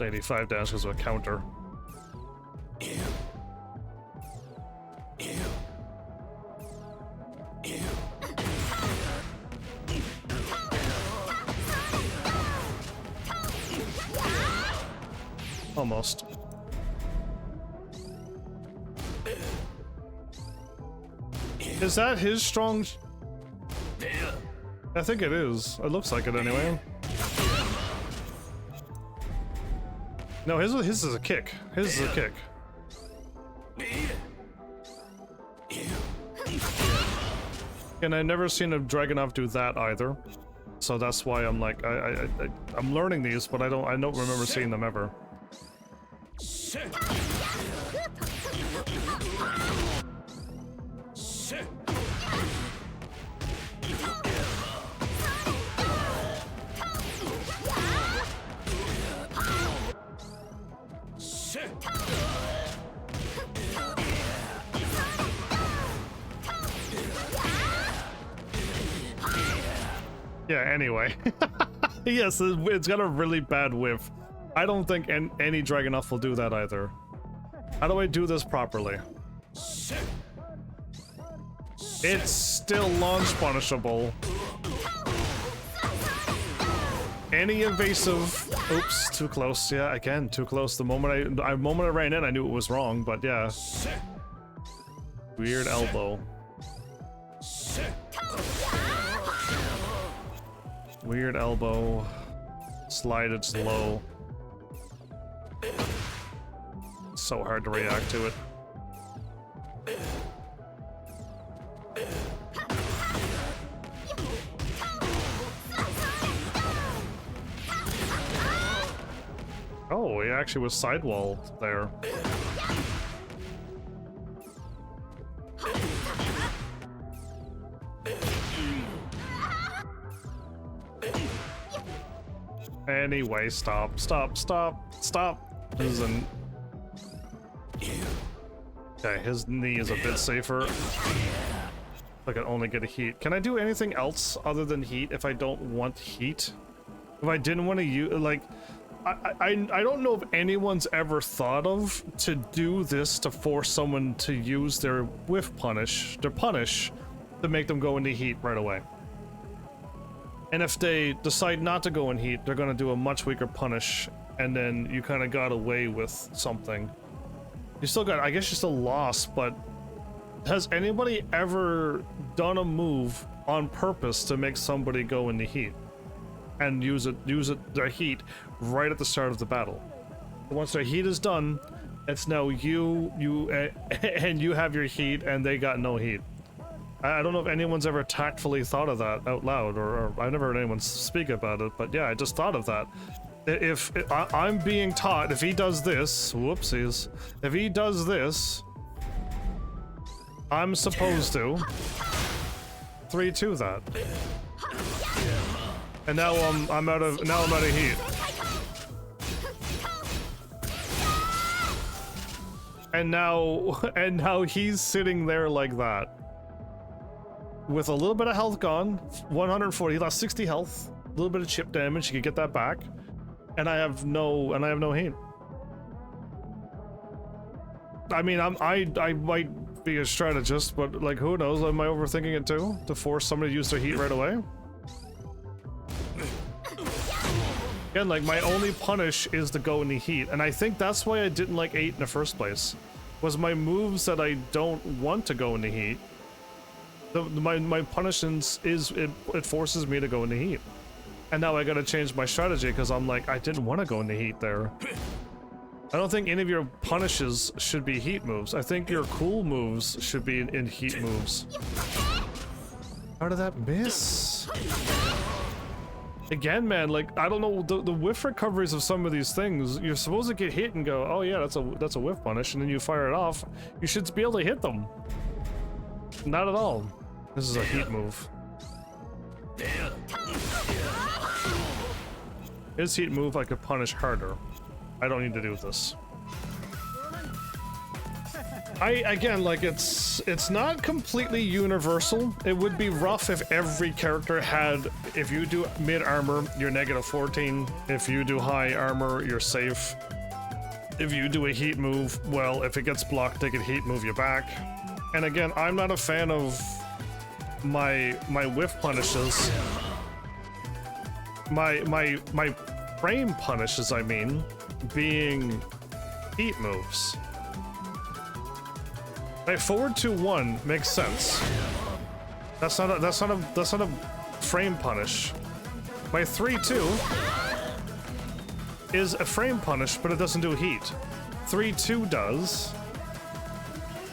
85 damage because of a counter. Almost. Is that his strong? I think it is. It looks like it anyway. No, his is a kick. His is a kick. And I've never seen a Dragunov do that either. So that's why I'm like, I'm learning these, but I don't remember seeing them ever. Yeah, anyway. Yes, it's got a really bad whiff. I don't think any Dragunov will do that either. How do I do this properly? It's still launch punishable. Any evasive... Oops, too close. Yeah, again, too close. The moment I ran in, I knew it was wrong, but yeah. Weird elbow. Weird elbow. Slide it slow. So hard to react to it. Oh, he actually was sidewall there. Anyway, stop. This isn't... Okay, his knee is a bit safer. I can only get a heat. Can I do anything else other than heat if I don't want heat? If I didn't want to use... Like, I don't know if anyone's ever thought of to do this to force someone to use their whiff punish, to make them go into heat right away. And if they decide not to go in heat, they're gonna do a much weaker punish, and then you kind of got away with something. You still got, I guess you still lost, but has anybody ever done a move on purpose to make somebody go into heat? And use their heat right at the start of the battle. Once their heat is done, it's now you and you have your heat and they got no heat. I don't know if anyone's ever tactfully thought of that out loud, or I've never heard anyone speak about it, but yeah, I just thought of that. If I'm being taught, if he does this, whoopsies, if he does this, I'm supposed to 3-2 that. And now I'm out of heat. And now he's sitting there like that. With a little bit of health gone, 140, he lost 60 health, a little bit of chip damage, you could get that back. And I have no heat. I mean, I might be a strategist, but like, who knows? Am I overthinking it too? To force somebody to use their heat right away? Again, like, my only punish is to go into heat, and I think that's why I didn't like 8 in the first place. Was my moves that I don't want to go into heat. My punishments is it forces me to go into heat. And now I gotta change my strategy because I'm like, I didn't want to go into heat there. I don't think any of your punishes should be heat moves. I think your cool moves should be in heat moves. How did that miss? Again, man, like, I don't know, the whiff recoveries of some of these things, you're supposed to get hit and go, oh yeah, that's a whiff punish, and then you fire it off. You should be able to hit them. Not at all. This is a heat move. His heat move I could punish harder. I don't need to do this. again, like, it's not completely universal. It would be rough if every character had, if you do mid armor, you're -14. If you do high armor, you're safe. If you do a heat move, well, if it gets blocked, they can heat move you back. And again, I'm not a fan of my whiff punishes. My frame punishes, I mean, being heat moves. Right, forward 2-1 makes sense. That's not a frame punish. My 3-2 is a frame punish, but it doesn't do heat. 3-2 does.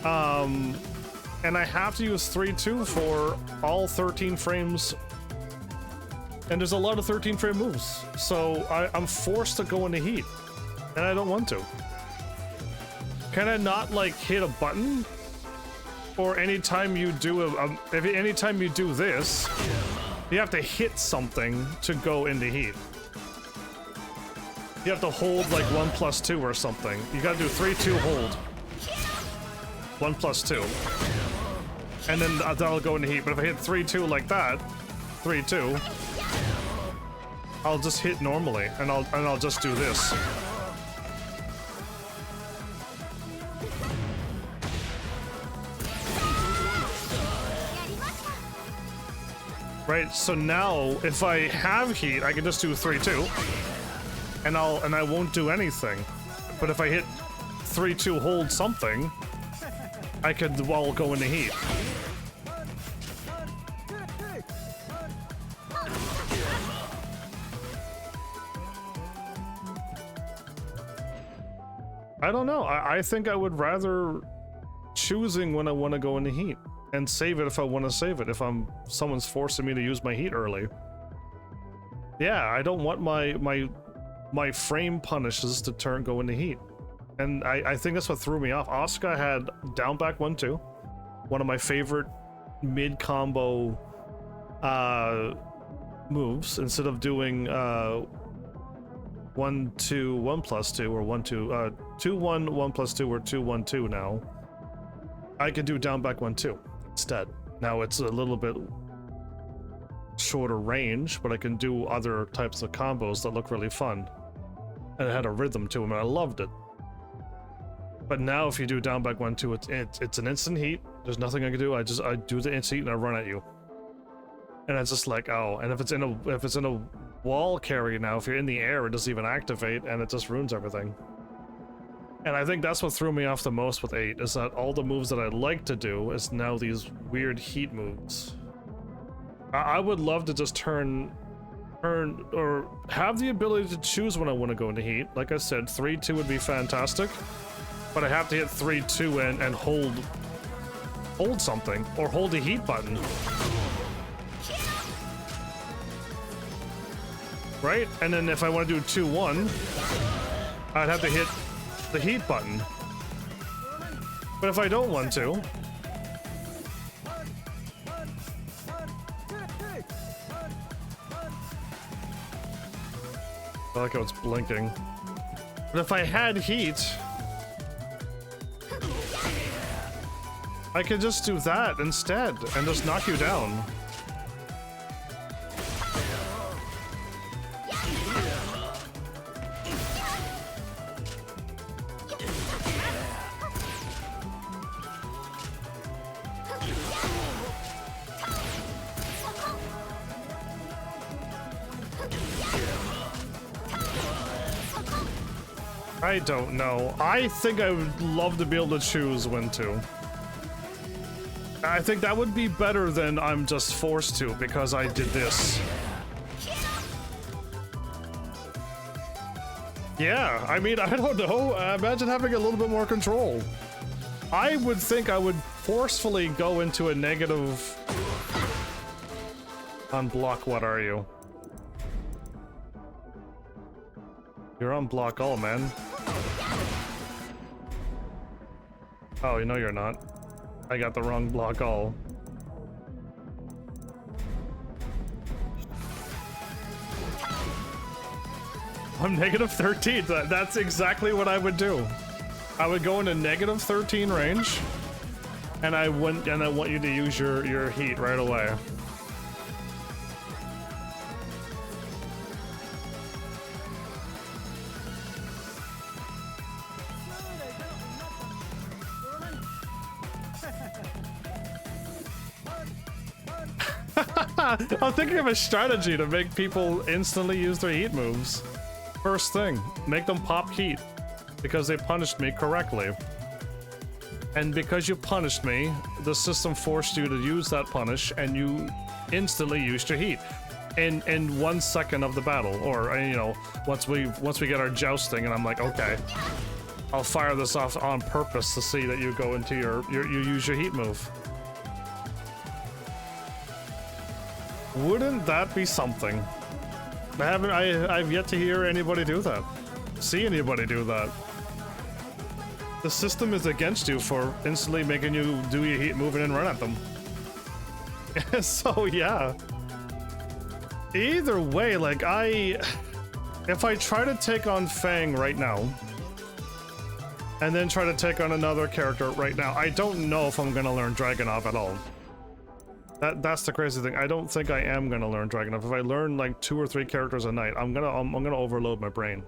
And I have to use 3-2 for all 13 frames. And there's a lot of 13 frame moves. So I'm forced to go into heat. And I don't want to. Can I not, like, hit a button? Or anytime you do anytime you do this, you have to hit something to go into heat. You have to hold like 1+2 or something. You gotta do 3-2 hold. 1+2. And then that'll go into heat. But if I hit 3-2 like that, 3-2, I'll just hit normally and I'll just do this. Right, so now if I have heat, I can just do 3-2, and I won't do anything. But if I hit 3-2 hold something, I could go into heat. I don't know. I think I would rather choosing when I want to go into heat. And save it if I want to save it, if someone's forcing me to use my heat early. Yeah, I don't want my frame punishes to go into heat. And I think that's what threw me off. Asuka had down back 1-2, one of my favorite mid combo moves, instead of doing 1-2 1+2 or 1-2 2-1 1+2 or 2-1-2 now. I could do down back 1-2 instead. Now it's a little bit shorter range, but I can do other types of combos that look really fun. And it had a rhythm to them, and I loved it. But now if you do down back 1-2, it's an instant heat. There's nothing I can do. I do the instant heat and I run at you. And it's just like, oh, and if it's in a wall carry now, if you're in the air, it doesn't even activate, and it just ruins everything. And I think that's what threw me off the most with 8, is that all the moves that I like to do is now these weird heat moves. I would love to just turn or have the ability to choose when I want to go into heat. Like I said, 3-2 would be fantastic, but I have to hit 3-2 and hold something, or hold the heat button. Right? And then if I want to do 2-1, I'd have to hit the heat button. But if I don't want to, I like how it's blinking. But if I had heat, I could just do that instead and just knock you down. I don't know. I think I would love to be able to choose when to. I think that would be better than I'm just forced to because I did this. Yeah, I mean, I don't know. Imagine having a little bit more control. I would think I would forcefully go into a negative... Unblock, what are you? You're on block all, man. Oh, you know you're not. I got the wrong block all. I'm -13. That's exactly what I would do. I would go into -13 range, and I want you to use your heat right away. I'm thinking of a strategy to make people instantly use their heat moves. First thing, make them pop heat because they punished me correctly. And because you punished me, the system forced you to use that punish, and you instantly used your heat in 1 second of the battle. Or you know, once we get our jousting, and I'm like, okay, I'll fire this off on purpose to see that you go into you use your heat move. Wouldn't that be something? I've yet to hear anybody do that. See anybody do that. The system is against you for instantly making you do your heat move and then run at them. So yeah. Either way, like if I try to take on Feng right now, and then try to take on another character right now, I don't know if I'm gonna learn Dragunov at all. That's the crazy thing. I don't think I am gonna learn Dragunov. If I learn like 2 or 3 characters a night, I'm gonna overload my brain.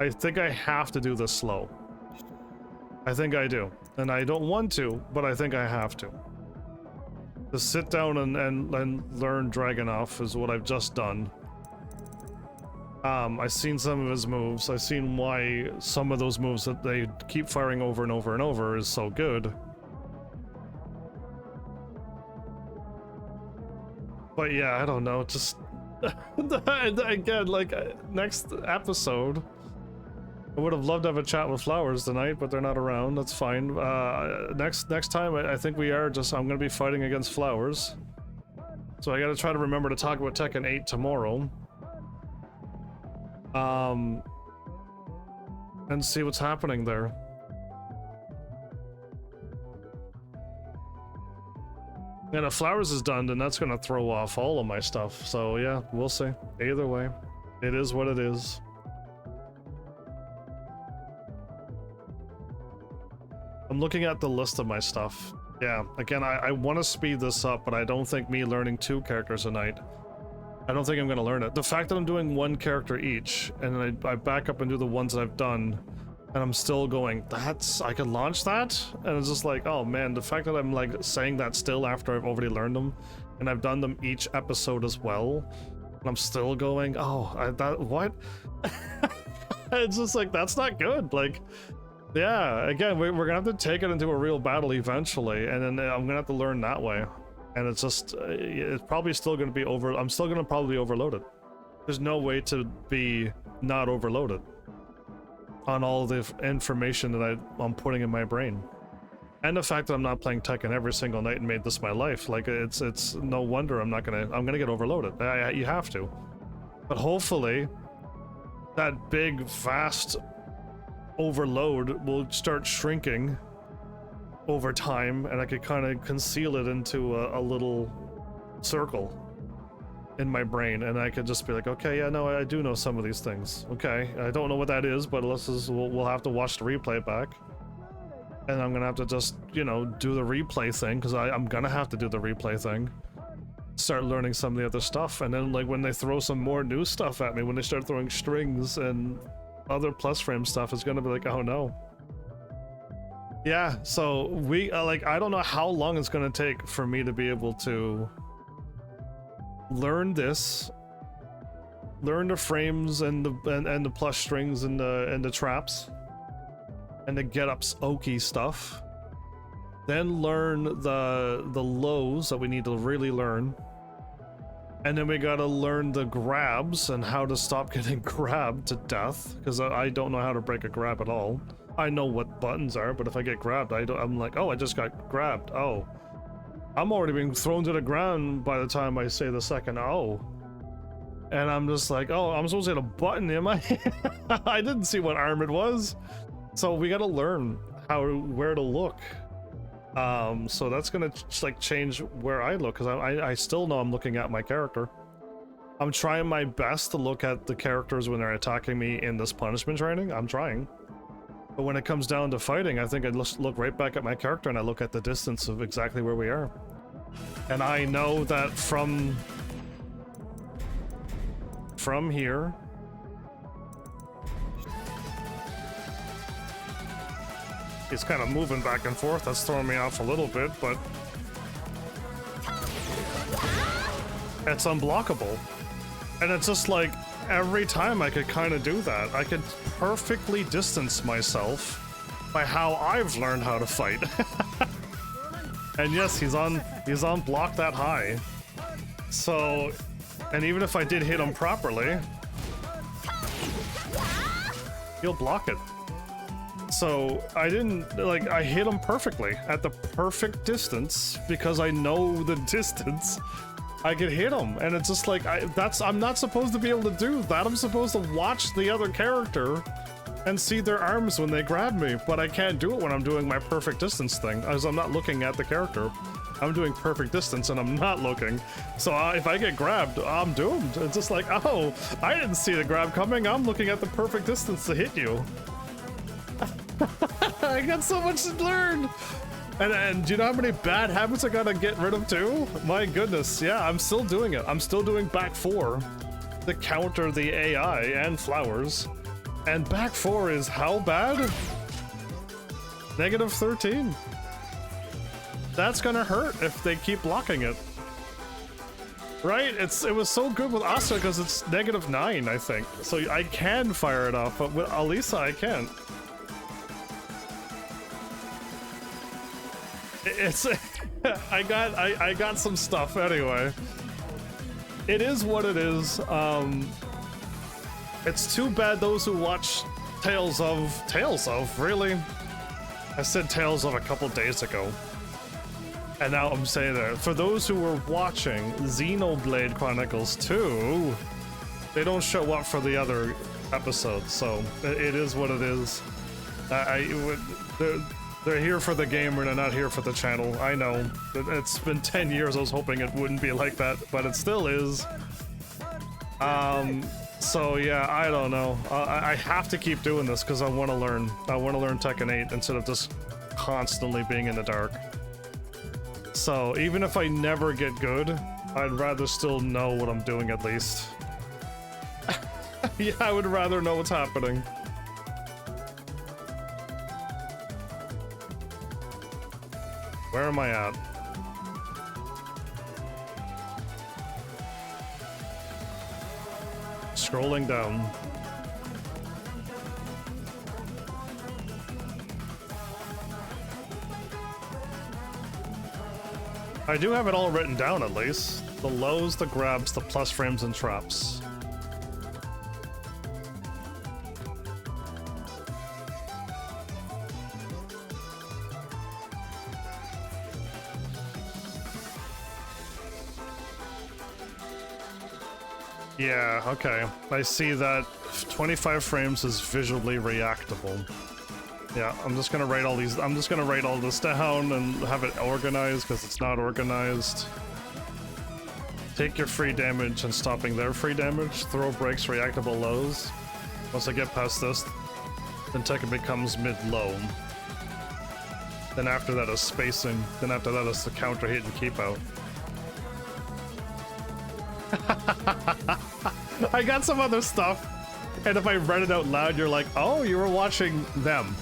I think I have to do this slow. I think I do, and I don't want to, but I think I have to. To sit down and learn Dragunov is what I've just done. I've seen some of his moves. I've seen why some of those moves that they keep firing over and over and over is so good. But yeah, I don't know, just again, like next episode, I would have loved to have a chat with Flowers tonight, but they're not around. That's fine. Next time, I think I'm gonna be fighting against Flowers, so I gotta try to remember to talk about Tekken 8 tomorrow, and see what's happening there. And if Flowers is done, then that's gonna throw off all of my stuff. So yeah, we'll see. Either way, it is what it is. I'm looking at the list of my stuff. Yeah, again, I want to speed this up, but I don't think me learning 2 characters a night, I don't think I'm gonna learn it. The fact that I'm doing 1 character each, and then I back up and do the ones that I've done, and I'm still going, I could launch that? And it's just like, oh man, the fact that I'm like saying that still after I've already learned them, and I've done them each episode as well, and I'm still going, oh, what? It's just like, that's not good. Like, yeah, again, we're gonna have to take it into a real battle eventually, and then I'm gonna have to learn that way. And it's just, it's probably still gonna be I'm still gonna probably overload it. There's no way to be not overloaded on all the information that I'm putting in my brain, and the fact that I'm not playing Tekken every single night and made this my life. Like it's no wonder I'm gonna get overloaded. You have to, but hopefully that big vast overload will start shrinking over time, and I could kind of conceal it into a little circle in my brain, and I could just be like, okay, yeah, no, I do know some of these things. Okay, I don't know what that is, but we'll have to watch the replay back, and I'm gonna have to just, you know, do the replay thing, because I'm gonna have to do the replay thing, start learning some of the other stuff, and then like when they throw some more new stuff at me, when they start throwing strings and other plus frame stuff, it's gonna be like, oh no. Yeah, so we like, I don't know how long it's gonna take for me to be able to learn this, learn the frames and the plus strings and the traps and the get ups oki stuff, then learn the lows that we need to really learn, and then we gotta learn the grabs and how to stop getting grabbed to death, because I don't know how to break a grab at all. I know what buttons are, but if I get grabbed, I'm like, oh, I just got grabbed. Oh, I'm already being thrown to the ground by the time I say the second oh. And I'm just like, oh, I'm supposed to hit a button, am I? I didn't see what arm it was. So we gotta learn where to look. So that's gonna like change where I look, because I still know I'm looking at my character. I'm trying my best to look at the characters when they're attacking me in this punishment training. I'm trying. But when it comes down to fighting, I think I look right back at my character and I look at the distance of exactly where we are. And I know that from here, he's kind of moving back and forth. That's throwing me off a little bit, but it's unblockable. And it's just like every time I could kind of do that. I could perfectly distance myself by how I've learned how to fight. And yes, he's on block that high. So, and even if I did hit him properly, he'll block it. So I didn't, like, I hit him perfectly at the perfect distance because I know the distance I could hit him. And it's just like, I'm not supposed to be able to do that. I'm supposed to watch the other character and see their arms when they grab me, but I can't do it when I'm doing my perfect distance thing, as I'm not looking at the character. I'm doing perfect distance and I'm not looking. So if I get grabbed, I'm doomed. It's just like, oh, I didn't see the grab coming. I'm looking at the perfect distance to hit you. I got so much to learn. And do you know how many bad habits I gotta get rid of too? My goodness, yeah, I'm still doing it. I'm still doing back 4 to counter the AI and flowers. And back 4 is how bad? -13. That's gonna hurt if they keep blocking it. Right? It was so good with Asuka because it's -9, I think. So I can fire it off, but with Alisa I can't. It's I got some stuff anyway. It is what it is. It's too bad those who watch Tales of, really? I said Tales of a couple days ago. And now I'm saying that. For those who were watching Xenoblade Chronicles 2, they don't show up for the other episodes, so it is what it is. They're here for the game and they're not here for the channel. I know. It's been 10 years. I was hoping it wouldn't be like that, but it still is. So yeah, I don't know. I have to keep doing this because I want to learn. I want to learn Tekken 8 instead of just constantly being in the dark. So even if I never get good, I'd rather still know what I'm doing at least. Yeah, I would rather know what's happening. Where am I at? Scrolling down. I do have it all written down at least. The lows, the grabs, the plus frames and traps. Yeah, okay. I see that 25 frames is visually reactable. Yeah, I'm just gonna write all these. I'm just gonna write all this down and have it organized because it's not organized. Take your free damage and stopping their free damage. Throw breaks reactable lows. Once I get past this, then Tekken becomes mid-low. Then after that is spacing. Then after that is the counter hit and keep out. I got some other stuff, and if I read it out loud, you're like, oh, you were watching them.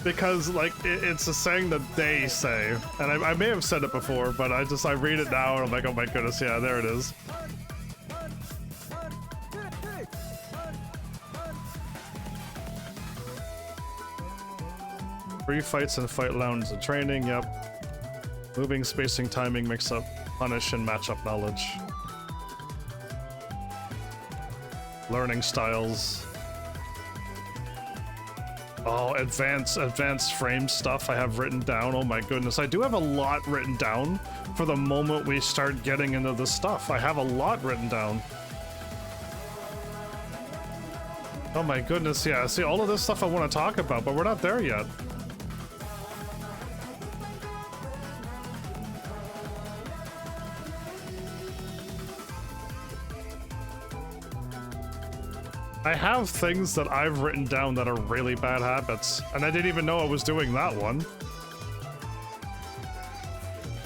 Because, like, it's a saying that they say. And I may have said it before, but I read it now, and I'm like, oh my goodness, yeah, there it is. Free fights and fight lounge and training, yep. Moving, spacing, timing, mix-up, punish, and match-up knowledge. Learning styles. Oh, advanced frame stuff I have written down. Oh my goodness, I do have a lot written down for the moment we start getting into the stuff. I have a lot written down. Oh my goodness, yeah. See, all of this stuff I want to talk about, but we're not there yet. I have things that I've written down that are really bad habits, and I didn't even know I was doing that one.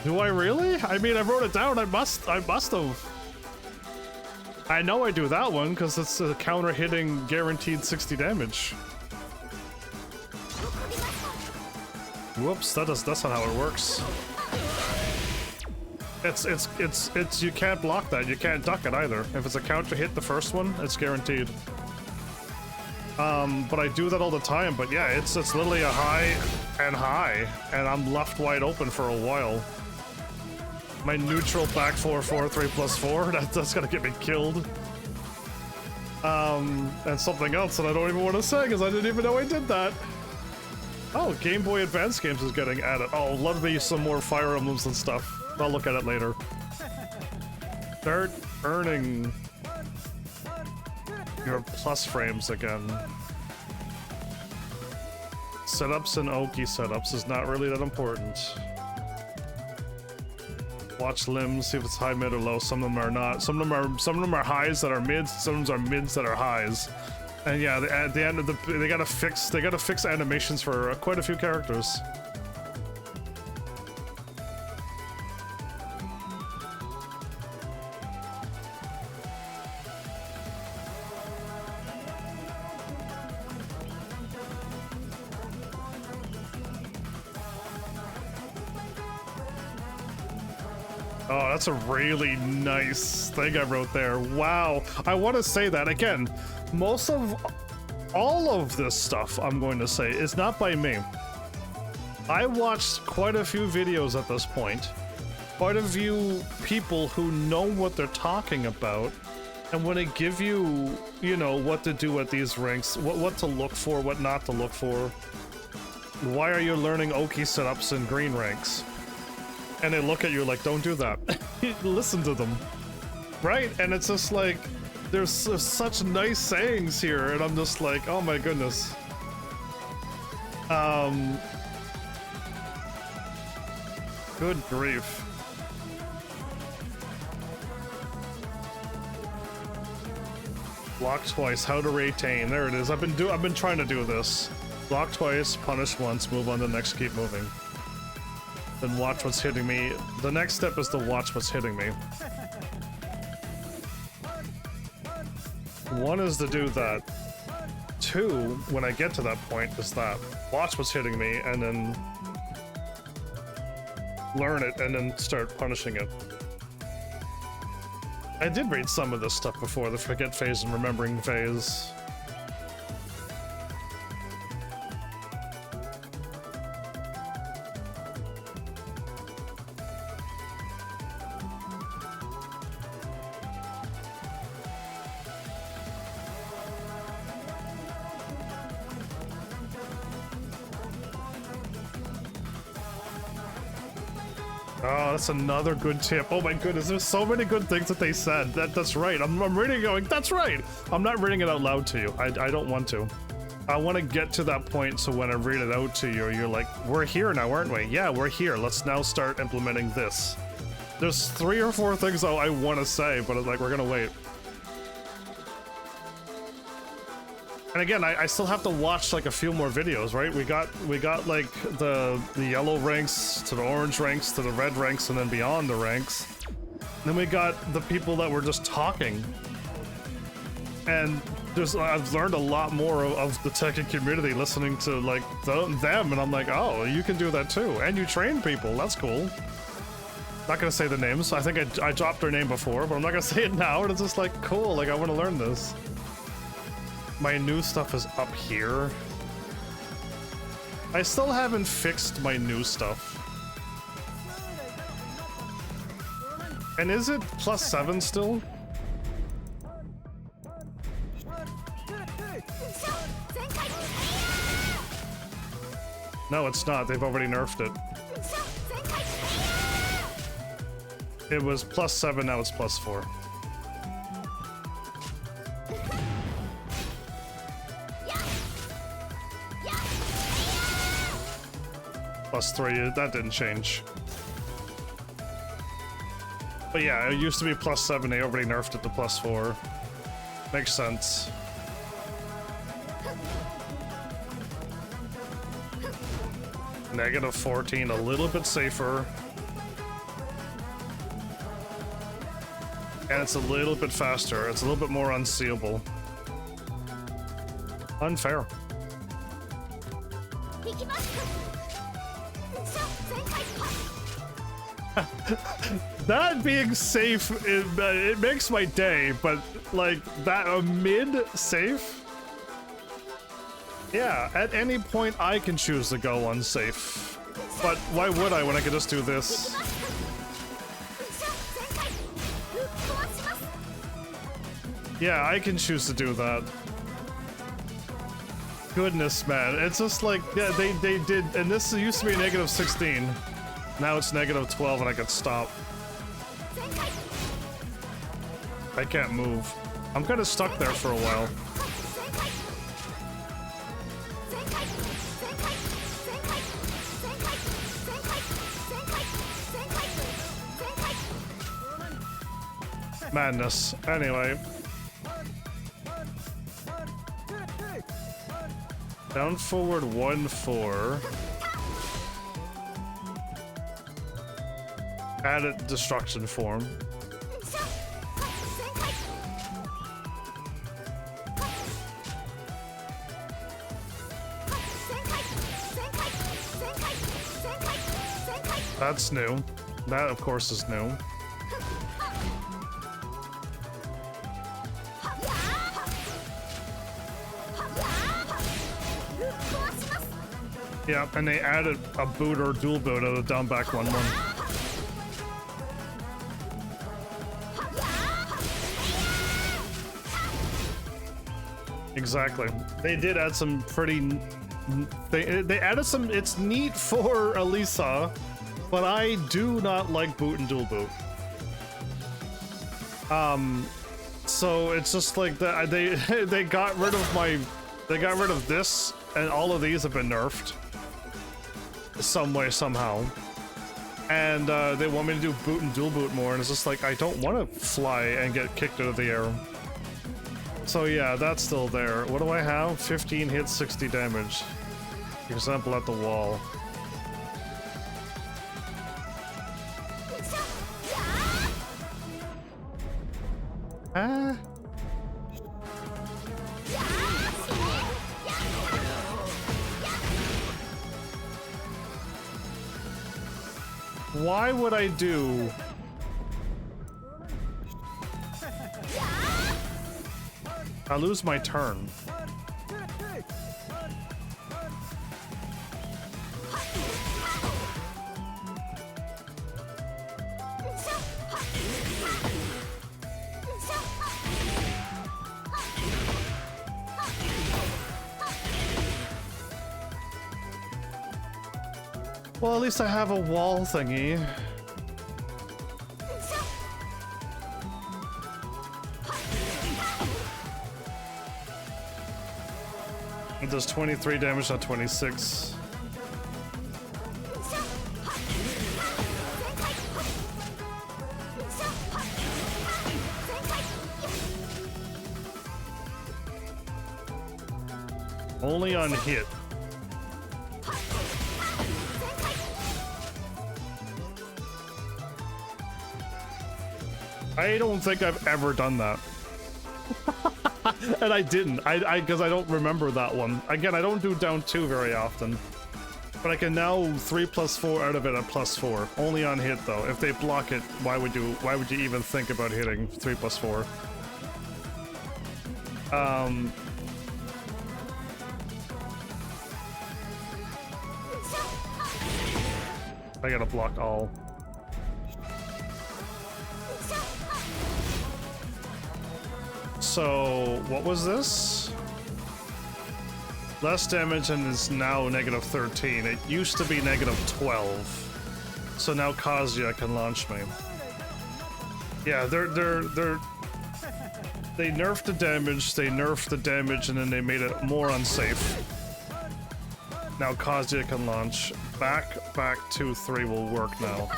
Do I really? I mean, I wrote it down. I must have. I know I do that one because it's a counter hitting guaranteed 60 damage. Whoops, that's not how it works. It's you can't block that. You can't duck it either. If it's a counter hit the first one, it's guaranteed. But I do that all the time. But yeah, it's literally a high, and I'm left wide open for a while. My neutral back 4/4 3+4. That's gonna get me killed. And something else that I don't even want to say because I didn't even know I did that. Oh, Game Boy Advance games is getting added. Oh, love me some more Fire Emblems and stuff. I'll look at it later. Start earning your plus frames again. Setups and Oki setups is not really that important. Watch limbs, see if it's high, mid, or low. Some of them are not. Some of them are highs that are mids. Some of them are mids that are highs. And yeah, at the end of they gotta fix animations for quite a few characters. Oh, that's a really nice thing I wrote there. Wow. I want to say that again. Most of all of this stuff I'm going to say is not by me. I watched quite a few videos at this point. Quite a few people who know what they're talking about. And when they give you, you know, what to do at these ranks, what to look for, what not to look for. Why are you learning Oki setups in green ranks? And they look at you like, don't do that. Listen to them. Right? And it's just like, there's such nice sayings here, and I'm just like, oh my goodness. Good grief. Block twice, how to retain. There it is. I've been trying to do this. Block twice, punish once, move on to the next, keep moving. Then watch what's hitting me. The next step is to watch what's hitting me. One is to do that. Two, when I get to that point, is that. Watch what's hitting me, and then learn it, and then start punishing it. I did read some of this stuff before, the forget phase and remembering phase. Oh, that's another good tip. Oh my goodness, there's so many good things that they said. That's right. I'm reading it going, that's right. I'm not reading it out loud to you. I don't want to. I want to get to that point so when I read it out to you, you're like, we're here now, aren't we? Yeah, we're here. Let's now start implementing this. There's 3 or 4 things I want to say, but it's like, we're gonna wait. And again, I still have to watch like a few more videos, right? We got like the yellow ranks to the orange ranks to the red ranks and then beyond the ranks. And then we got the people that were just talking. And I've learned a lot more of the Tekken community listening to like them, and I'm like, oh, you can do that too. And you train people, that's cool. Not gonna say the names. I think I dropped their name before, but I'm not gonna say it now. And it's just like, cool, like I want to learn this. My new stuff is up here. I still haven't fixed my new stuff. And is it +7 still? No, it's not. They've already nerfed it. It was +7, now it's +4. +3, that didn't change. But yeah, it used to be +7, they already nerfed it to +4. Makes sense. Negative 14, a little bit safer. And it's a little bit faster. It's a little bit more unseeable. Unfair. That being safe, it makes my day, but like that a mid safe? Yeah, at any point I can choose to go unsafe. But why would I when I could just do this? Yeah, I can choose to do that. Goodness, man. It's just like, yeah, they did, and this used to be a negative 16. Now it's negative 12 and I can stop. I can't move. I'm kind of stuck there for a while. Madness. Anyway. Down forward 1-4. Added destruction form. That's new. That, of course, is new. Yeah, and they added a boot or dual boot at a down back 1-1. Exactly. They did add some pretty... They added some... It's neat for Alisa, but I do not like boot and dual boot. So it's just like that. They got rid of my... They got rid of this, and all of these have been nerfed. Some way, somehow. And they want me to do boot and dual boot more, and it's just like, I don't want to fly and get kicked out of the air. So yeah, that's still there. What do I have? 15 hits, 60 damage. Example at the wall. Why would I do... I lose my turn. Well, at least I have a wall thingy. It does 23 damage, not 26. Only on hit. I don't think I've ever done that. And I didn't. Because I don't remember that one. Again, I don't do down 2 very often. But I can now 3+4 out of it at +4. Only on hit though. If they block it, why would you even think about hitting 3+4? I gotta block all. So, what was this? Less damage and is now negative 13. It used to be negative 12. So now Kazuya can launch me. Yeah, they nerfed the damage, and then they made it more unsafe. Now Kazuya can launch. Back 2-3 will work now.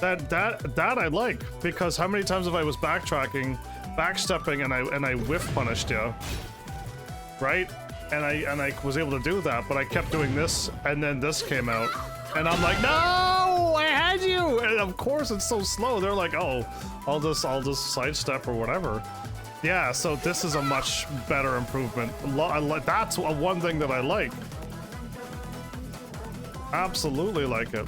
That I like, because how many times have I was backtracking, backstepping, and I whiff punished you, right? And I was able to do that, but I kept doing this, and then this came out, and I'm like, no, I had you, and of course it's so slow. They're like, oh, I'll just sidestep or whatever. Yeah, so this is a much better improvement. That's one thing that I like. Absolutely like it.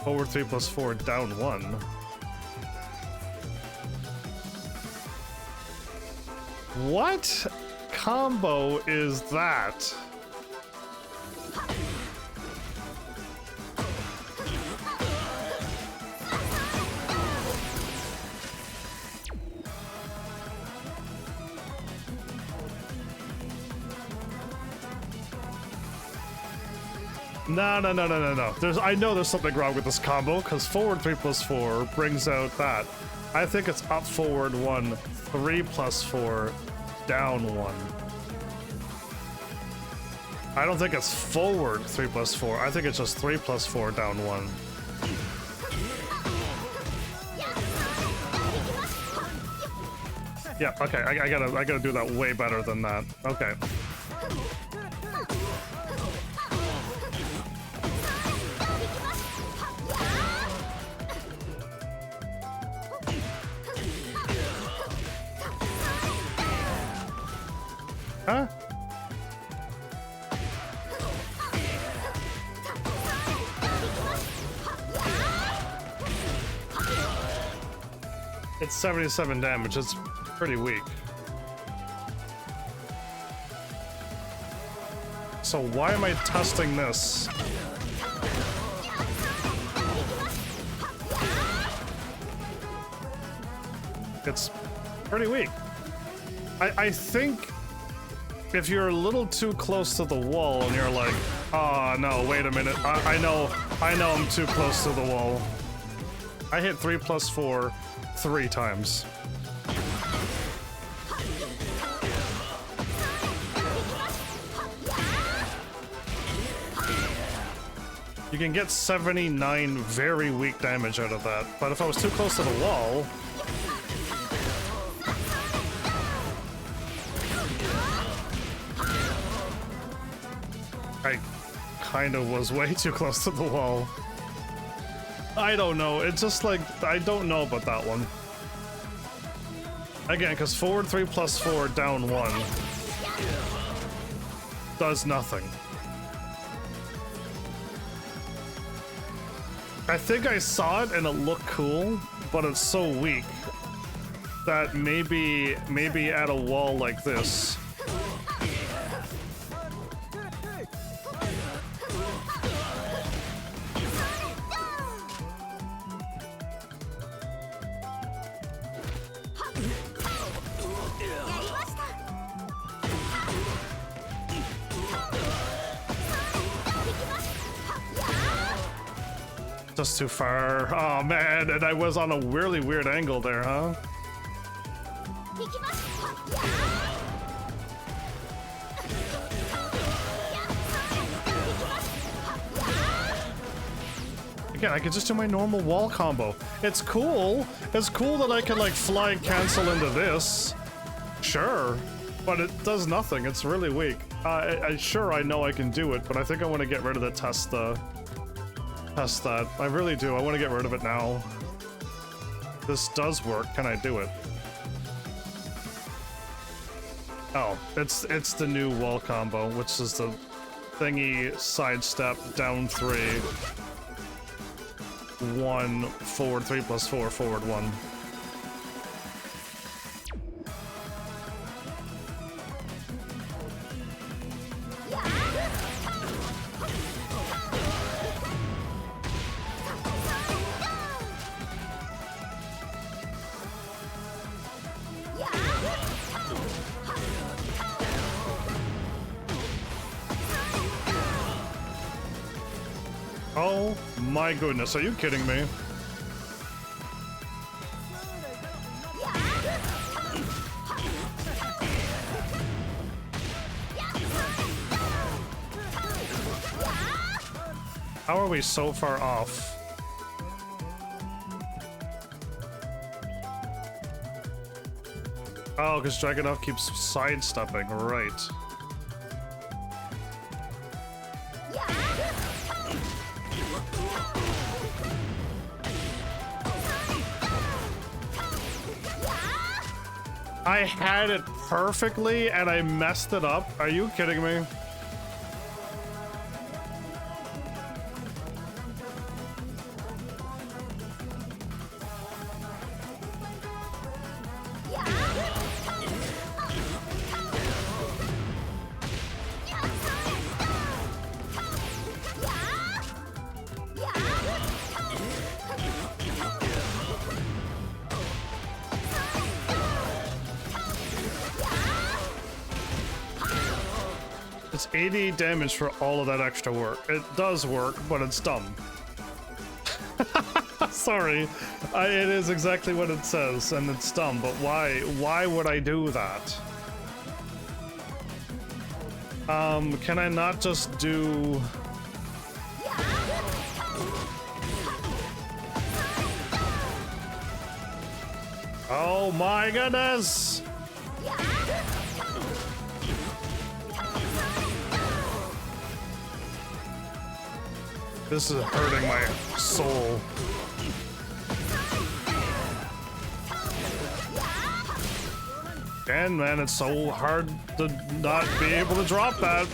Forward 3+4, down 1. What combo is that? No. I know there's something wrong with this combo, because forward 3+4 brings out that. I think it's up forward 1, 3+4, down 1. I don't think it's forward 3+4. I think it's just 3+4, down 1. Yeah, okay, I gotta do that way better than that. Okay. Huh? It's 77 damage. It's pretty weak. So why am I testing this? It's pretty weak. I think if you're a little too close to the wall and you're like, oh no, wait a minute, I know I'm too close to the wall. I hit 3+4 3 times. You can get 79 very weak damage out of that, but if I was too close to the wall, I kind of was way too close to the wall. I don't know. It's just like, I don't know about that one. Again, because forward 3+4, down 1 does nothing. I think I saw it and it looked cool, but it's so weak that maybe at a wall like this. Just too far. Oh man, and I was on a really weird angle there, huh? Again, I could just do my normal wall combo. It's cool. It's cool that I can like fly cancel into this. Sure, but it does nothing. It's really weak. Sure, I know I can do it, but I think I want to get rid of the test that. I really do. I want to get rid of it now. This does work. Can I do it? Oh, it's the new wall combo, which is the thingy sidestep down 3, 1 forward 3+4 forward 1. Oh my goodness, are you kidding me? How are we so far off? Oh, because Dragunov keeps sidestepping, right. I had it perfectly and I messed it up. Are you kidding me? It's 88 damage for all of that extra work. It does work, but it's dumb. Sorry. It is exactly what it says, and it's dumb, but why? Why would I do that? Can I not just do... Oh my goodness! This is hurting my soul. And man, it's so hard to not be able to drop that.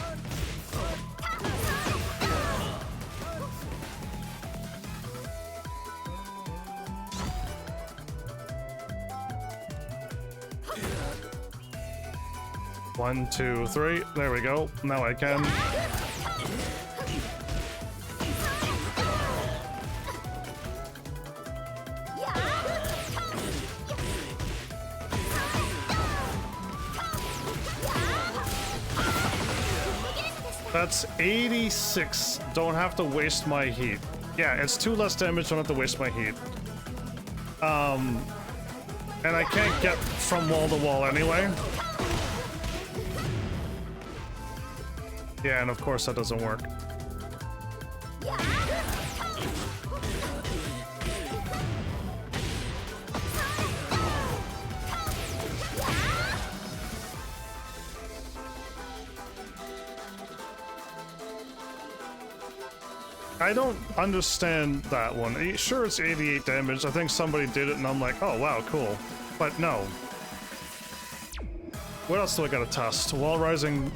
One, two, three. There we go. Now I can. That's 86. Don't have to waste my heat. Yeah, it's 2 less damage. Don't have to waste my heat. And I can't get from wall to wall anyway. Yeah, and of course that doesn't work. I don't understand that one. Sure, it's 88 damage. I think somebody did it and I'm like, oh wow, cool. But no. What else do I gotta test? Wall rising.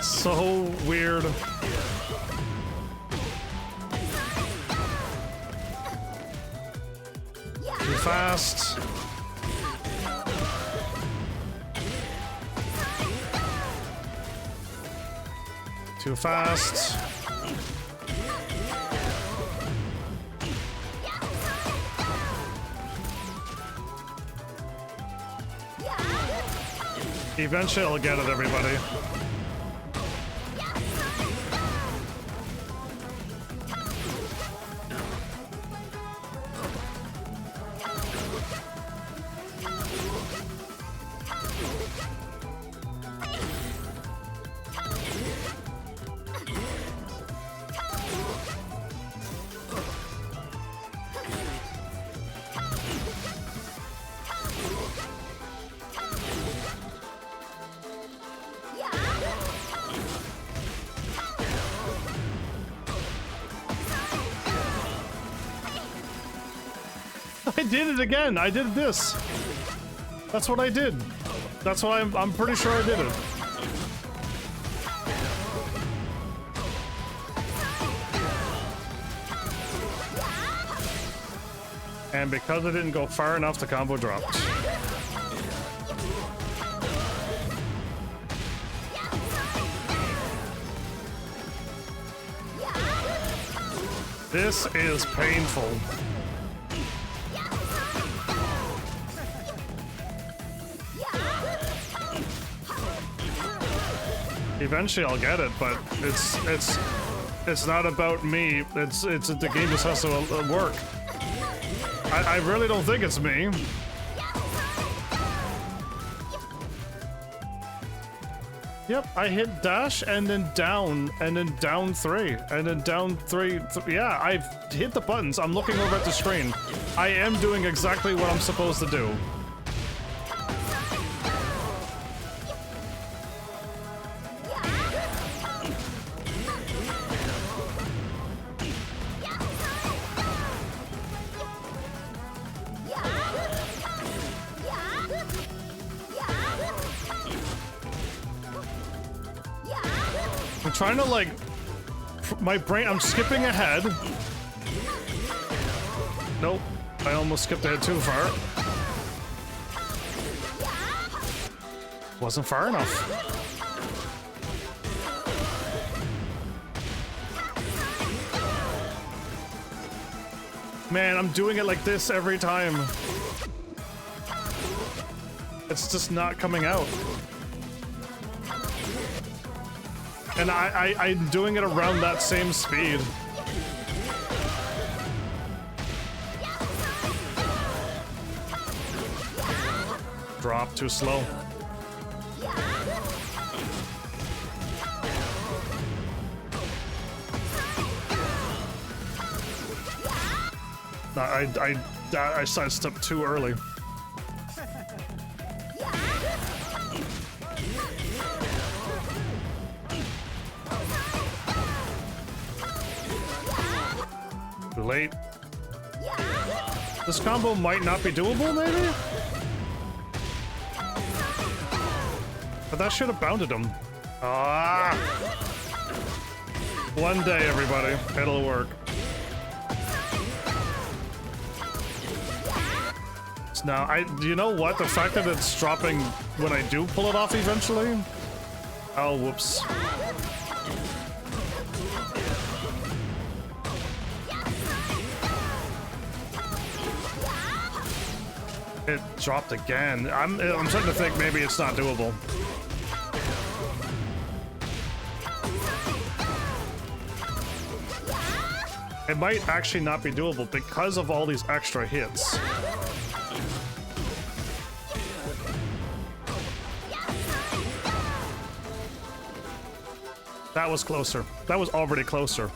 So weird. Too fast. Too fast. Eventually I'll get it, everybody. I did it again. I did this. That's what I did. That's why I'm pretty sure I did it. And because I didn't go far enough, the combo dropped. This is painful. Eventually I'll get it, but it's not about me. It's the game just has to work. I really don't think it's me. Yep, I hit dash and then down 3 and then down 3. Yeah, I've hit the buttons. I'm looking over at the screen. I am doing exactly what I'm supposed to do. I'm trying to, like, my brain, I'm skipping ahead. Nope, I almost skipped ahead too far. Wasn't far enough. Man, I'm doing it like this every time. It's just not coming out. And I'm doing it around that same speed. Drop too slow. I sidestepped too early. Too late. This combo might not be doable, maybe? But that should have bounded him. Ah! One day, everybody. It'll work. Now, you know what? The fact that it's dropping when I do pull it off eventually? Oh, whoops. It dropped again. I'm starting to think maybe it's not doable. It might actually not be doable because of all these extra hits. That was closer. That was already closer.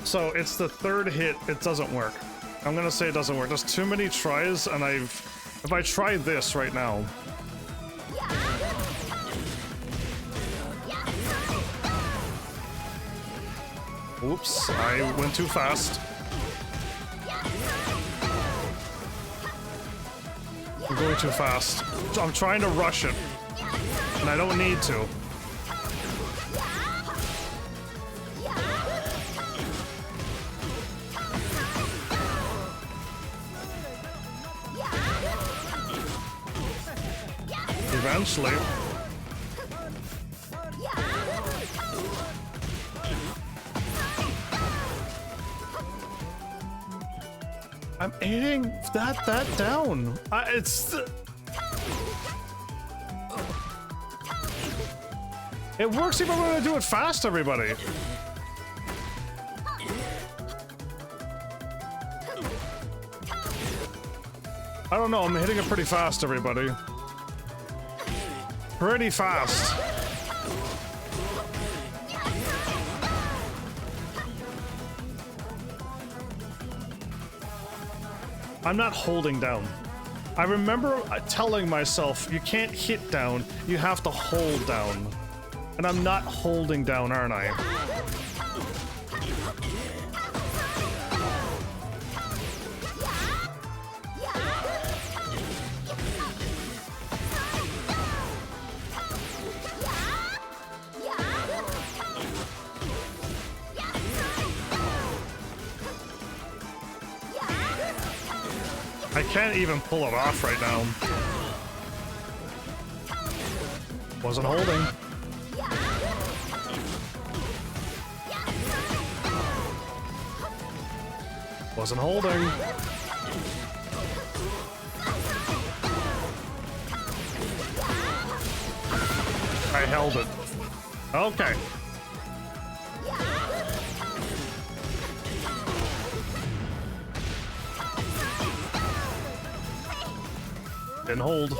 So it's the third hit, it doesn't work. I'm gonna say it doesn't work. There's too many tries, and if I try this right now. Oops, I went too fast. I'm going too fast. I'm trying to rush it, and I don't need to. Eventually. I'm hitting that down. It works even when I do it fast, everybody. I don't know, I'm hitting it pretty fast, everybody. Pretty fast. I'm not holding down. I remember telling myself, you can't hit down, you have to hold down. And I'm not holding down, aren't I? I can't even pull it off right now. Wasn't holding. Wasn't holding. I held it. Okay. Didn't hold.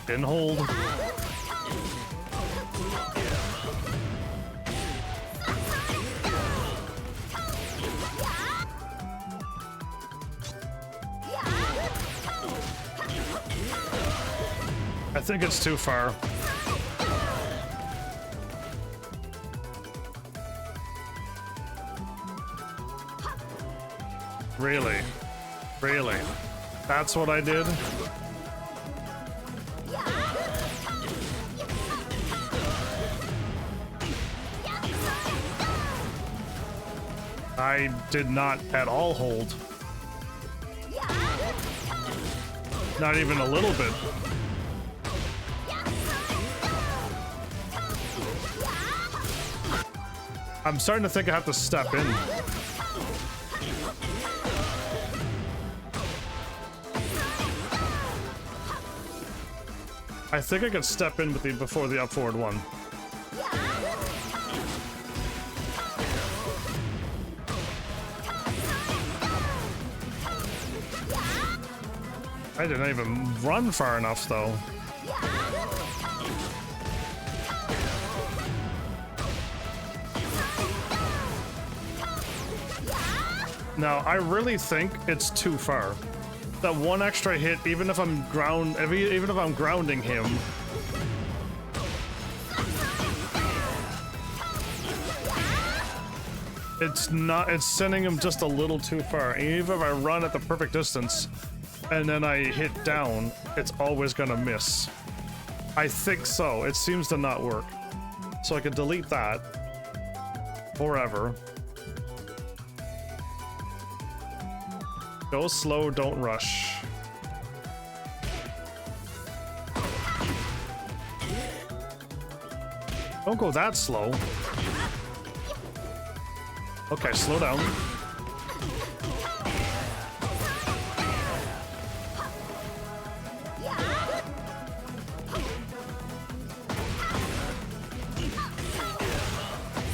Didn't hold. I think it's too far. Really? Really? That's what I did? I did not at all hold. Not even a little bit. I'm starting to think I have to step in. I think I could step in with the before the up forward one. I didn't even run far enough though. Now, I really think it's too far. That one extra hit, even if I'm grounding him. It's sending him just a little too far. Even if I run at the perfect distance and then I hit down, it's always gonna miss. I think so. It seems to not work. So I can delete that forever. Go slow, don't rush. Don't go that slow. Okay, slow down.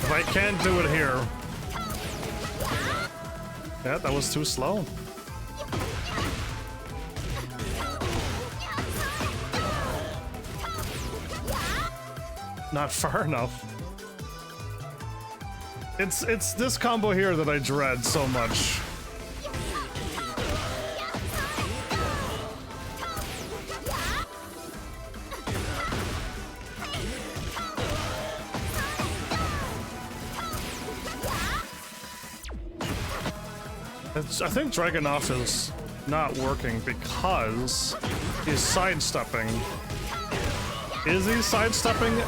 If I can't do it here. Yeah, that was too slow. Not far enough. It's this combo here that I dread so much. I think Dragunov is not working because he's sidestepping. Is he sidestepping?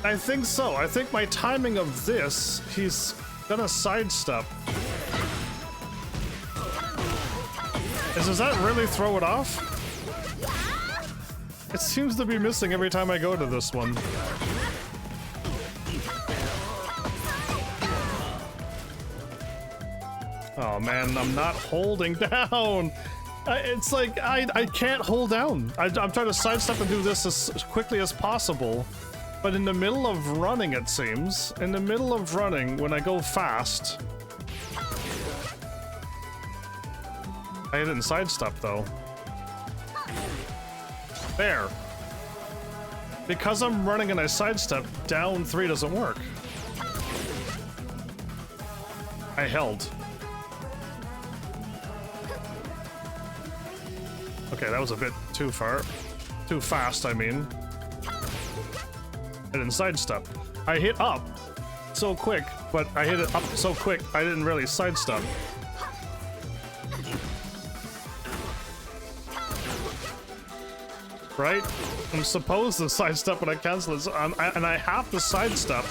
I think so. I think my timing of this, he's gonna sidestep. Does that really throw it off? It seems to be missing every time I go to this one. Oh man, I'm not holding down. It's like I can't hold down. I'm trying to sidestep and do this as quickly as possible. But in the middle of running, it seems, in the middle of running, when I go fast, I didn't sidestep though. There. Because I'm running and I sidestep, down 3 doesn't work. I held. Okay, that was a bit too far. Too fast, I mean. I didn't sidestep. I hit up so quick, but I hit it up so quick, I didn't really sidestep. Right? I'm supposed to sidestep when I cancel it, and I have to sidestep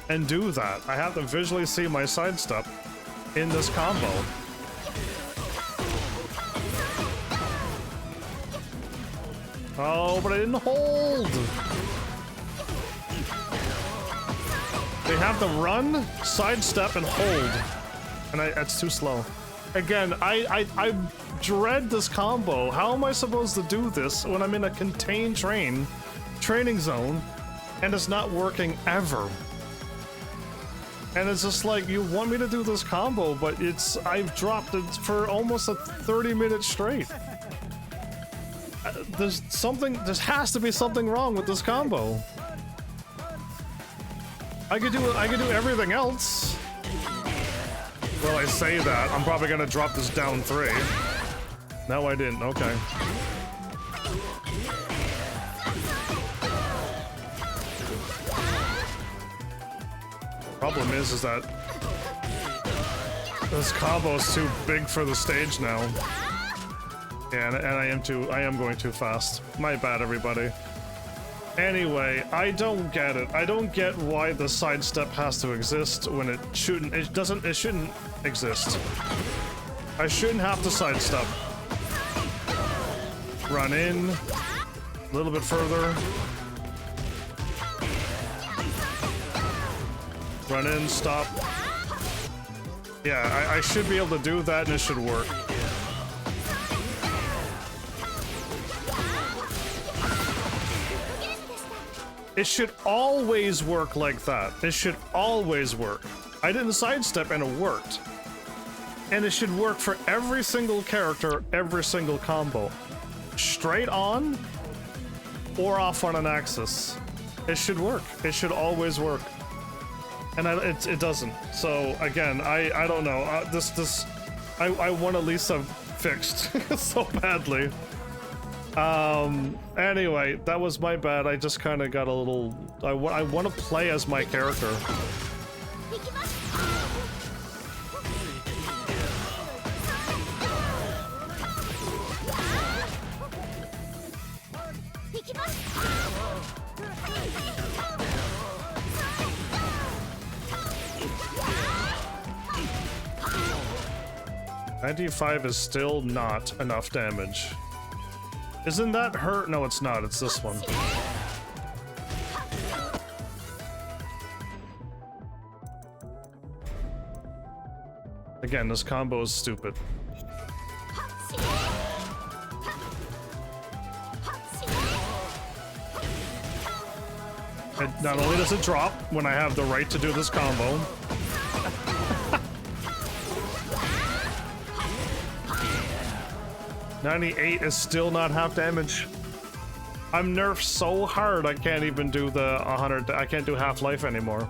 and do that. I have to visually see my sidestep in this combo. Oh, but I didn't hold. They have to run, sidestep, and hold. And that's too slow. Again, I dread this combo. How am I supposed to do this when I'm in a contained training zone, and it's not working ever? And it's just like, you want me to do this combo, but I've dropped it for almost a 30-minute straight. There has to be something wrong with this combo. I could do everything else. Well, I say that, I'm probably gonna drop this down 3. No, I didn't, okay. Problem is that this combo is too big for the stage now. Yeah, and I am going too fast. My bad, everybody. Anyway, I don't get it. I don't get why the sidestep has to exist when it shouldn't exist. I shouldn't have to sidestep. Run in, a little bit further. Run in, stop. Yeah, I should be able to do that and it should work. It should always work like that. It should always work. I didn't sidestep and it worked. And it should work for every single character, every single combo. Straight on or off on an axis. It should work. It should always work. And it doesn't. So again, I don't know. I want Alisa fixed so badly. Anyway, that was my bad. I just kind of got a little... I want to play as my character. $95 is still not enough damage. Isn't that her? No, it's not. It's this one. Again, this combo is stupid. And not only does it drop when I have the right to do this combo, $98 is still not half damage. I'm nerfed so hard I can't even do the 100. I can't do half life anymore.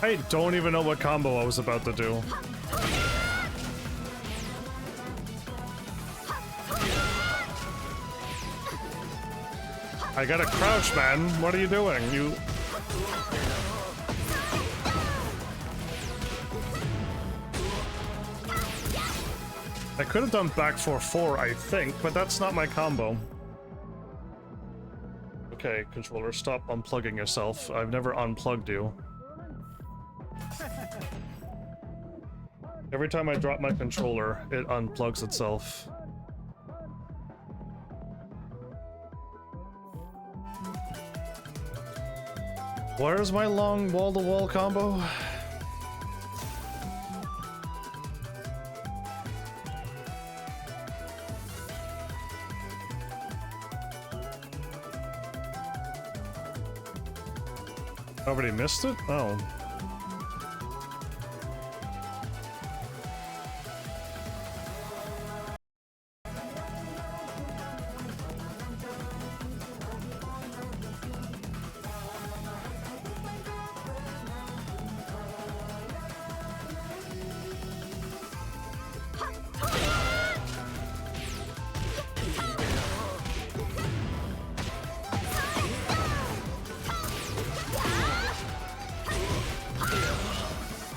I don't even know what combo I was about to do. I got a crouch, man. What are you doing? I could have done back 4-4, I think, but that's not my combo. Okay, controller, stop unplugging yourself. I've never unplugged you. Every time I drop my controller, it unplugs itself. Where's my long wall-to-wall combo? Already missed it? Oh.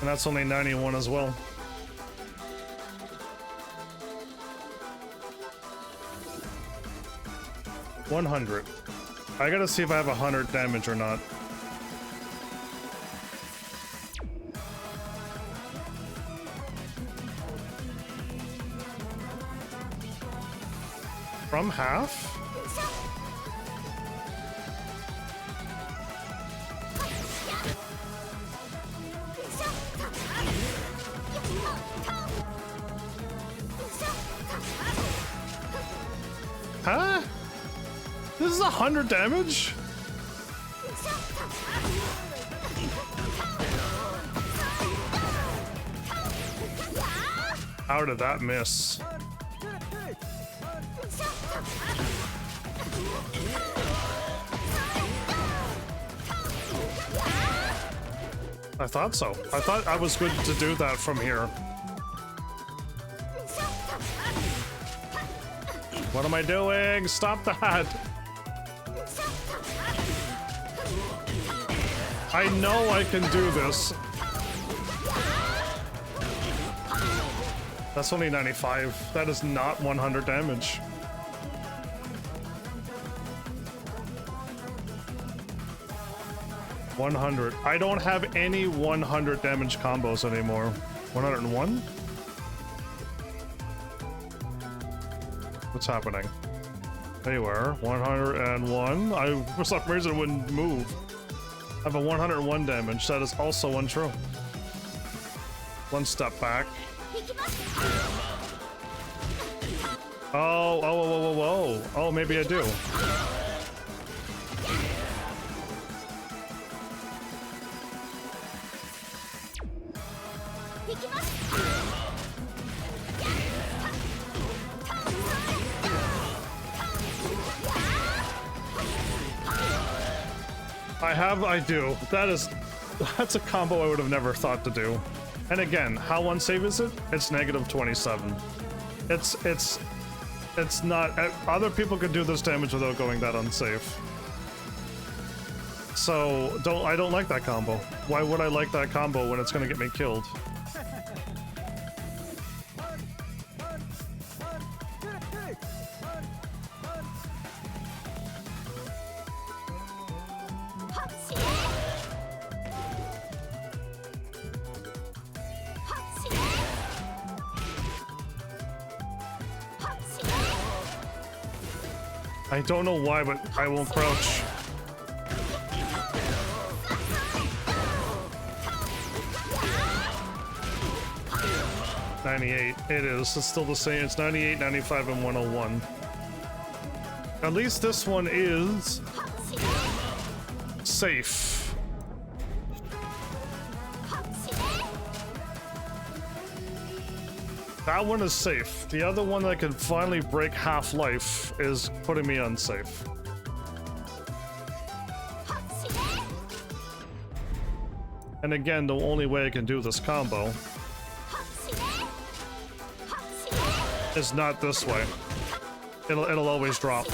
And that's only 91 as well. $100. I gotta see if I have 100 damage or not. From half? Huh? This is 100 damage? How did that miss? I thought so. I thought I was good to do that from here. What am I doing? Stop that! I know I can do this. That's only 95. That is not 100 damage. $100. I don't have any 100 damage combos anymore. 101? What's happening? Anywhere. 101. I, for some reason, wouldn't move. I have a 101 damage. That is also untrue. One step back. Oh, whoa. Oh, maybe I do. I do. That's a combo I would have never thought to do. And again, how unsafe is it? It's negative 27. It's not, other people could do this damage without going that unsafe. So I don't like that combo. Why would I like that combo when it's gonna get me killed? I don't know why, but I won't crouch. $98. It is. It's still the same. It's 98, 95, and 101. At least this one is safe. That one is safe. The other one that can finally break half-life is putting me unsafe. And again, the only way I can do this combo is not this way. It'll always drop.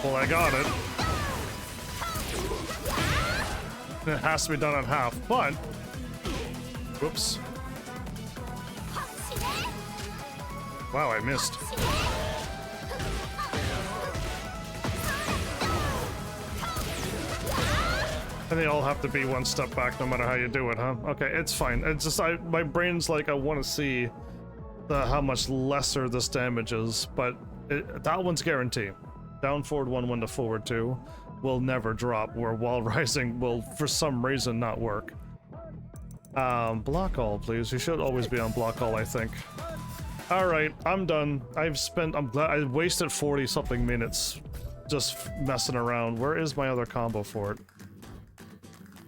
Well, I got it. It has to be done on half, but whoops. Wow, I missed. And they all have to be one step back no matter how you do it, huh? Okay, it's fine. It's just my brain's like, I want to see how much lesser this damage is, but that one's guaranteed. Down forward 1 to forward 2 will never drop, where wall rising will for some reason not work. Block all, please. You should always be on block all, I think. All right, I'm done. I'm glad I wasted 40 something minutes just messing around. Where is my other combo for it?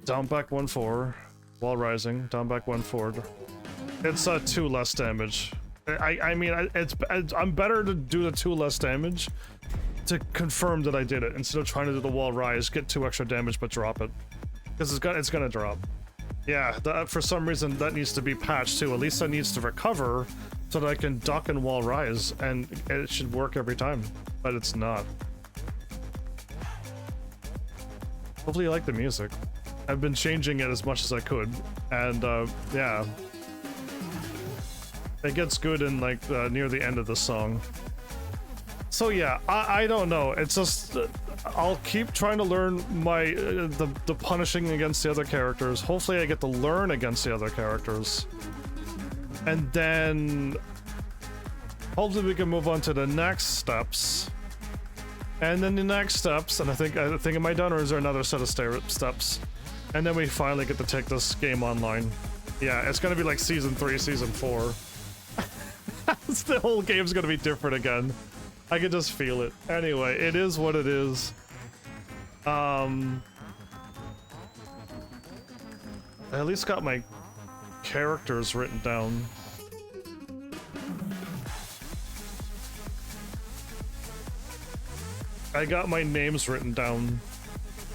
Down back 1 forward, wall rising, down back 1 forward. It's 2 less damage. I mean, I'm better to do the 2 less damage to confirm that I did it instead of trying to do the wall rise, get 2 extra damage but drop it, because it's gonna drop. Yeah, for some reason that needs to be patched too. Alisa needs to recover so that I can duck and wall rise, and it should work every time, but it's not. Hopefully you like the music. I've been changing it as much as I could, and yeah. It gets good in like near the end of the song. So yeah, I don't know. It's just I'll keep trying to learn my the punishing against the other characters. Hopefully I get to learn against the other characters, and then hopefully we can move on to the next steps. And then the next steps, and I think am I done, or is there another set of steps? And then we finally get to take this game online. Yeah, it's gonna be like season 3, season 4. The whole game's gonna be different again. I can just feel it. Anyway, it is what it is. I at least got my characters written down. I got my names written down.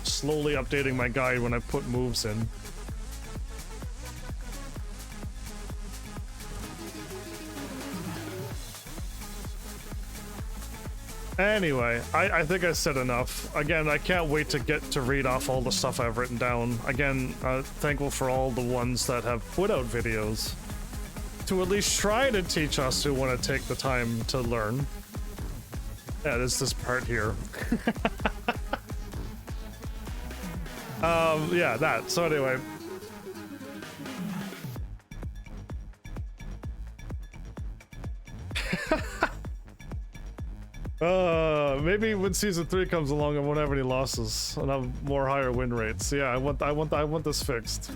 Slowly updating my guide when I put moves in. Anyway, I think I said enough. Again, I can't wait to get to read off all the stuff I've written down. Again, thankful for all the ones that have put out videos to at least try to teach us who want to take the time to learn. Yeah, there's this part here. Yeah, that. So anyway. Maybe when season 3 comes along I won't have any losses and have more higher win rates. Yeah, I want this fixed.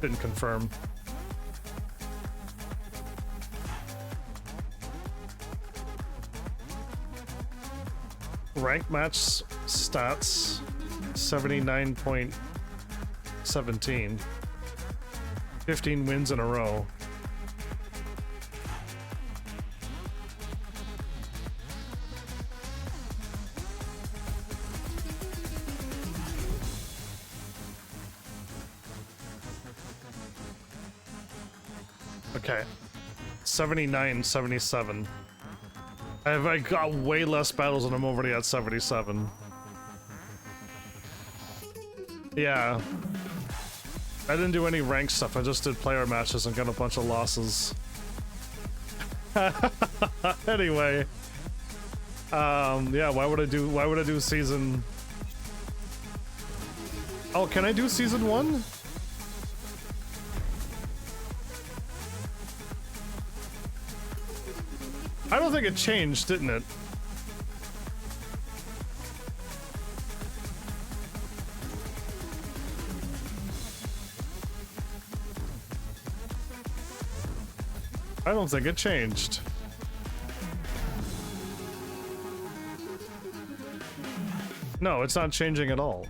Didn't confirm. Rank match stats 79.17. 15 wins in a row. Okay. 79, 77. I got way less battles and I'm already at 77. Yeah. I didn't do any rank stuff, I just did player matches and got a bunch of losses. Anyway. Yeah, why would I do season... Oh, can I do season 1? I don't think it changed, didn't it? I don't think it changed. No, it's not changing at all.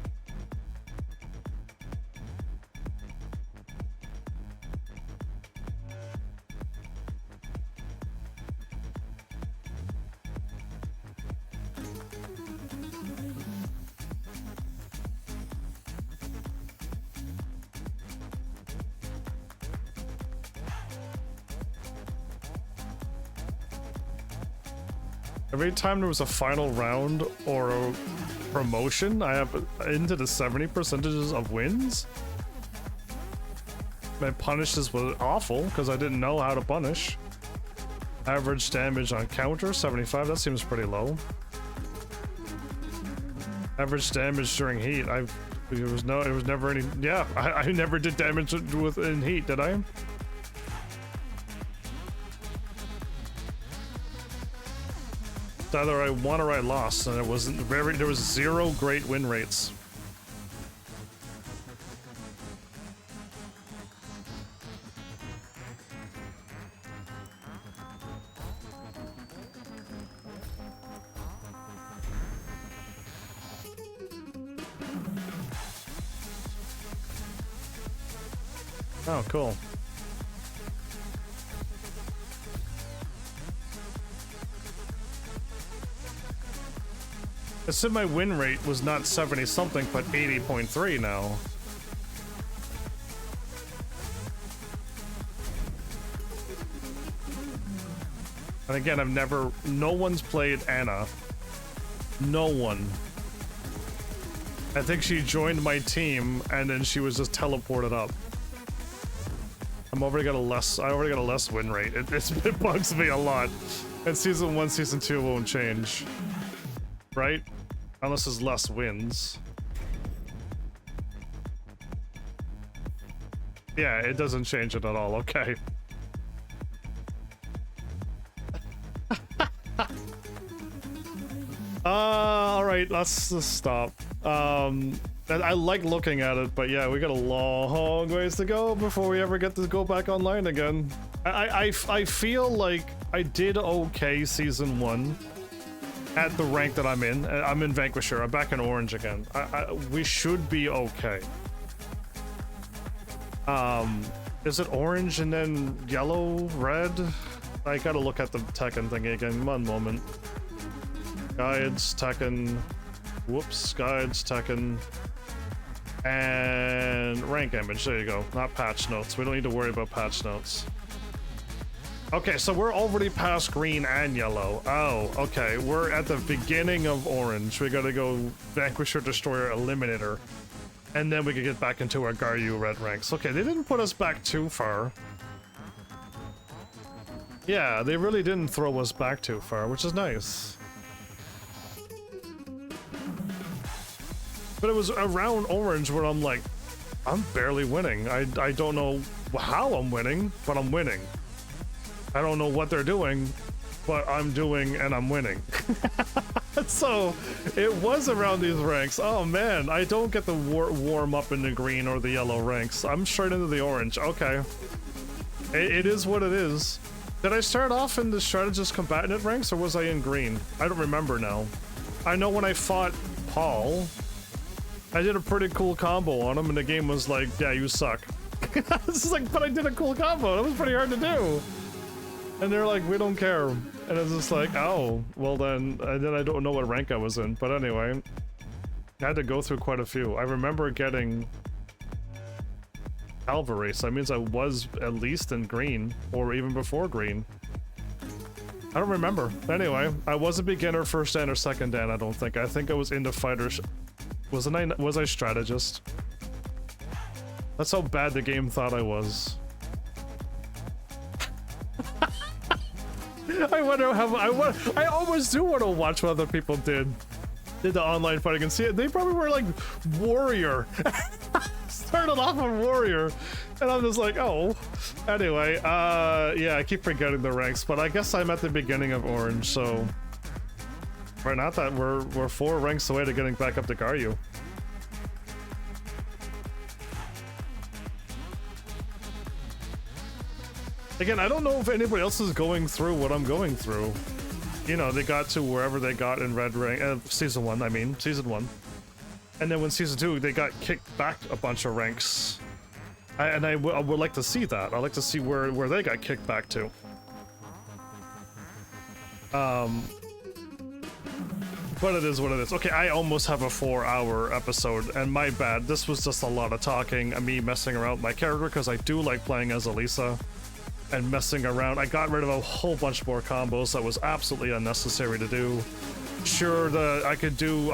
Every time there was a final round or a promotion, I have into the 70% of wins. My punishes was awful because I didn't know how to punish. Average damage on counter 75. That seems pretty low. Average damage during heat. It was never any. Yeah, I never did damage in heat, did I? Either I won or I lost, and there was 0 great win rates. Oh, cool. I said my win rate was not 70 something, but 80.3 now. And again, no one's played Anna. No one. I think she joined my team and then she was just teleported up. I already got a less win rate. It bugs me a lot. And season 1, season 2 won't change. Right? Unless there's less wins. Yeah, it doesn't change it at all. Okay. Alright, let's just stop. I like looking at it, but yeah, we got a long ways to go before we ever get to go back online again. I feel like I did okay season 1 at the rank that I'm in. I'm in Vanquisher. I'm back in Orange again. We should be okay. Is it Orange and then Yellow, Red? I gotta look at the Tekken thing again. One moment. Guides, Tekken. Whoops, guides, Tekken. And rank image. There you go. Not patch notes. We don't need to worry about patch notes. Okay, so we're already past green and yellow. Oh, okay. We're at the beginning of orange. We gotta go Vanquisher, Destroyer, Eliminator. And then we can get back into our Garyu red ranks. Okay, they didn't put us back too far. Yeah, they really didn't throw us back too far, which is nice. But it was around orange where I'm like, I'm barely winning. I don't know how I'm winning, but I'm winning. I don't know what they're doing, but I'm doing and I'm winning. So it was around these ranks. Oh man, I don't get to warm up in the green or the yellow ranks. I'm straight into the orange. Okay. It is what it is. Did I start off in the strategist combatant ranks or was I in green? I don't remember now. I know when I fought Paul, I did a pretty cool combo on him and the game was like, yeah, you suck. It's like, but I did a cool combo. That was pretty hard to do. And they're like, we don't care. And it's just like, oh, well then I don't know what rank I was in. But anyway, I had to go through quite a few. I remember getting Calvary, so that means I was at least in green, or even before green. I don't remember. Anyway, I was a beginner first dan or second dan, I don't think. I think I was into fighters. Was I strategist? That's how bad the game thought I was. I wonder how I always do want to watch what other people did the online fighting and see it. They probably were like warrior. Started off a warrior, and I'm just like, oh. Anyway, yeah, I keep forgetting the ranks, but I guess I'm at the beginning of orange, so right now that we're 4 ranks away to getting back up to Garyu. Again, I don't know if anybody else is going through what I'm going through. You know, they got to wherever they got in red rank, season 1, I mean, season 1. And then when season 2, they got kicked back a bunch of ranks. I would like to see that. I'd like to see where they got kicked back to. But it is what it is. Okay, I almost have a 4-hour episode, and my bad. This was just a lot of talking and me messing around with my character, because I do like playing as Alisa. And messing around. I got rid of a whole bunch more combos that was absolutely unnecessary to do. Sure, I could do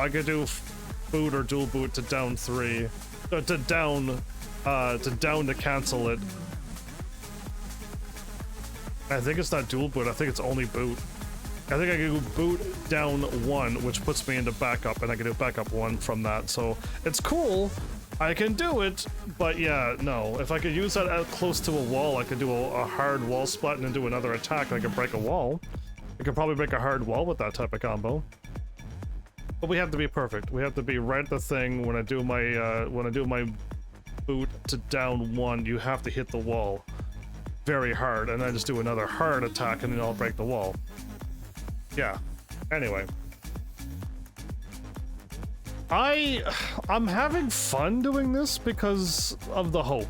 boot or dual boot to down 3, to down to cancel it. I think it's not dual boot. I think it's only boot. I think I can do boot down 1, which puts me into backup, and I can do backup 1 from that. So it's cool. I can do it, but yeah, no. If I could use that close to a wall, I could do a hard wall splat and then do another attack, and I could break a wall. I could probably break a hard wall with that type of combo. But we have to be perfect. We have to be right at the thing. When I do my boot to down 1, you have to hit the wall very hard, and then just do another hard attack, and then I'll break the wall. Yeah. Anyway. I'm having fun doing this because of the hope.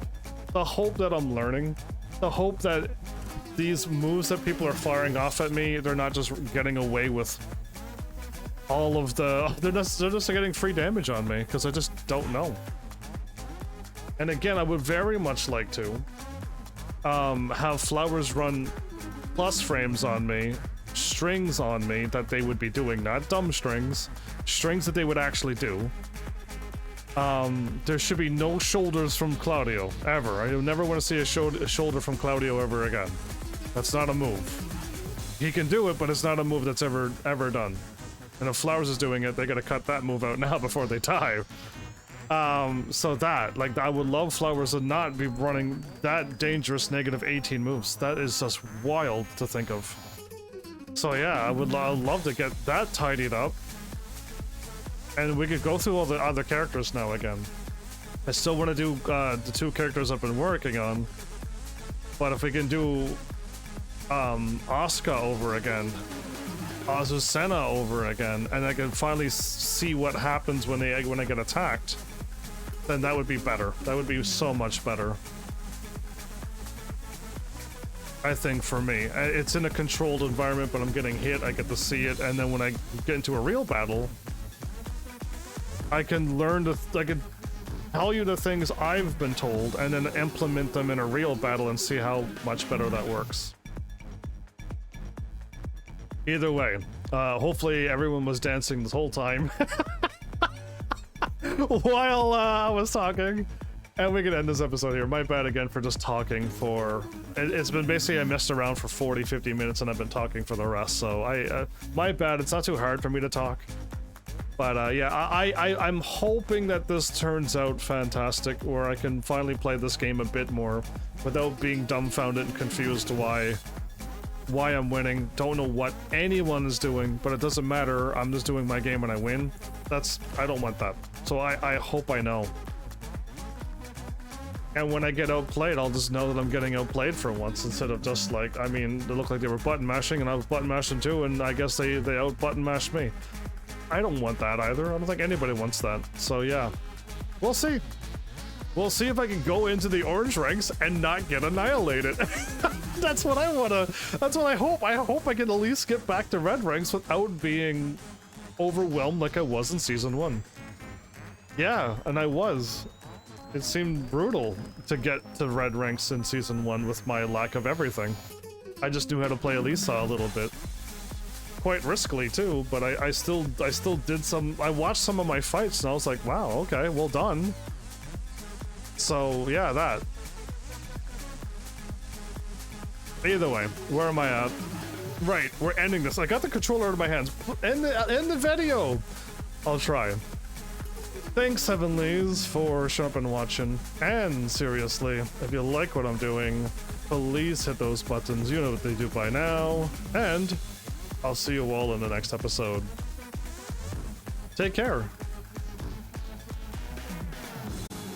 The hope that I'm learning. The hope that these moves that people are firing off at me, they're not just getting away with all of the... They're just getting free damage on me, because I just don't know. And again, I would very much like to have flowers run plus frames on me, strings on me that they would be doing, not dumb strings that they would actually do. There should be no shoulders from Claudio, ever. I never want to see a shoulder from Claudio ever again. That's not a move. He can do it, but it's not a move that's ever done. And if Flowers is doing it, they gotta cut that move out now before they die. So that, like, I would love Flowers to not be running that dangerous negative 18 moves. That is just wild to think of. So yeah, I'd love to get that tidied up. And we could go through all the other characters now again. I still want to do the 2 characters I've been working on. But if we can do Asuka over again, Azucena over again, and I can finally see what happens when I get attacked, then that would be better. That would be so much better. I think for me. It's in a controlled environment, but I'm getting hit, I get to see it, and then when I get into a real battle, I can tell you the things I've been told and then implement them in a real battle and see how much better that works. Either way, hopefully everyone was dancing this whole time while I was talking. And we can end this episode here. My bad again for just talking for... It's been basically I messed around for 40-50 minutes and I've been talking for the rest. So my bad. It's not too hard for me to talk. But yeah, I'm hoping that this turns out fantastic, where I can finally play this game a bit more without being dumbfounded and confused why I'm winning. Don't know what anyone is doing, but it doesn't matter. I'm just doing my game and I win. I don't want that. So I hope I know. And when I get outplayed, I'll just know that I'm getting outplayed for once, instead of just like, I mean, it looked like they were button mashing and I was button mashing too, and I guess they out button mashed me. I don't want that either. I don't think anybody wants that. So yeah, we'll see. We'll see if I can go into the orange ranks and not get annihilated. That's what I wanna, that's what I hope. I hope I can at least get back to red ranks without being overwhelmed like I was in season 1. Yeah, and I was. It seemed brutal to get to red ranks in season 1 with my lack of everything. I just knew how to play Alisa a little bit. Quite riskily too, but I still did some. I watched some of my fights and I was like, wow, okay, well done. So yeah, that. Either way, where am I at? Right, we're ending this. I got the controller out of my hands. End the video. I'll try. Thanks, Heavenlies, for showing up and watching. And seriously, if you like what I'm doing, please hit those buttons. You know what they do by now. And I'll see you all in the next episode. Take care.